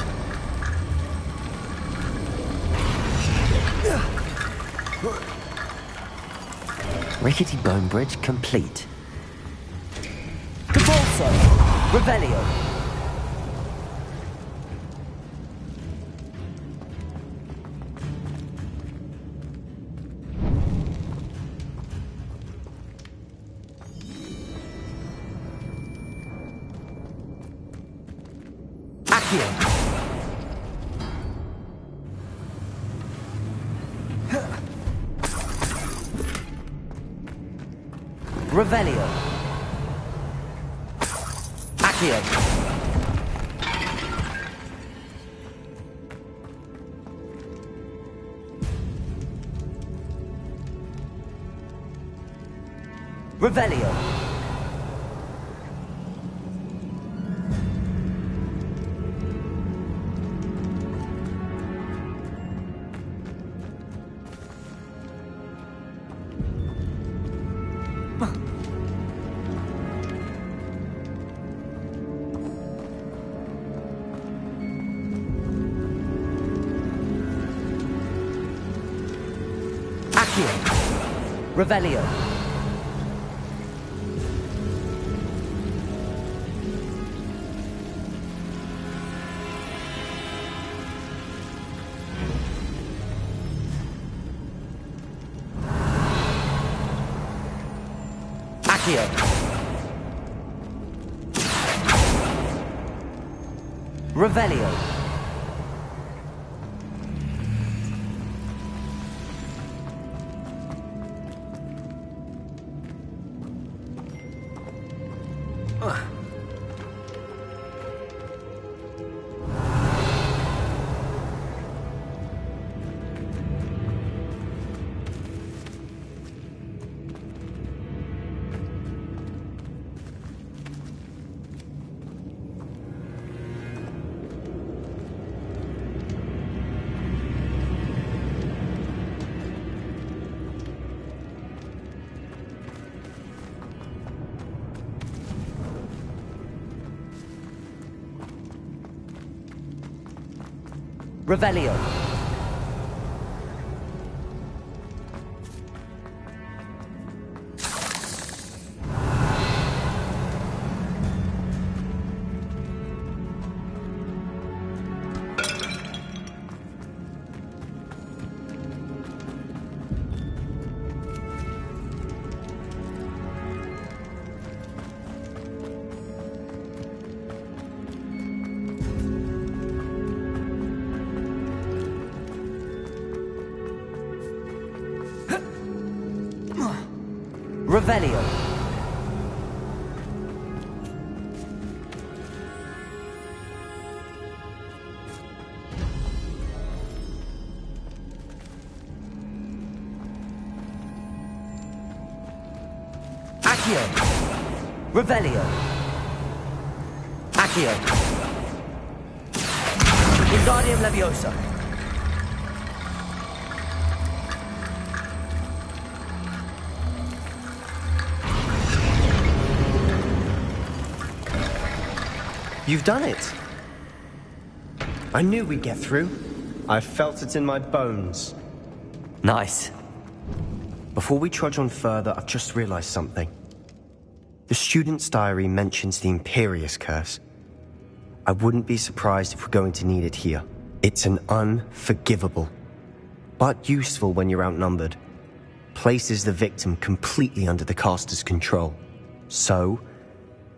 Rickety bone bridge complete. Convulso. Revelio. Accio. Revelio. Accio. Revelio. Accio. Revelio. Accio. Revelio. Revelio. Revelio. Accio. Revelio. Accio. Wingardium Leviosa. You've done it. I knew we'd get through. I felt it in my bones. Nice. Before we trudge on further, I've just realized something. The student's diary mentions the Imperius Curse. I wouldn't be surprised if we're going to need it here. It's an unforgivable, but useful when you're outnumbered. Places the victim completely under the caster's control. So,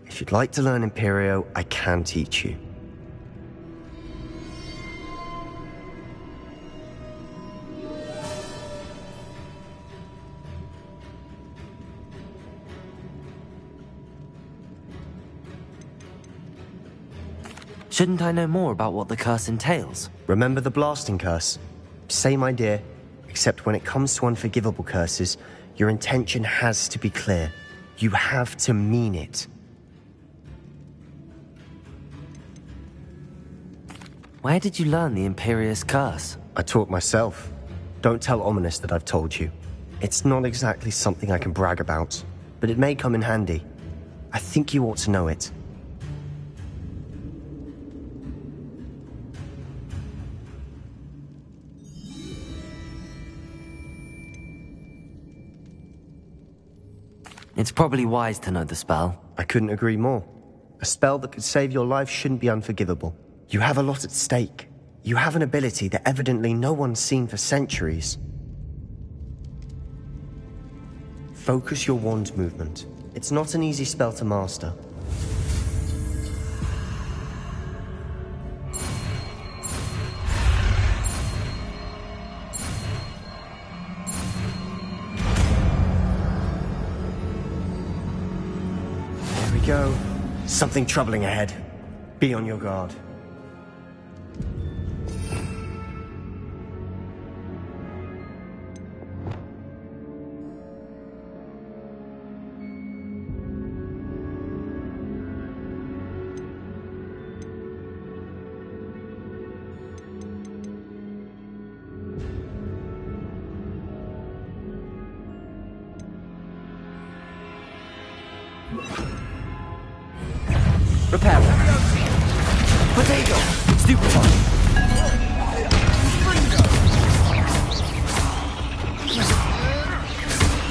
if you'd like to learn Imperio, I can teach you. Shouldn't I know more about what the curse entails? Remember the blasting curse? Same idea, except when it comes to unforgivable curses, your intention has to be clear. You have to mean it. Where did you learn the Imperius Curse? I taught myself. Don't tell Ominous that I've told you. It's not exactly something I can brag about, but it may come in handy. I think you ought to know it. It's probably wise to know the spell. I couldn't agree more. A spell that could save your life shouldn't be unforgivable. You have a lot at stake. You have an ability that evidently no one's seen for centuries. Focus your wand movement. It's not an easy spell to master. Go. Something troubling ahead. Be on your guard. Repair it. Potato! Stupefy!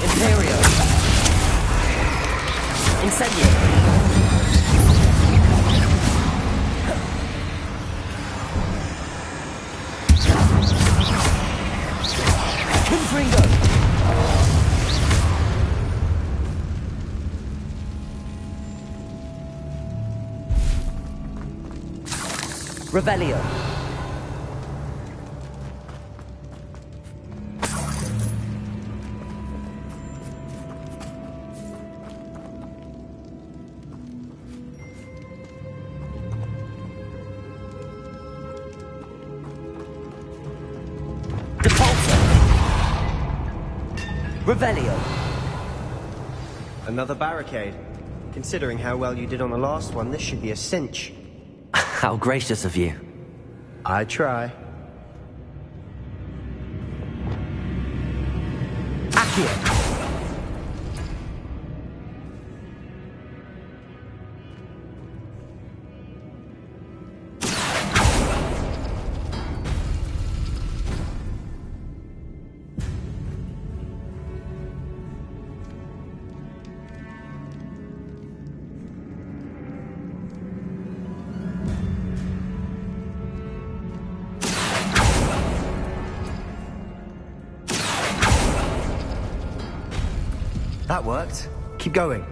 Imperio! Incendio! Confringo! Revelio. Depulso. Revelio. Another barricade. Considering how well you did on the last one, this should be a cinch. How gracious of you. I try. Accio. That worked. Keep going.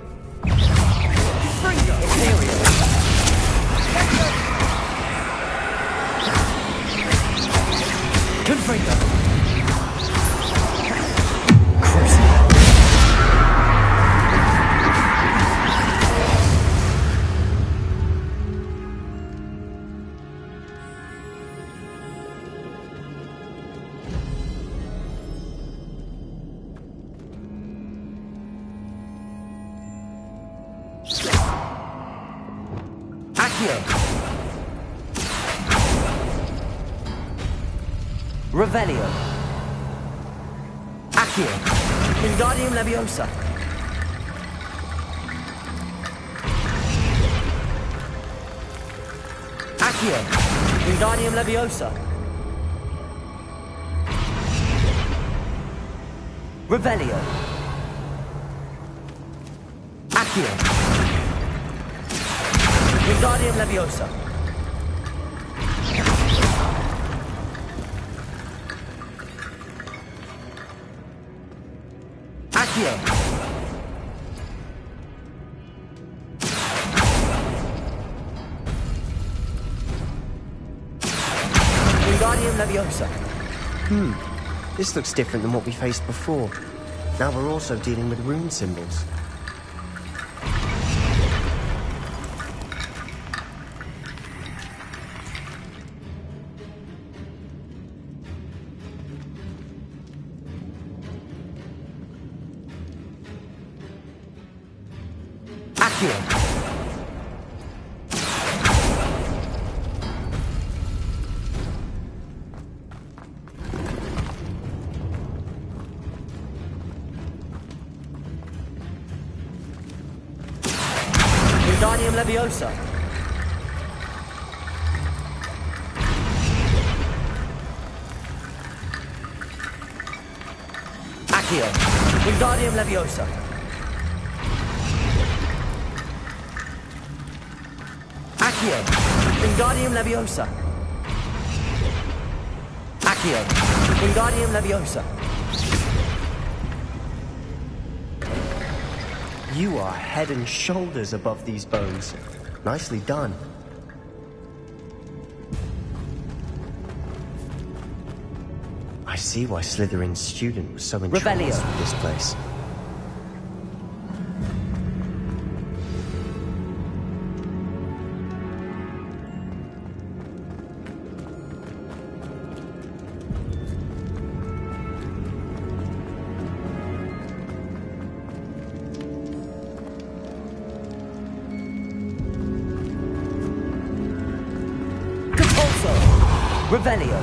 Confringo. Revelio. Accio. Wingardium Leviosa. Accio. Wingardium Leviosa. Revelio. Accio. Wingardium Leviosa. Accio. Wingardium Leviosa. This looks different than what we faced before. Now we're also dealing with rune symbols. Accio. Wingardium Leviosa. Accio. Wingardium Leviosa. Accio. Wingardium Leviosa. Accio. Wingardium Leviosa. You are head and shoulders above these bones. Nicely done. I see why Slytherin's student was so entranced with this place. Revelio.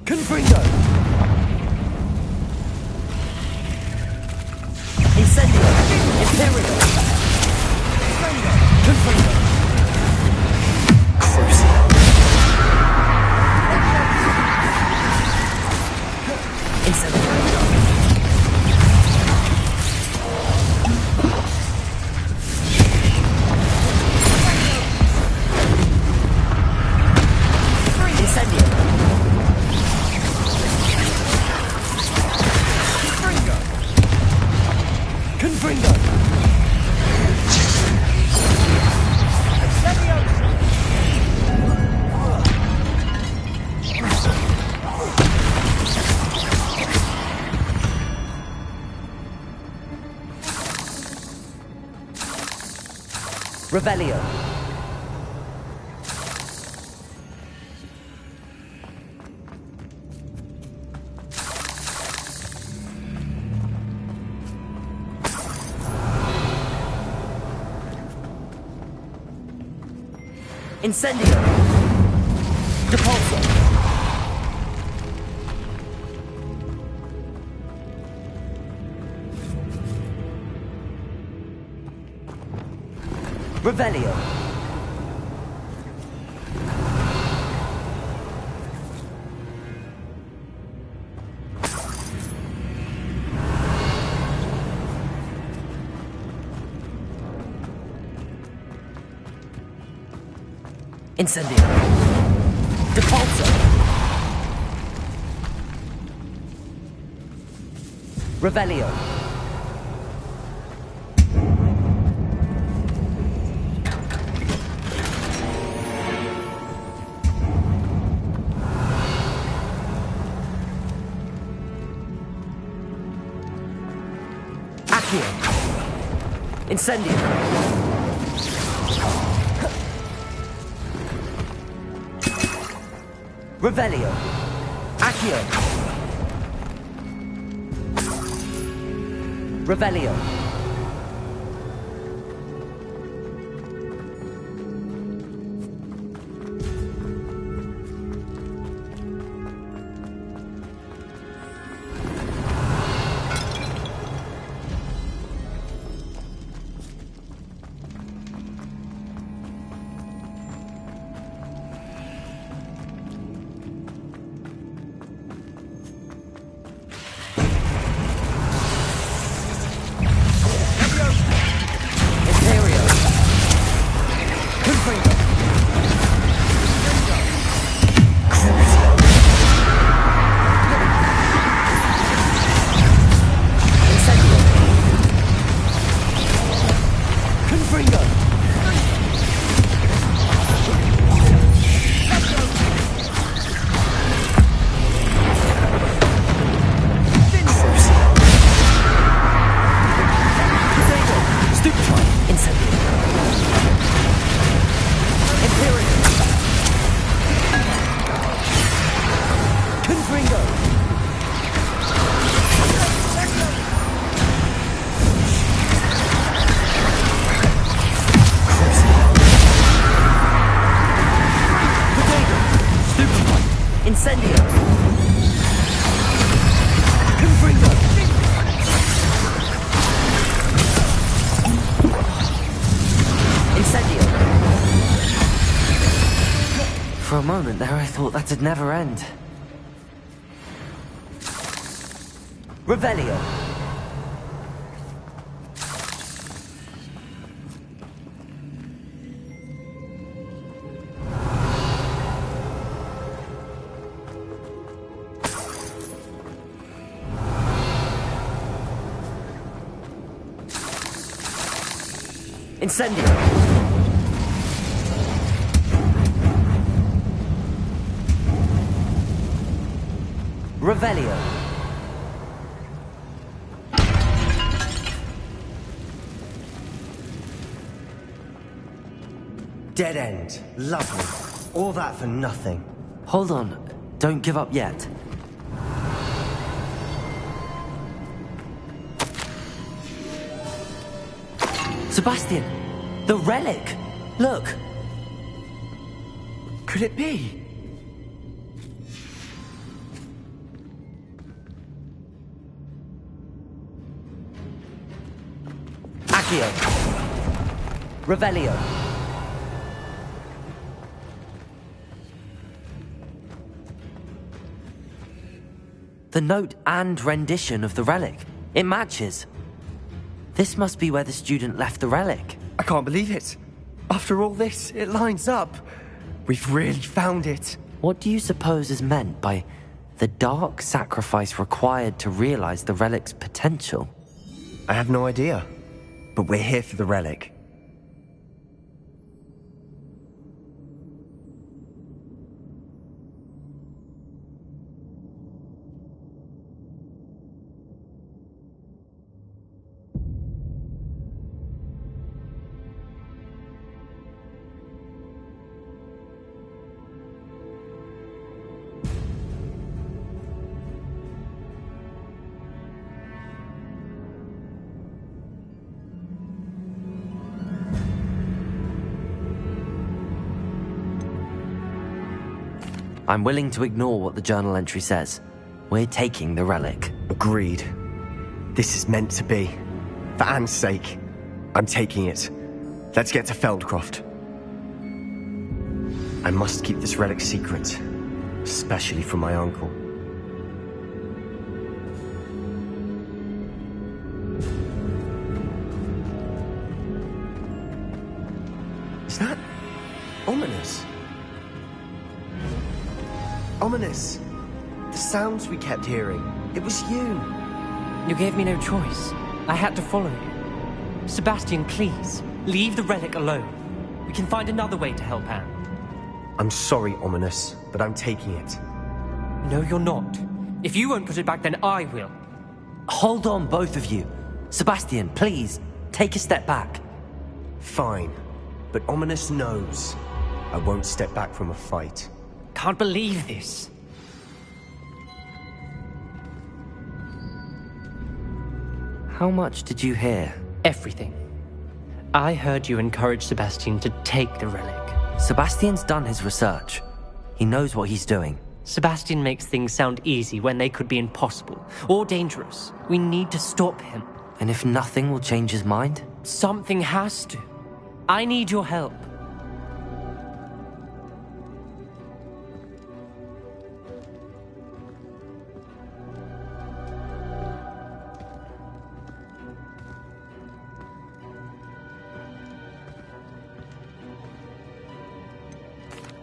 Confringo. Incendio. Imperio. Confringo. Revelio. Incendio. Depulso. Revelio. Incendio. Depulso. Revelio. Accio. Incendio. Revelio. Accio. Revelio. Incendio! Confringo! Incendio! For a moment there, I thought that'd never end. Revelio! Incendio! Revelio! Dead end. Lovely. All that for nothing. Hold on. Don't give up yet. Sebastian! The relic! Look! Could it be? Accio! Revelio! The note and rendition of the relic. It matches. This must be where the student left the relic. I can't believe it. After all this, it lines up. We've really found it. What do you suppose is meant by the dark sacrifice required to realize the relic's potential? I have no idea. But we're here for the relic. I'm willing to ignore what the journal entry says. We're taking the relic. Agreed. This is meant to be. For Anne's sake, I'm taking it. Let's get to Feldcroft. I must keep this relic secret, especially from my uncle. Is that ominous? Ominous. The sounds we kept hearing. It was you. You gave me no choice. I had to follow you. Sebastian, please, leave the relic alone. We can find another way to help Anne. I'm sorry, Ominous, but I'm taking it. No, you're not. If you won't put it back, then I will. Hold on, both of you. Sebastian, please, take a step back. Fine. But Ominous knows I won't step back from a fight. Can't believe this. How much did you hear? Everything. I heard you encourage Sebastian to take the relic. Sebastian's done his research. He knows what he's doing. Sebastian makes things sound easy when they could be impossible or dangerous. We need to stop him. And if nothing will change his mind? Something has to. I need your help.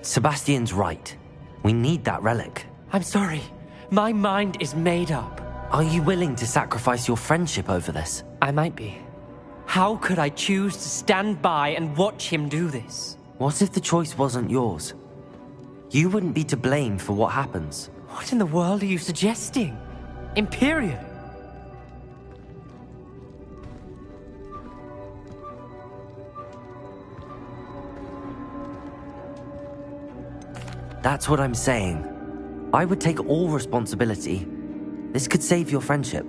Sebastian's right. We need that relic. I'm sorry. My mind is made up. Are you willing to sacrifice your friendship over this? I might be. How could I choose to stand by and watch him do this? What if the choice wasn't yours? You wouldn't be to blame for what happens. What in the world are you suggesting? Imperial? That's what I'm saying. I would take all responsibility. This could save your friendship.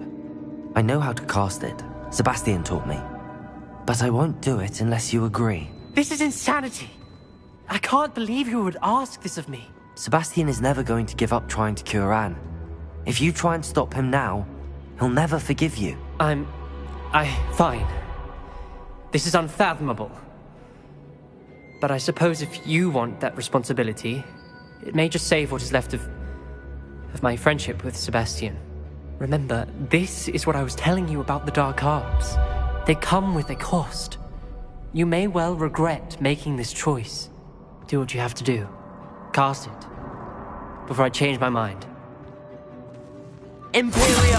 I know how to cast it. Sebastian taught me. But I won't do it unless you agree. This is insanity. I can't believe you would ask this of me. Sebastian is never going to give up trying to cure Anne. If you try and stop him now, he'll never forgive you. Fine. This is unfathomable. But I suppose if you want that responsibility, it may just save what is left of my friendship with Sebastian. Remember, this is what I was telling you about the dark arts. They come with a cost. You may well regret making this choice. Do what you have to do. Cast it. Before I change my mind. Imperio!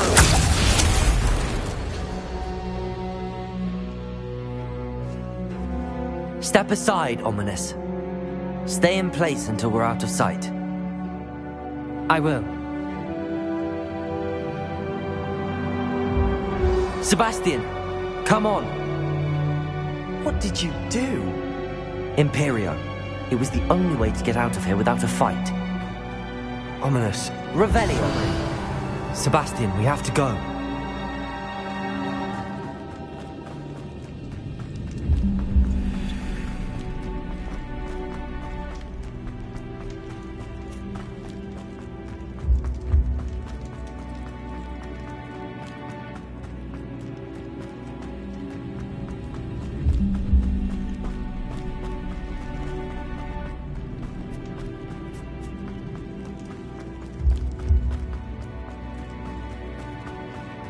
Step aside, Ominous. Stay in place until we're out of sight. I will. Sebastian, come on. What did you do? Imperio. It was the only way to get out of here without a fight. Ominous. Revelio. Sebastian, we have to go.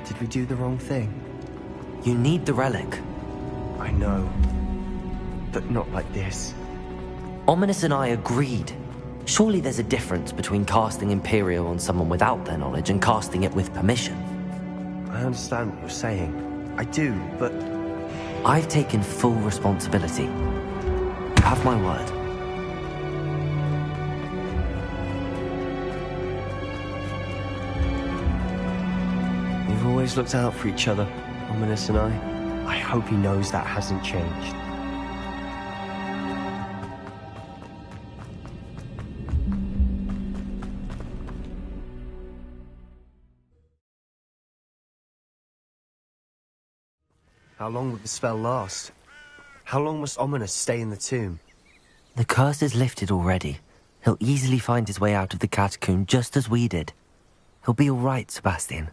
Did we do the wrong thing? You need the relic. I know. But not like this. Ominous and I agreed. Surely there's a difference between casting Imperio on someone without their knowledge and casting it with permission. I understand what you're saying. I do, but... I've taken full responsibility. You have my word. We've always looked out for each other, Ominous and I. I hope he knows that hasn't changed. How long would the spell last? How long must Ominous stay in the tomb? The curse is lifted already. He'll easily find his way out of the catacomb just as we did. He'll be all right, Sebastian.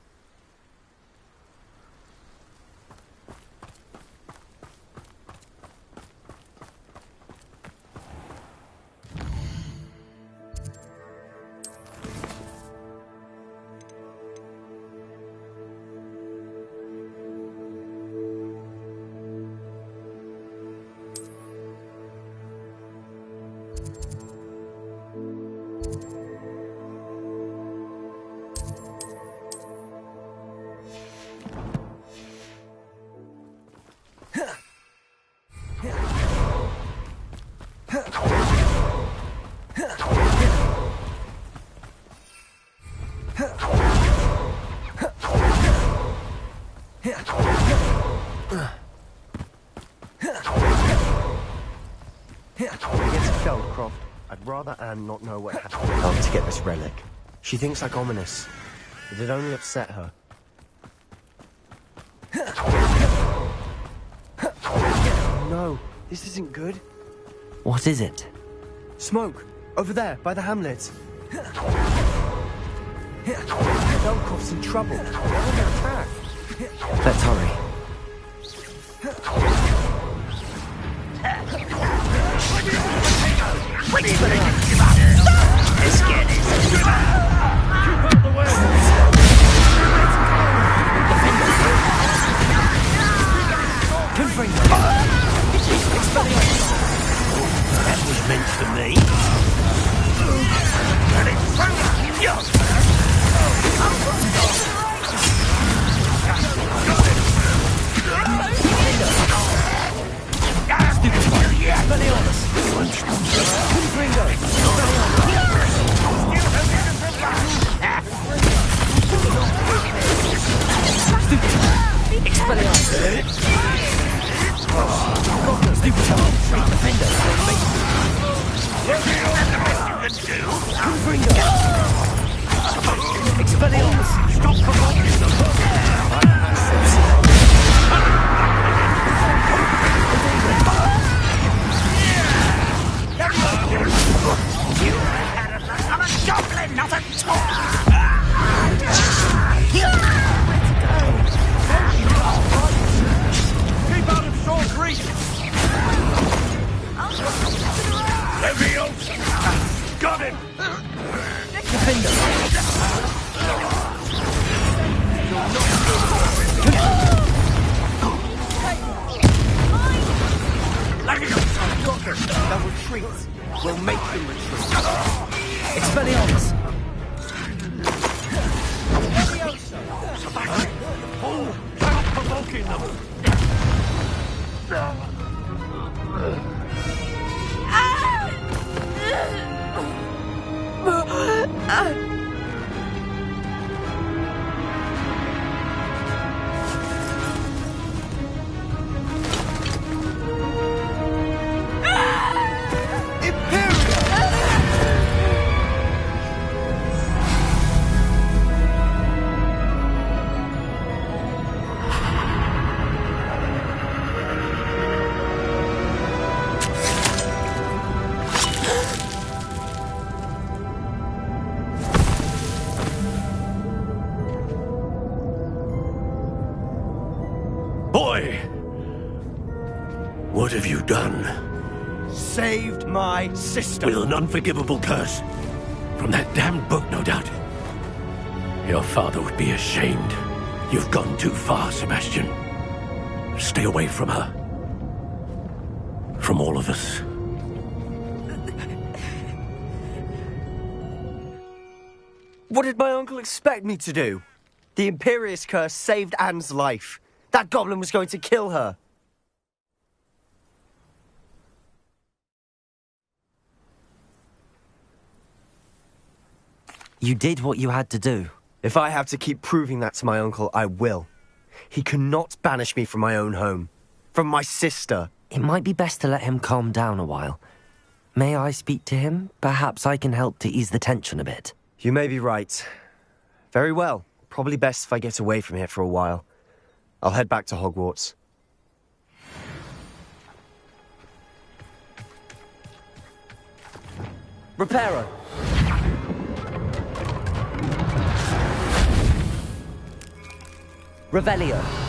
Anne not know what happened to get this relic. She thinks like Ominous, but it only upset her. No, this isn't good. What is it? Smoke! Over there, by the hamlet. Velkrov's in trouble. They're under attack. Let's hurry. Let's get it. Keep out the way. That was meant for me. Keep out of Saul's reach! Leviosa! Got him! They'll retreat. We'll make them retreat. Expelliarmus! Oh, stop provoking them! Boy! What have you done? Saved my sister. With an unforgivable curse. From that damned book, no doubt. Your father would be ashamed. You've gone too far, Sebastian. Stay away from her. From all of us. What did my uncle expect me to do? The Imperious curse saved Anne's life. That goblin was going to kill her. You did what you had to do. If I have to keep proving that to my uncle, I will. He cannot banish me from my own home. From my sister. It might be best to let him calm down a while. May I speak to him? Perhaps I can help to ease the tension a bit. You may be right. Very well. Probably best if I get away from here for a while. I'll head back to Hogwarts. Reparo! Revelio!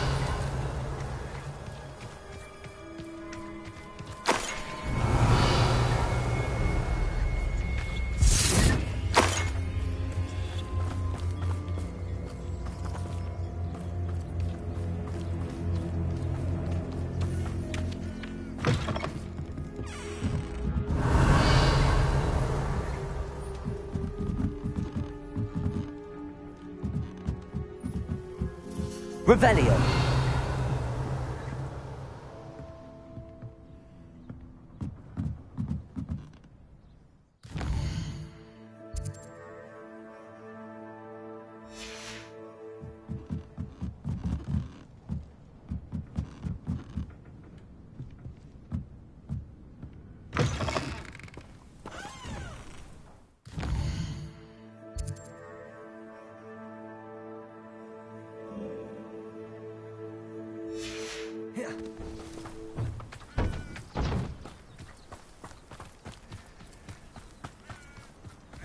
Revelio!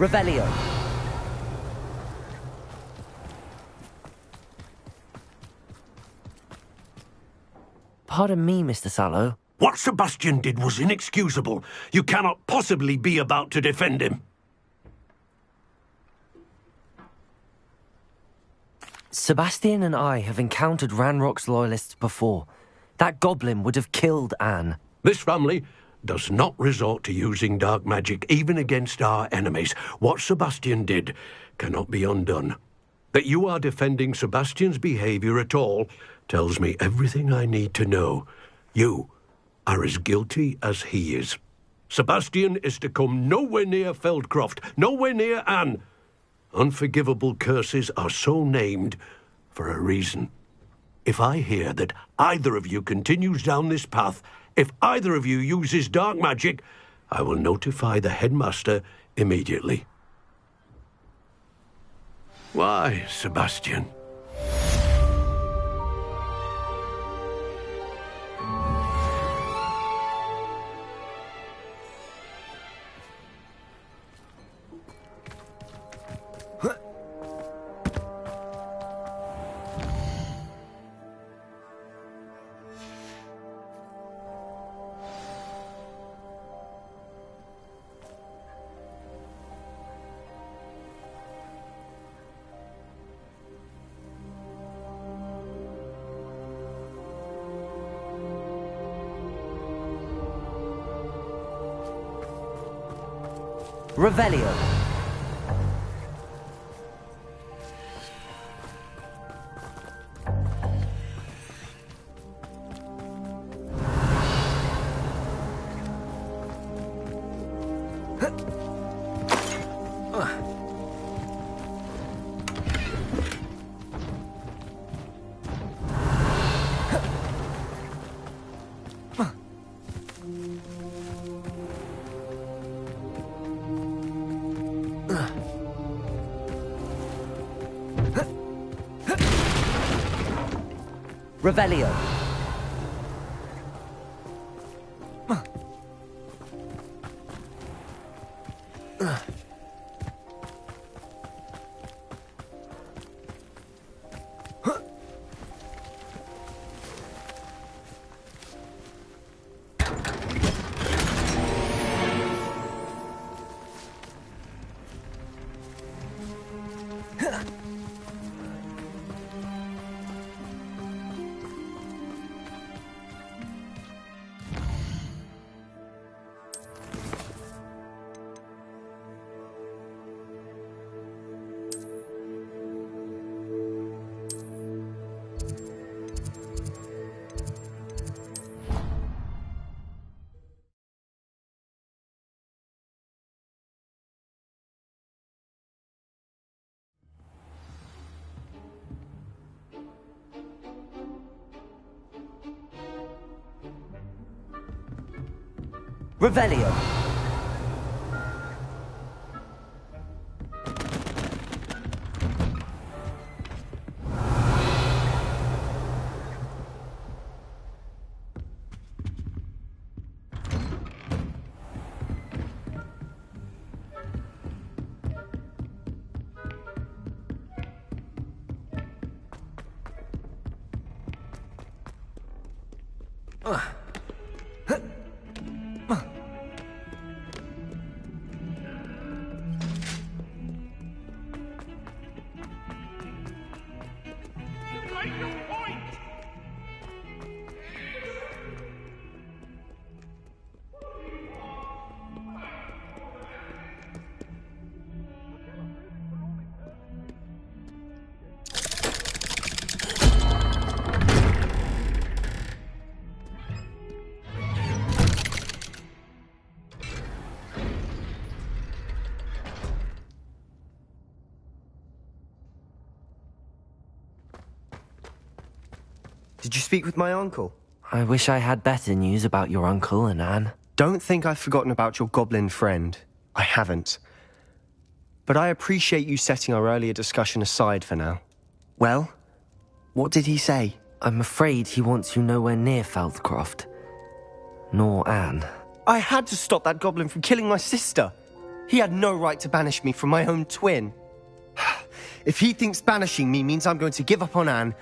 Revelio. Pardon me, Mr. Sallow. What Sebastian did was inexcusable. You cannot possibly be about to defend him. Sebastian and I have encountered Ranrock's loyalists before. That goblin would have killed Anne. This family does not resort to using dark magic, even against our enemies. What Sebastian did cannot be undone. That you are defending Sebastian's behavior at all tells me everything I need to know. You are as guilty as he is. Sebastian is to come nowhere near Feldcroft, nowhere near Anne. Unforgivable curses are so named for a reason. If I hear that either of you continues down this path, if either of you uses dark magic, I will notify the headmaster immediately. Why, Sebastian? Revelio. Revelio. Revelio. Did you speak with my uncle? I wish I had better news about your uncle and Anne. Don't think I've forgotten about your goblin friend. I haven't. But I appreciate you setting our earlier discussion aside for now. Well, what did he say? I'm afraid he wants you nowhere near Feldcroft. Nor Anne. I had to stop that goblin from killing my sister. He had no right to banish me from my own twin. If he thinks banishing me means I'm going to give up on Anne,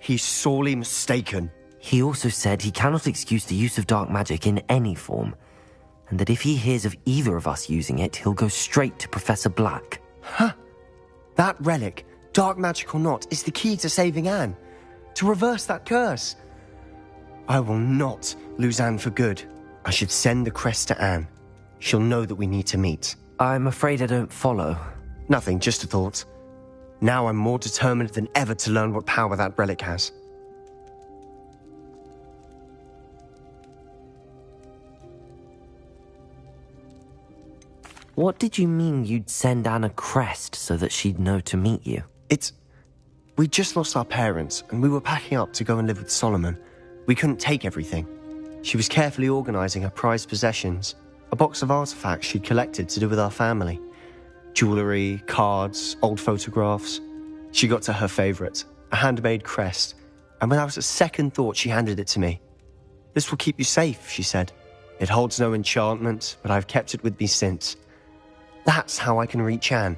he's sorely mistaken. He also said he cannot excuse the use of dark magic in any form, and that if he hears of either of us using it, he'll go straight to Professor Black. Huh? That relic, dark magic or not, is the key to saving Anne. To reverse that curse. I will not lose Anne for good. I should send the crest to Anne. She'll know that we need to meet. I'm afraid I don't follow. Nothing, just a thought. Now I'm more determined than ever to learn what power that relic has. What did you mean you'd send Anne a crest so that she'd know to meet you? We just lost our parents, and we were packing up to go and live with Solomon. We couldn't take everything. She was carefully organising her prized possessions, a box of artifacts she'd collected to do with our family. Jewellery, cards, old photographs. She got to her favourite, a handmade crest, and without a second thought she handed it to me. "This will keep you safe," she said. "It holds no enchantment, but I've kept it with me since. That's how I can reach Anne.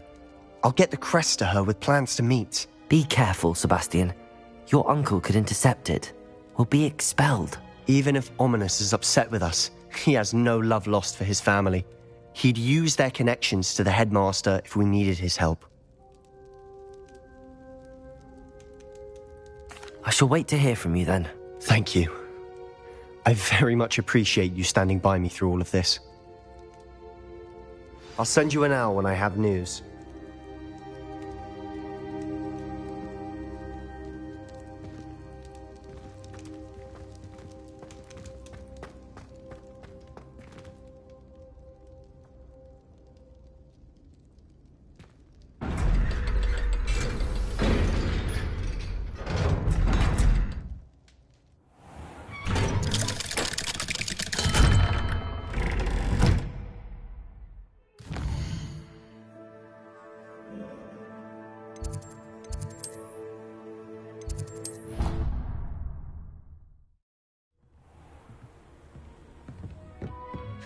I'll get the crest to her with plans to meet." Be careful, Sebastian. Your uncle could intercept it. We'll be expelled. Even if Ominous is upset with us, he has no love lost for his family. He'd use their connections to the headmaster if we needed his help. I shall wait to hear from you then. Thank you. I very much appreciate you standing by me through all of this. I'll send you an owl when I have news.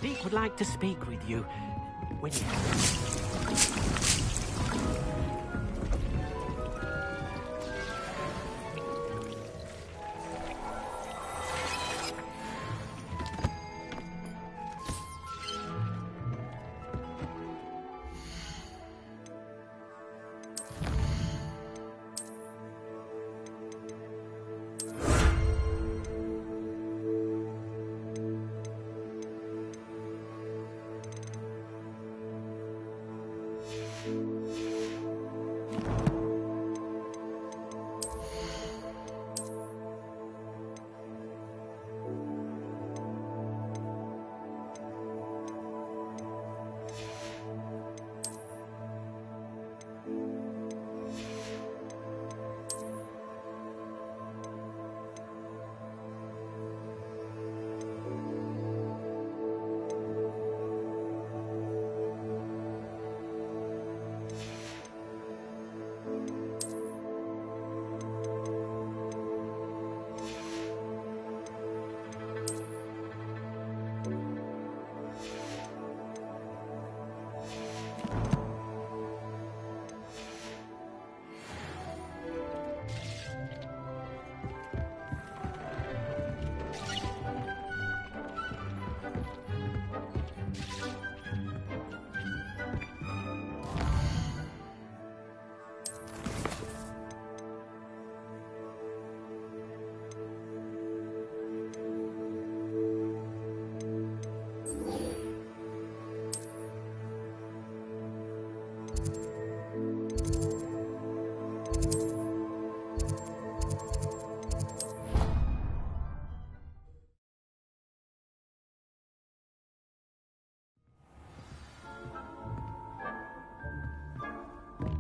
Dick would like to speak with you. When you...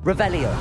Revelio.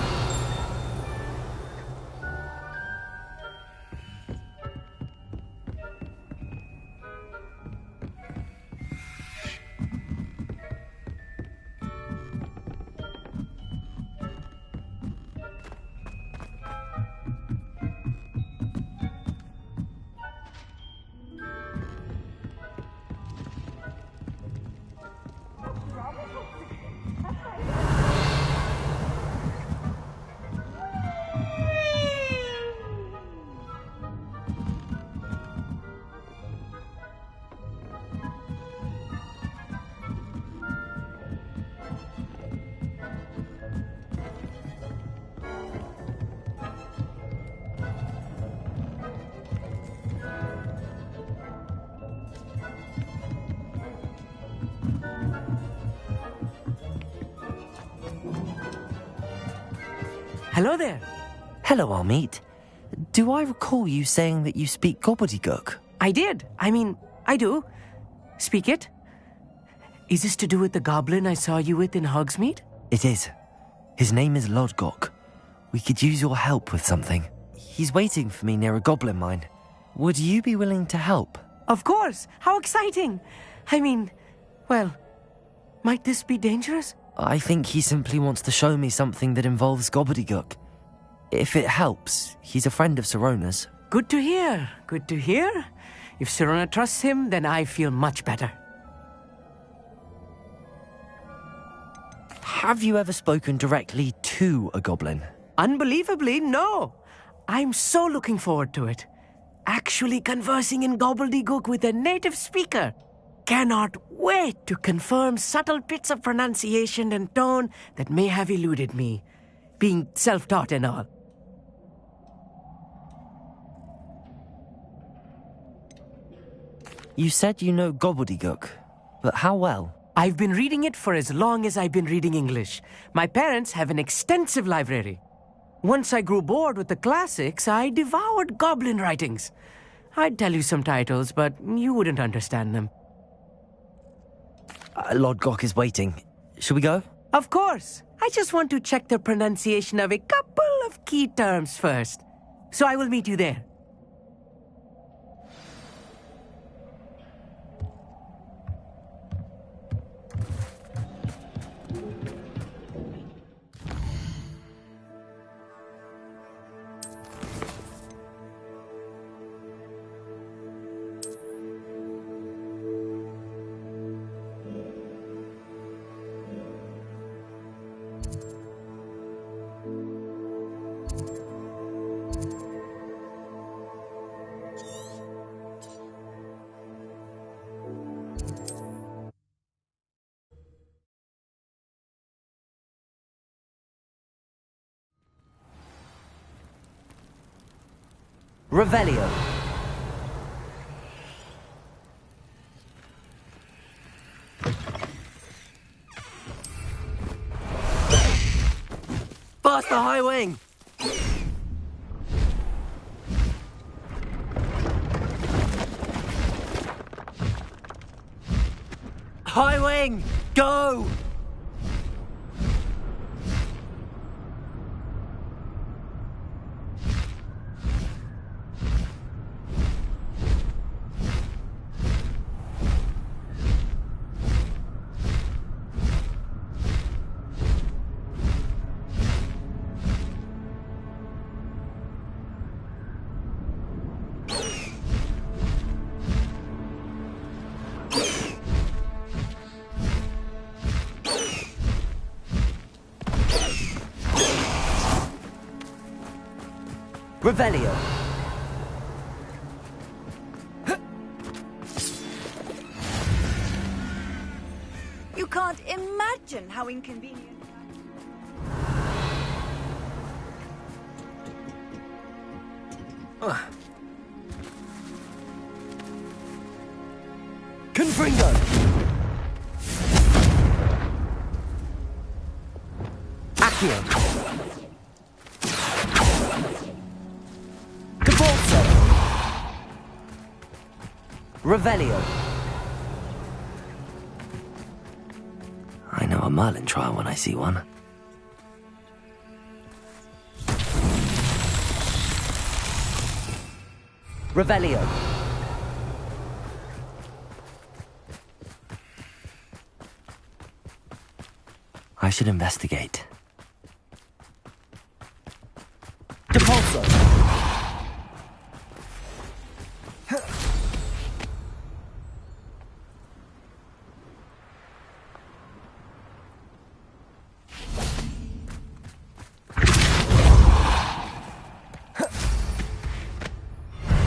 Hello there. Hello, Armeet. Do I recall you saying that you speak gobbledygook? I did. I do. Speak it. Is this to do with the goblin I saw you with in Hogsmeade? It is. His name is Lodgok. We could use your help with something. He's waiting for me near a goblin mine. Would you be willing to help? Of course. How exciting. Well, might this be dangerous? I think he simply wants to show me something that involves gobbledygook. If it helps, he's a friend of Sirona's. Good to hear. Good to hear. If Sirona trusts him, then I feel much better. Have you ever spoken directly to a goblin? Unbelievably, no. I'm so looking forward to it. Actually conversing in gobbledygook with a native speaker. Cannot wait to confirm subtle bits of pronunciation and tone that may have eluded me, being self-taught and all. You said you know gobbledygook, but how well? I've been reading it for as long as I've been reading English. My parents have an extensive library. Once I grew bored with the classics, I devoured goblin writings. I'd tell you some titles, but you wouldn't understand them. Lord Gok is waiting. Shall we go? Of course. I just want to check the pronunciation of a couple of key terms first. So I will meet you there. Revelio. Past the high wing! High wing! Go! Revelio. You can't imagine how inconvenient. Confringo. Accio. Cabalso. Revelio. I know a Merlin trial when I see one. Revelio. I should investigate. Depulso.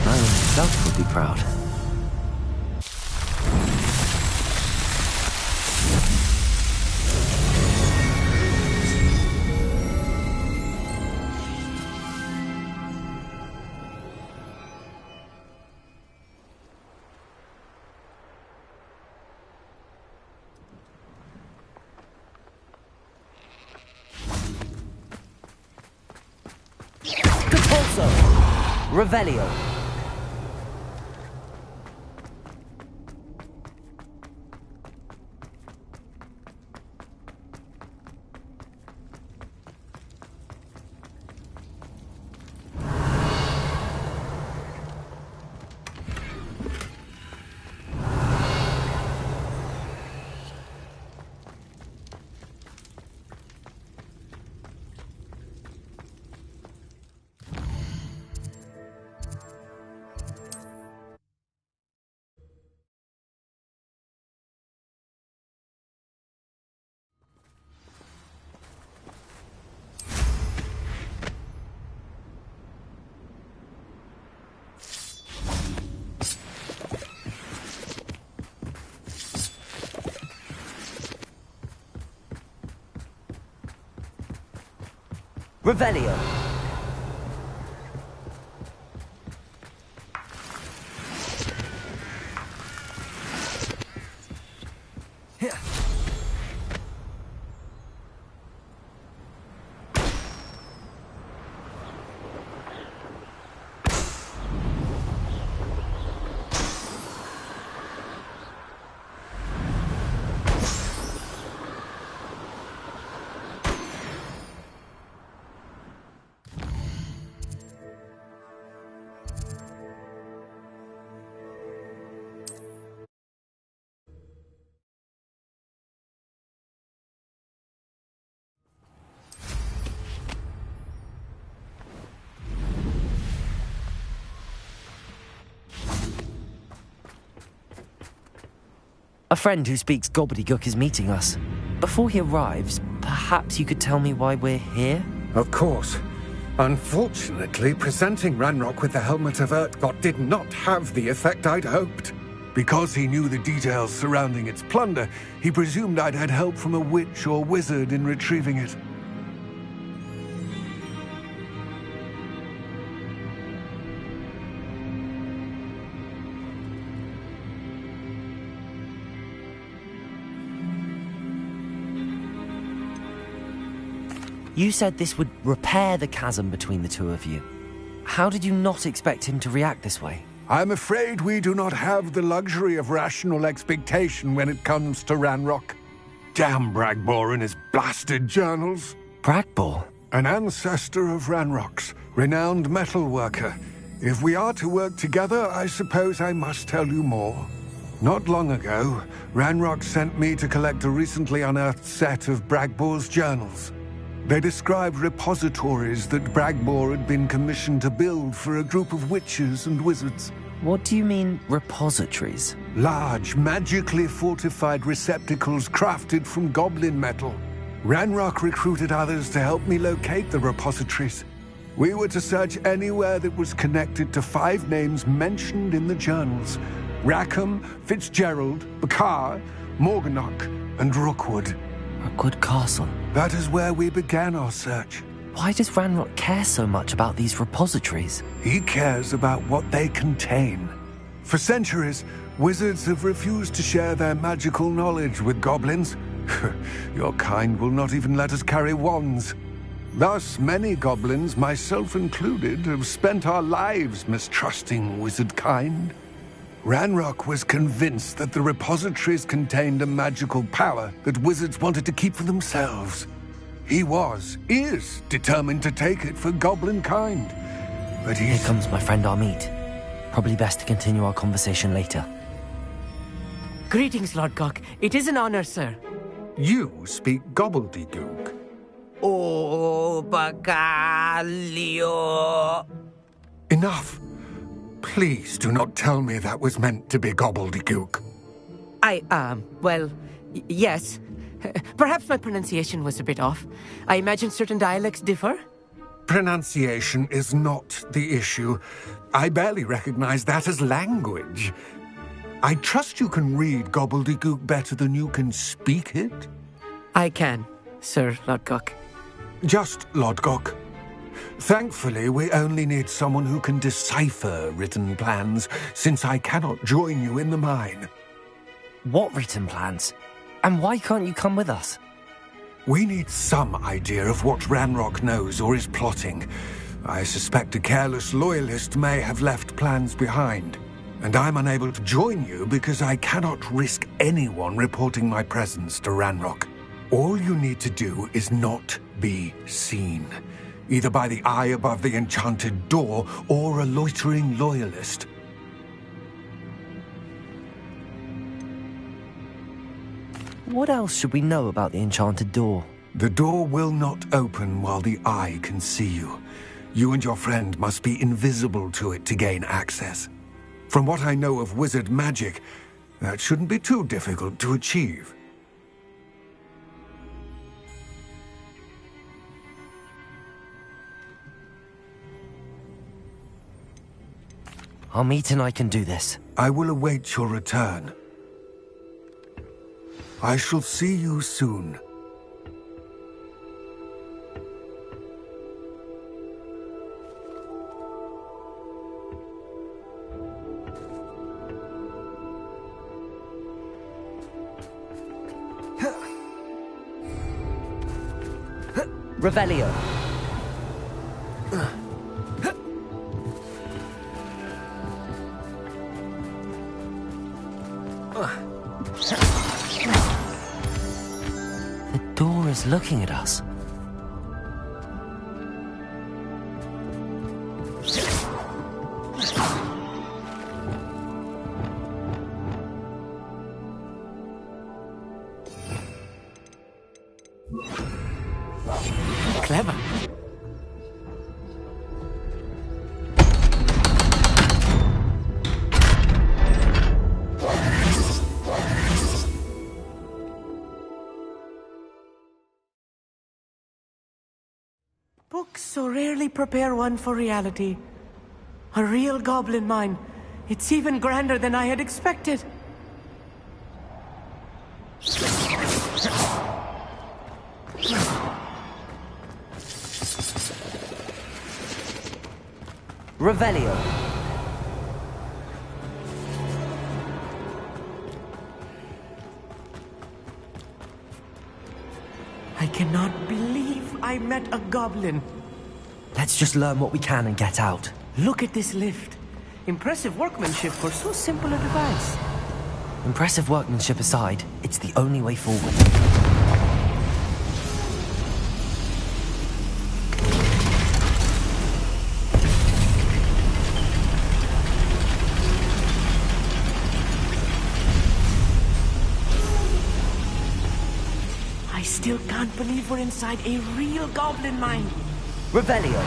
Merlin himself would be proud. Revelio. Revelio. friend who speaks gobbledygook is meeting us. Before he arrives, perhaps you could tell me why we're here? Of course. Unfortunately, presenting Ranrock with the Helmet of Urtkot did not have the effect I'd hoped. Because he knew the details surrounding its plunder, he presumed I'd had help from a witch or wizard in retrieving it. You said this would repair the chasm between the two of you. How did you not expect him to react this way? I'm afraid we do not have the luxury of rational expectation when it comes to Ranrock. Damn Bragbor and his blasted journals. Bragbor? An ancestor of Ranrock's, renowned metal worker. If we are to work together, I suppose I must tell you more. Not long ago, Ranrock sent me to collect a recently unearthed set of Bragbor's journals. They described repositories that Bragbor had been commissioned to build for a group of witches and wizards. What do you mean, repositories? Large, magically fortified receptacles crafted from goblin metal. Ranrock recruited others to help me locate the repositories. We were to search anywhere that was connected to 5 names mentioned in the journals: Rackham, Fitzgerald, Bakar, Morganach, and Rookwood. Rookwood Castle. That is where we began our search. Why does Ranrock care so much about these repositories? He cares about what they contain. For centuries, wizards have refused to share their magical knowledge with goblins. Your kind will not even let us carry wands. Thus, many goblins, myself included, have spent our lives mistrusting wizard kind. Ranrock was convinced that the repositories contained a magical power that wizards wanted to keep for themselves. He is determined to take it for goblin kind. But Here comes my friend Amit. Probably best to continue our conversation later. Greetings, Lord Cock. It is an honor, sir. You speak gobbledygook. Oh, Bagalio. Enough. Please do not tell me that was meant to be gobbledygook. Yes. Perhaps my pronunciation was a bit off. I imagine certain dialects differ. Pronunciation is not the issue. I barely recognize that as language. I trust you can read gobbledygook better than you can speak it? I can, Sir Lodgok. Just Lodgok. Thankfully, we only need someone who can decipher written plans, since I cannot join you in the mine. What written plans? And why can't you come with us? We need some idea of what Ranrock knows or is plotting. I suspect a careless loyalist may have left plans behind. And I'm unable to join you because I cannot risk anyone reporting my presence to Ranrock. All you need to do is not be seen, either by the eye above the enchanted door or a loitering loyalist. What else should we know about the enchanted door? The door will not open while the eye can see you. You and your friend must be invisible to it to gain access. From what I know of wizard magic, that shouldn't be too difficult to achieve. Amit and I can do this. I will await your return. I shall see you soon. Revelio. The door is looking at us. Clever. Books so rarely prepare one for reality. A real goblin mine. It's even grander than I had expected. Revelio. I cannot believe I met a goblin. Let's just learn what we can and get out. Look at this lift. Impressive workmanship for so simple a device. Impressive workmanship aside, it's the only way forward. I still can't believe we're inside a real goblin mine. Revelio.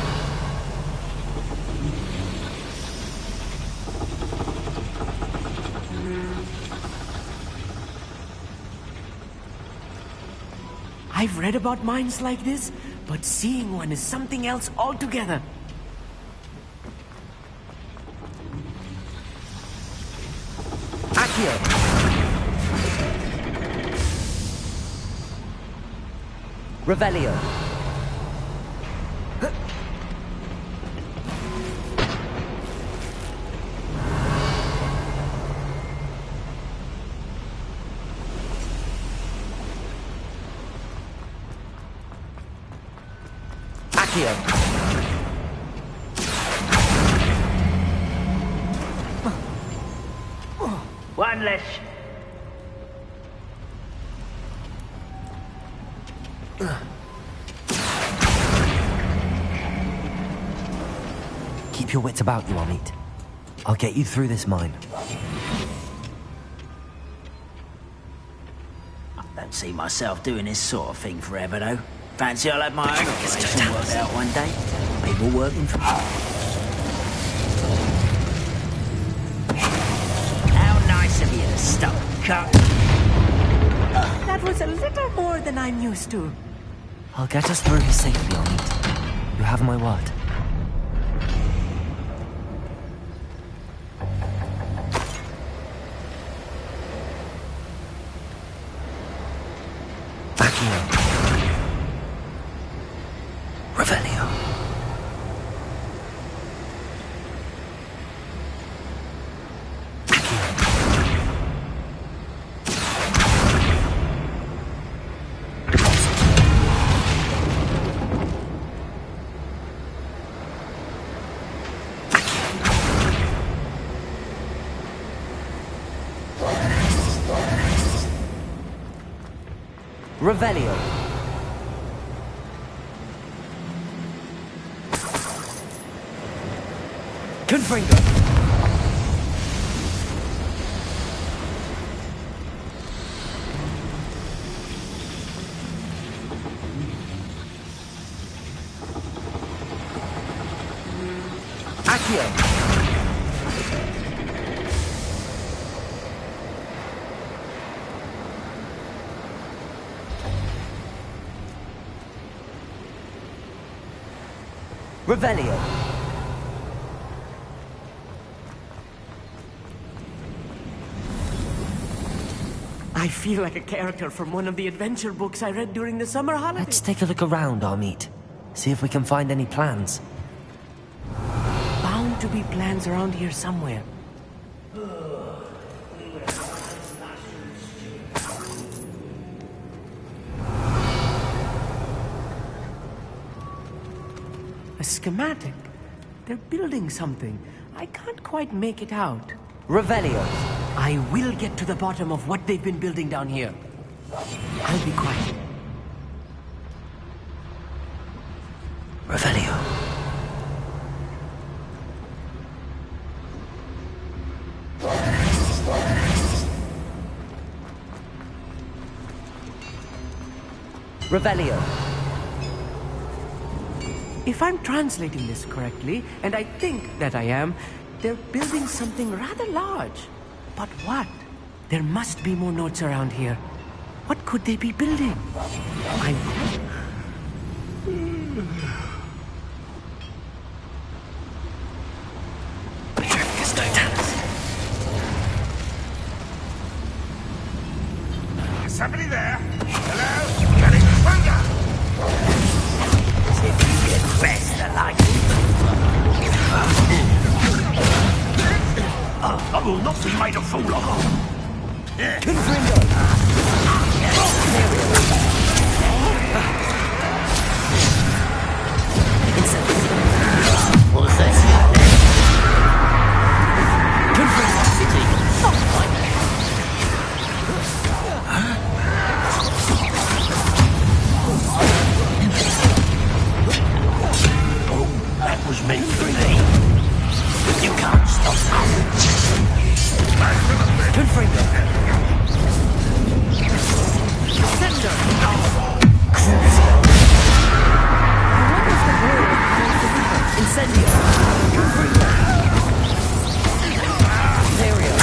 I've read about mines like this, but seeing one is something else altogether. Accio. Revelio. Accio. One less. Keep your wits about you, Amit. I'll get you through this mine. I don't see myself doing this sort of thing forever, though. Fancy I'll have my own operation worked out one day. People working from home. How nice of you to stop, cut. That was a little more than I'm used to. I'll get us through here safely, Amit. You have my word. Revelio. Revelio. Confringo. Accio. Revelio. I feel like a character from one of the adventure books I read during the summer holidays. Let's take a look around, Amit. See if we can find any plans. Bound to be plans around here somewhere. A schematic. They're building something. I can't quite make it out. Revelio. I will get to the bottom of what they've been building down here. I'll be quiet. Revelio. Revelio. If I'm translating this correctly, and I think that I am, they're building something rather large. But what? There must be more notes around here. What could they be building? will not be made a fool of. What's this? That was meant for me. You can't stop me. Good finger. Center. Incendio. Good finger. Stereo.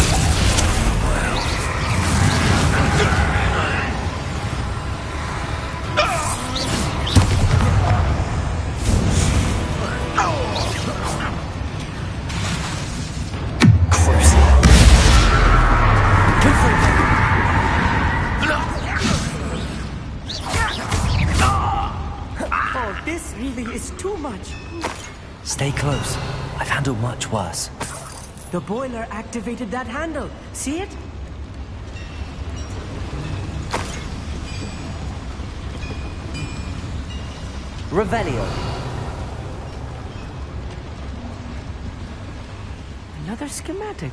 Oh, this really is too much. Stay close. I've handled much worse. The boiler activated that handle. See it? Revelio. Another schematic.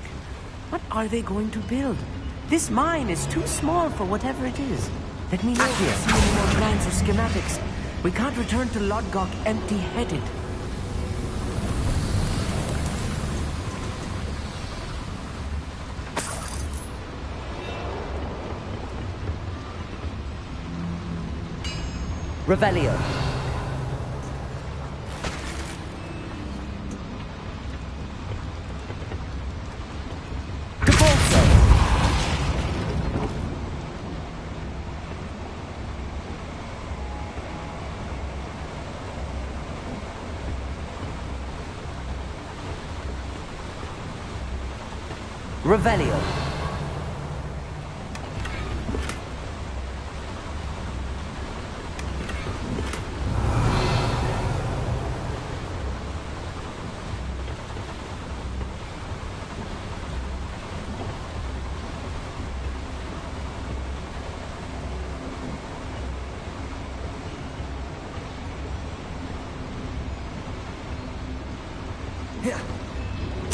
What are they going to build? This mine is too small for whatever it is. Let me know if you see any more plans or schematics. We can't return to Lodgok empty-headed. Revelio. Revelio.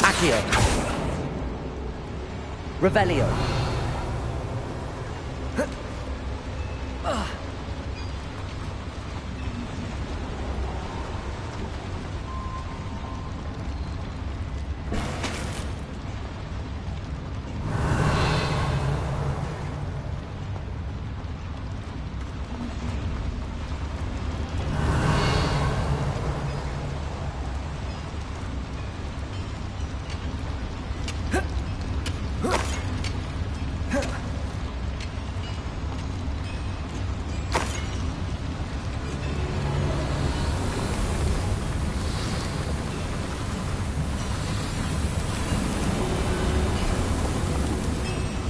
Accio. Revelio.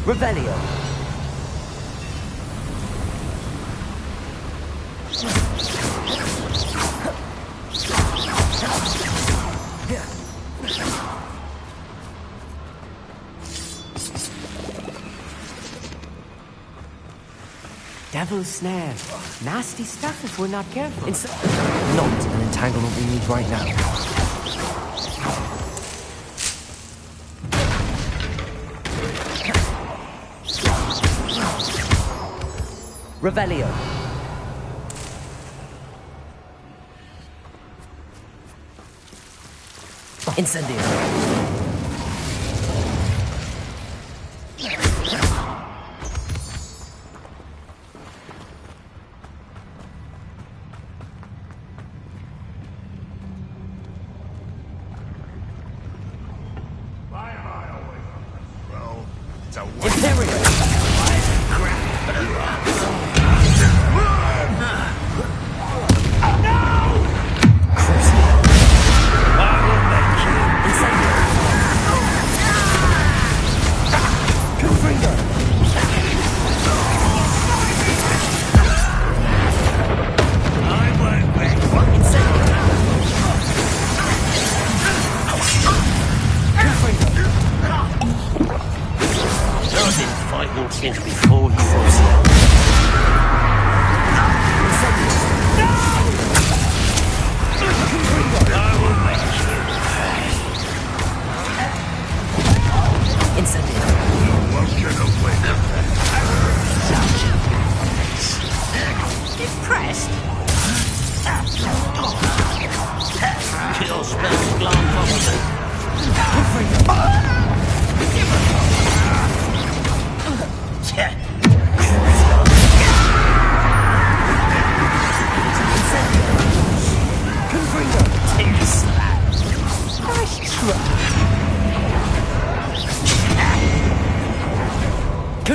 Revelio. Devil's snare. Nasty stuff if we're not careful. Not an entanglement we need right now. Revelio. Incendio.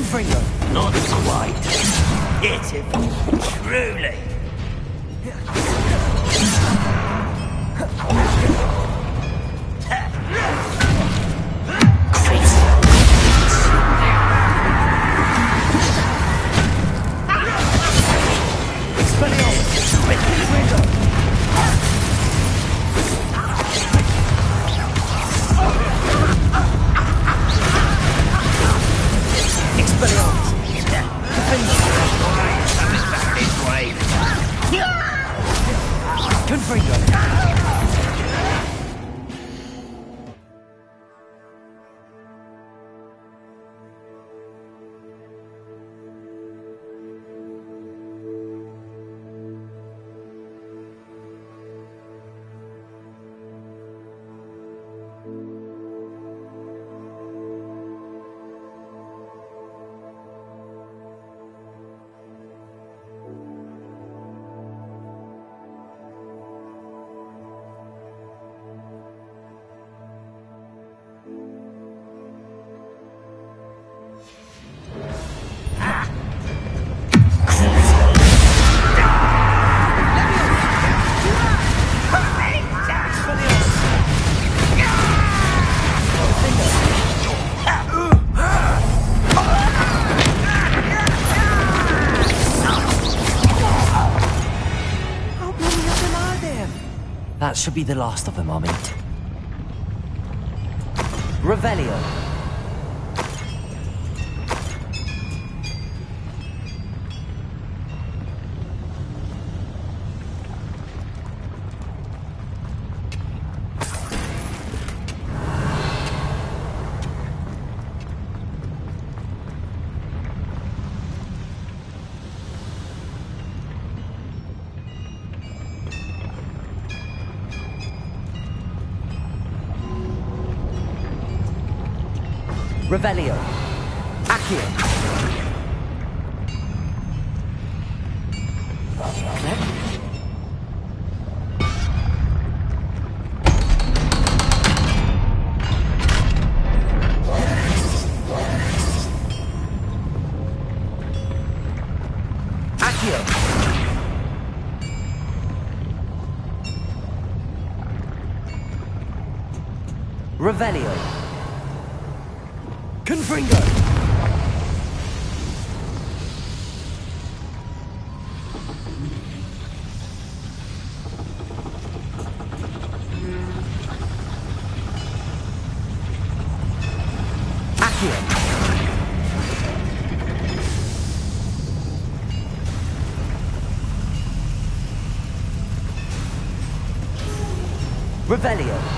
Confringo. Not quite. Pitiful. Truly. That should be the last of them, Amit. Revelio. Revelio. Accio. Accio. Revelio. Confringo! Accio. Revelio.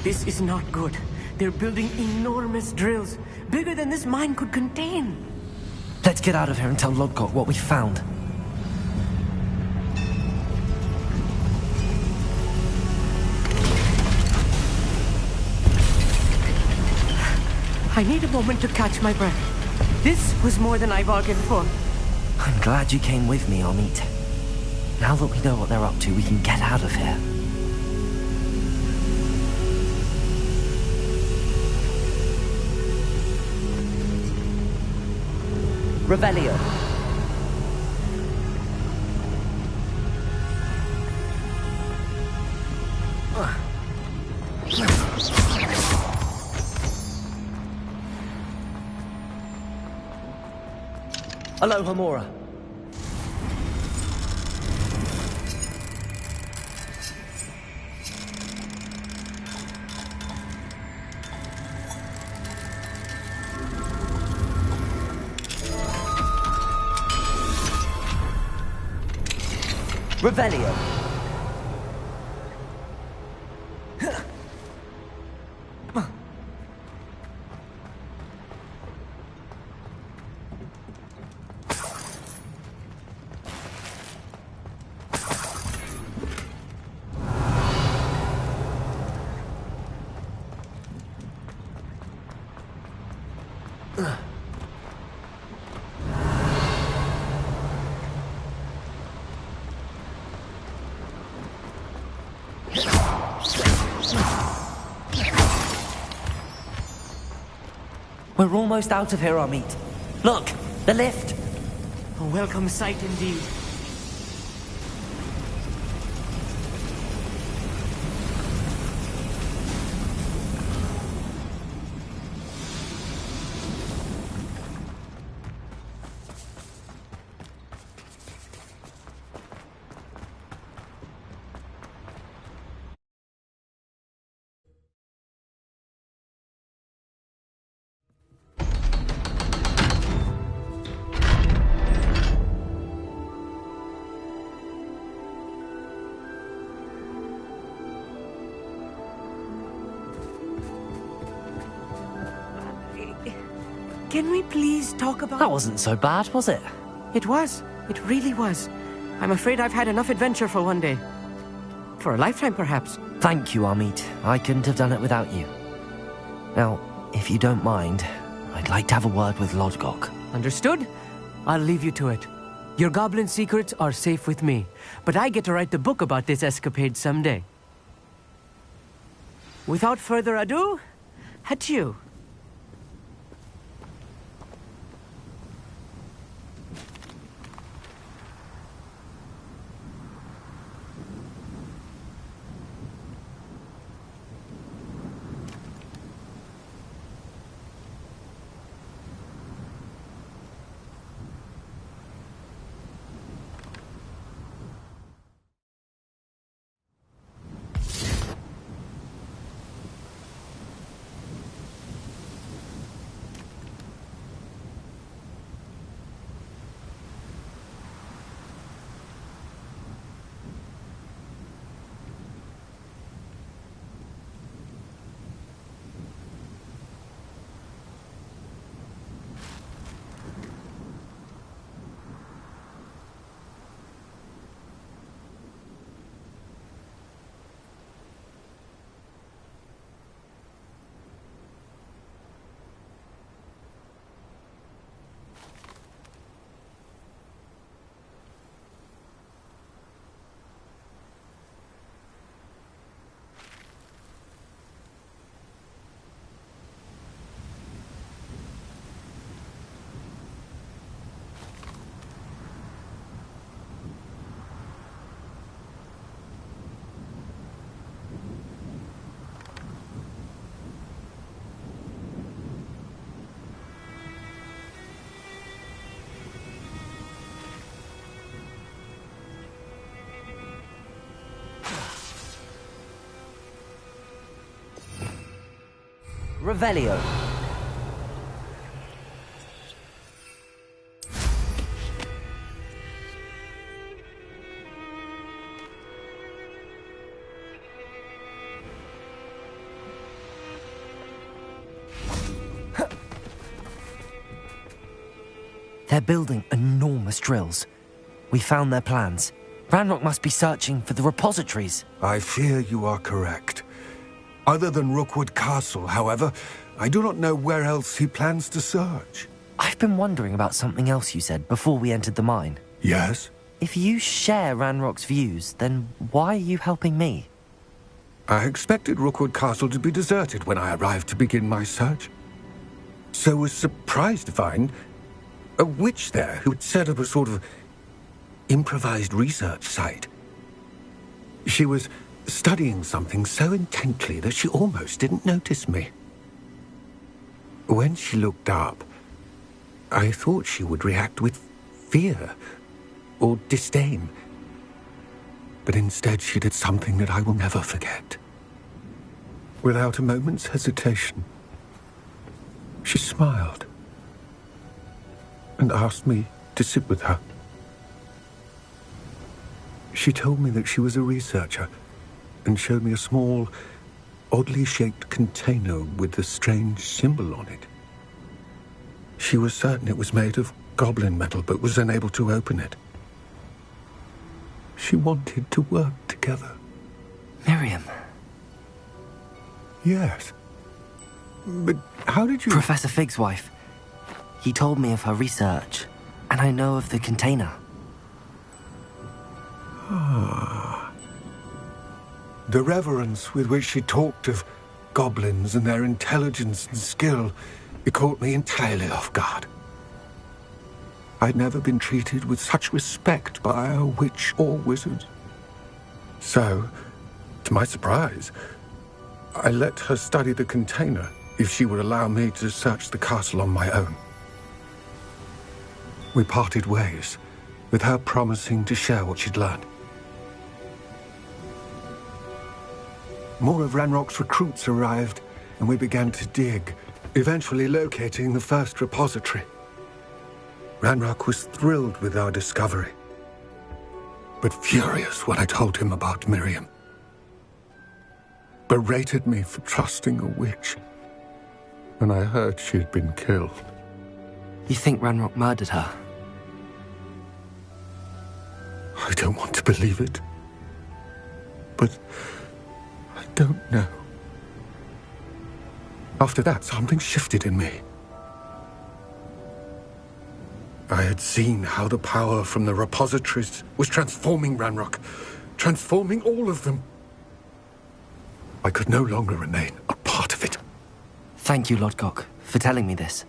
This is not good. They're building enormous drills, bigger than this mine could contain. Let's get out of here and tell Lodgok what we found. I need a moment to catch my breath. This was more than I bargained for. I'm glad you came with me, Amit. Now that we know what they're up to, we can get out of here. Revelio. Aloha Mora. Revelio. We're almost out of here, Amit. Look, the lift. A welcome sight indeed. Can we please talk about... That wasn't so bad, was it? It was. It really was. I'm afraid I've had enough adventure for one day. For a lifetime, perhaps. Thank you, Amit. I couldn't have done it without you. Now, if you don't mind, I'd like to have a word with Lodgok. Understood? I'll leave you to it. Your goblin secrets are safe with me, but I get to write the book about this escapade someday. Without further ado, adieu. Revelio. They're building enormous drills. We found their plans. Ranrock must be searching for the repositories. I fear you are correct. Other than Rookwood Castle, however, I do not know where else he plans to search. I've been wondering about something else you said before we entered the mine. Yes? If you share Ranrock's views, then why are you helping me? I expected Rookwood Castle to be deserted when I arrived to begin my search. So was surprised to find a witch there who had set up a sort of improvised research site. She was studying something so intently that she almost didn't notice me. When she looked up, I thought she would react with fear or disdain. But instead she did something that I will never forget. Without a moment's hesitation, she smiled and asked me to sit with her. She told me that she was a researcher and showed me a small, oddly shaped container with a strange symbol on it. She was certain it was made of goblin metal, but was unable to open it. She wanted to work together. Miriam. Yes. But how did you... Professor Fig's wife. He told me of her research, and I know of the container. Ah. The reverence with which she talked of goblins and their intelligence and skill, it caught me entirely off guard. I'd never been treated with such respect by a witch or wizard. So, to my surprise, I let her study the container if she would allow me to search the castle on my own. We parted ways, with her promising to share what she'd learned. More of Ranrock's recruits arrived, and we began to dig, eventually locating the first repository. Ranrock was thrilled with our discovery, but furious when I told him about Miriam. Berated me for trusting a witch when I heard she had been killed. You think Ranrock murdered her? I don't want to believe it, but I don't know. After that, something shifted in me. I had seen how the power from the repositories was transforming Ranrock, transforming all of them. I could no longer remain a part of it. Thank you, Lodgok, for telling me this.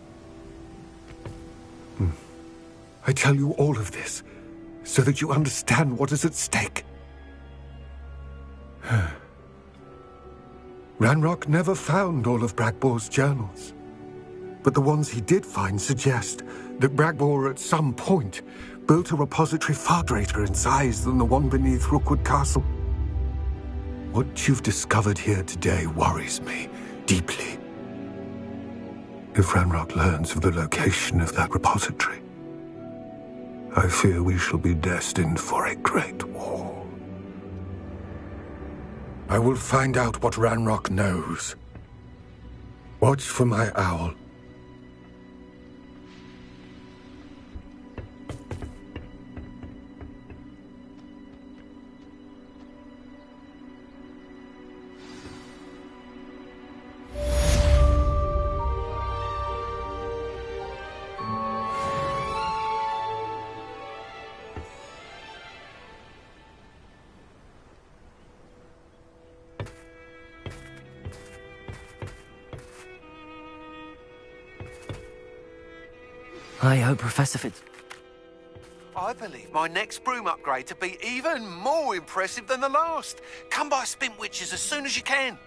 I tell you all of this so that you understand what is at stake. Ranrock never found all of Bragbor's journals, but the ones he did find suggest that Bragbor at some point built a repository far greater in size than the one beneath Rookwood Castle. What you've discovered here today worries me deeply. If Ranrock learns of the location of that repository, I fear we shall be destined for a great war. I will find out what Ranrock knows. Watch for my owl. I hope Professor Fitz... I believe my next broom upgrade to be even more impressive than the last. Come by Spint Witches as soon as you can.